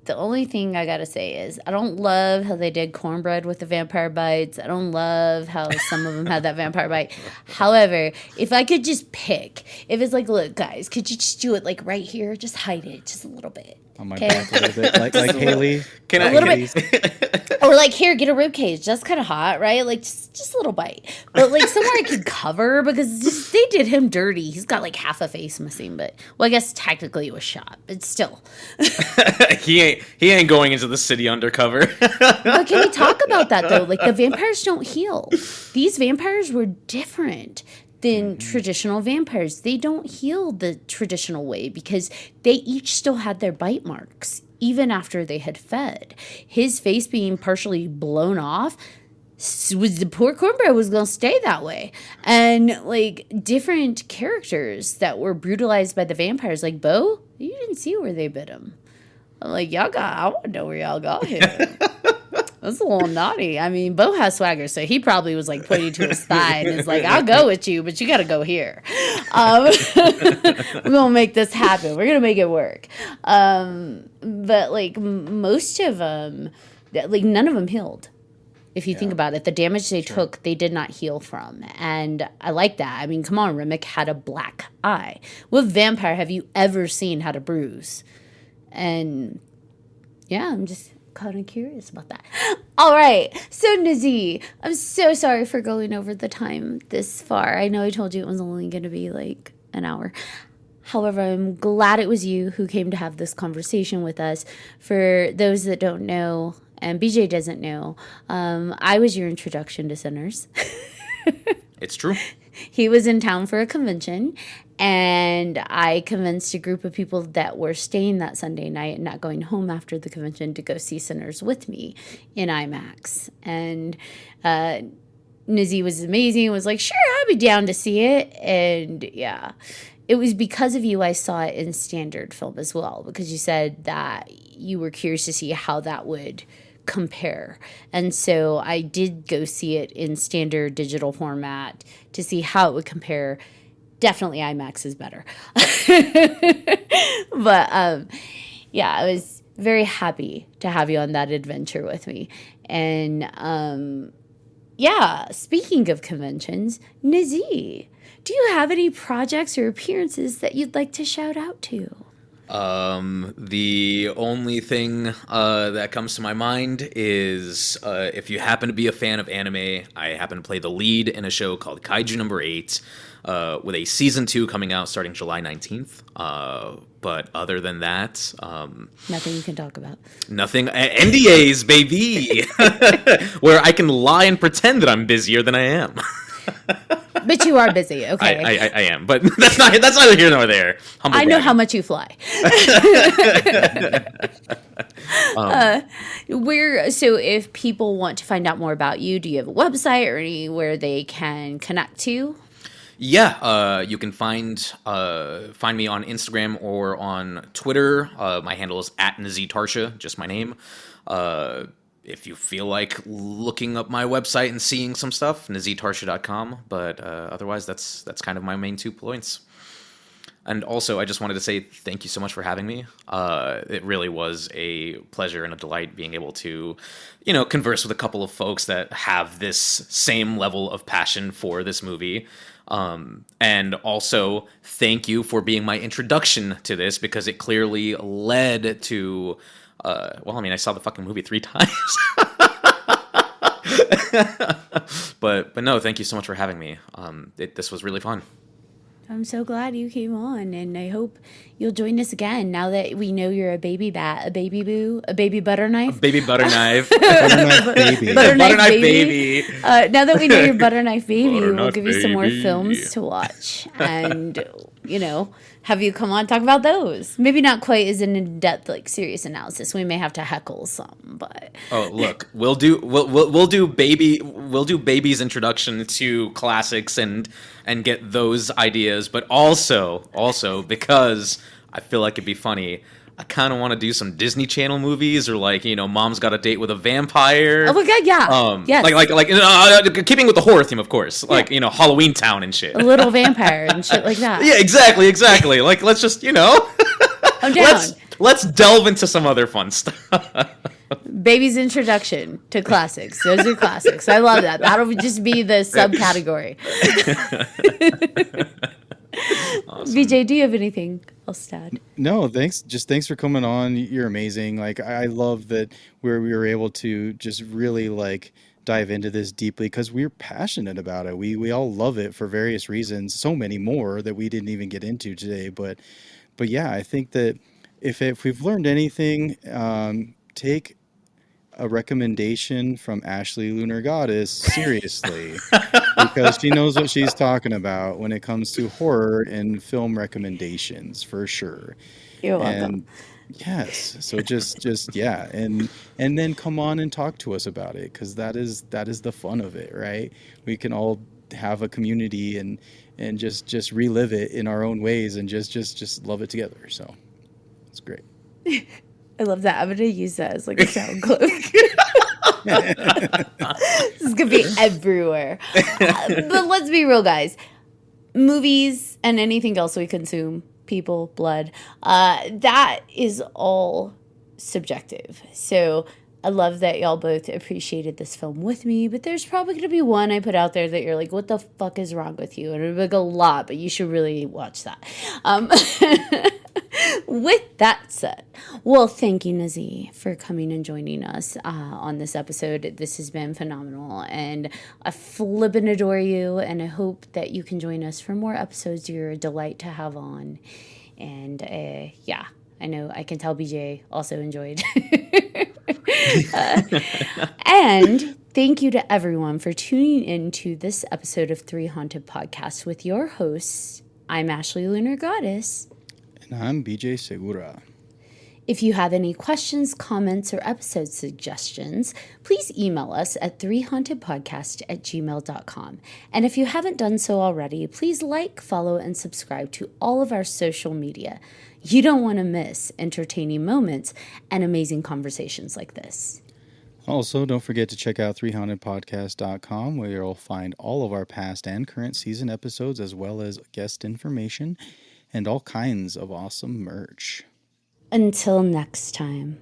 The only thing I gotta say is I don't love how they did cornbread with the vampire bites. I don't love how some of them had that vampire bite. However, if I could just pick, if it's like, look, guys, could you just do it like right here? Just hide it just a little bit. On my back a little bit, like Haley. Can a I? little bit. Or like, here, get a rib cage. That's kind of hot, right? Like just a little bite, but like somewhere I could cover because they did him dirty. He's got like half a face missing, but well, I guess technically it was shot, but still. He ain't going into the city undercover. But can we talk about that though? Like the vampires don't heal. These vampires were different than traditional vampires. They don't heal the traditional way because they each still had their bite marks even after they had fed. His face being partially blown off, the poor cornbread was going to stay that way. And like different characters that were brutalized by the vampires, like Bo, you didn't see where they bit him. I'm like, I want to know where y'all got him. That's a little naughty. I mean, Bo has swagger, so he probably was like pointing to his thigh and is like, I'll go with you, but you got to go here. We're going to make this happen. We're going to make it work. But like most of them, like none of them healed. If you think about it, the damage they took, they did not heal from. And I like that. I mean, come on, Remick had a black eye. What vampire have you ever seen had a bruise? And yeah, I'm just kind of curious about that. All right. So, Nazeeh, I'm so sorry for going over the time this far. I know I told you it was only going to be like an hour. However, I'm glad it was you who came to have this conversation with us. For those that don't know, and BJ doesn't know, I was your introduction to Sinners. It's true. He was in town for a convention, and I convinced a group of people that were staying that Sunday night and not going home after the convention to go see Sinners with me in IMAX. And Nazeeh was amazing. Was like, sure, I'd be down to see it. And yeah, it was because of you I saw it in standard film as well, because you said that you were curious to see how that would compare. And so I did go see it in standard digital format to see how it would compare. Definitely IMAX is better. But yeah, I was very happy to have you on that adventure with me. And yeah, speaking of conventions, Nazeeh, do you have any projects or appearances that you'd like to shout out to? The only thing that comes to my mind is if you happen to be a fan of anime, I happen to play the lead in a show called Kaiju Number 8 with a season 2 coming out starting July 19th. But other than that... nothing you can talk about. Nothing. NDAs, baby! Where I can lie and pretend that I'm busier than I am. But you are busy, okay? I am, but that's neither here nor there. I know how much you fly. So if people want to find out more about you, do you have a website or anywhere they can connect to? Yeah, you can find me on Instagram or on Twitter. My handle is @Nazeeh Tarsha, just my name. If you feel like looking up my website and seeing some stuff, nazeehtarsha.com. But otherwise, that's kind of my main 2 points. And also, I just wanted to say thank you so much for having me. It really was a pleasure and a delight being able to, converse with a couple of folks that have this same level of passion for this movie. And also, thank you for being my introduction to this, because it clearly led to, I saw the fucking movie 3 times. but no, thank you so much for having me. This was really fun. I'm so glad you came on, and I hope you'll join us again now that we know you're a baby bat, a baby boo, a baby butter knife. Baby butter knife. Butter knife baby. Butter knife baby. Now that we know you're butter knife baby, Butter we'll knife give you some more baby. films to watch, and have you come on talk about those. Maybe not quite as an in-depth, like, serious analysis. We may have to heckle some, but Look, we'll do baby's introduction to classics and get those ideas, but also because I feel like it'd be funny, I kind of want to do some Disney Channel movies, or like, Mom's Got a Date with a Vampire. oh my god, yeah, yes, like keeping with the horror theme, of course, like, Halloween Town and shit. a little vampire and shit like that. Yeah, exactly. Like, let's just, I'm down. let's delve into some other fun stuff. Baby's introduction to classics. Those are classics. I love that. That'll just be the subcategory. Awesome. BJ, do you have anything else to add? No, thanks. Just thanks for coming on. You're amazing. Like, I love that we were able to just really like dive into this deeply, because we're passionate about it. We all love it for various reasons. So many more that we didn't even get into today. But yeah, I think that if we've learned anything, take a recommendation from Ashley Lunar Goddess seriously, because she knows what she's talking about when it comes to horror and film recommendations, for sure. You're welcome. And yes, so just yeah, and then come on and talk to us about it, because that is the fun of it, right? We can all have a community and just relive it in our own ways, and just love it together. So it's great. I love that. I'm going to use that as like a sound clip. This is going to be everywhere. But let's be real, guys. Movies and anything else we consume, people, blood, that is all subjective. So I love that y'all both appreciated this film with me, but there's probably going to be one I put out there that you're like, what the fuck is wrong with you? And it'll be like a lot, but you should really watch that. With that said, well, thank you, Nazeeh, for coming and joining us on this episode. This has been phenomenal, and I flippin' adore you, and I hope that you can join us for more episodes. You're a delight to have on, and yeah, I know I can tell BJ also enjoyed. And thank you to everyone for tuning in to this episode of 3Haunted Podcast with your hosts. I'm Ashley Lunar Goddess. And I'm BJ Segura. If you have any questions, comments, or episode suggestions, please email us at 3hauntedpodcast@gmail.com. And if you haven't done so already, please like, follow, and subscribe to all of our social media. You don't want to miss entertaining moments and amazing conversations like this. Also, don't forget to check out 3hauntedpodcast.com, where you'll find all of our past and current season episodes, as well as guest information and all kinds of awesome merch. Until next time.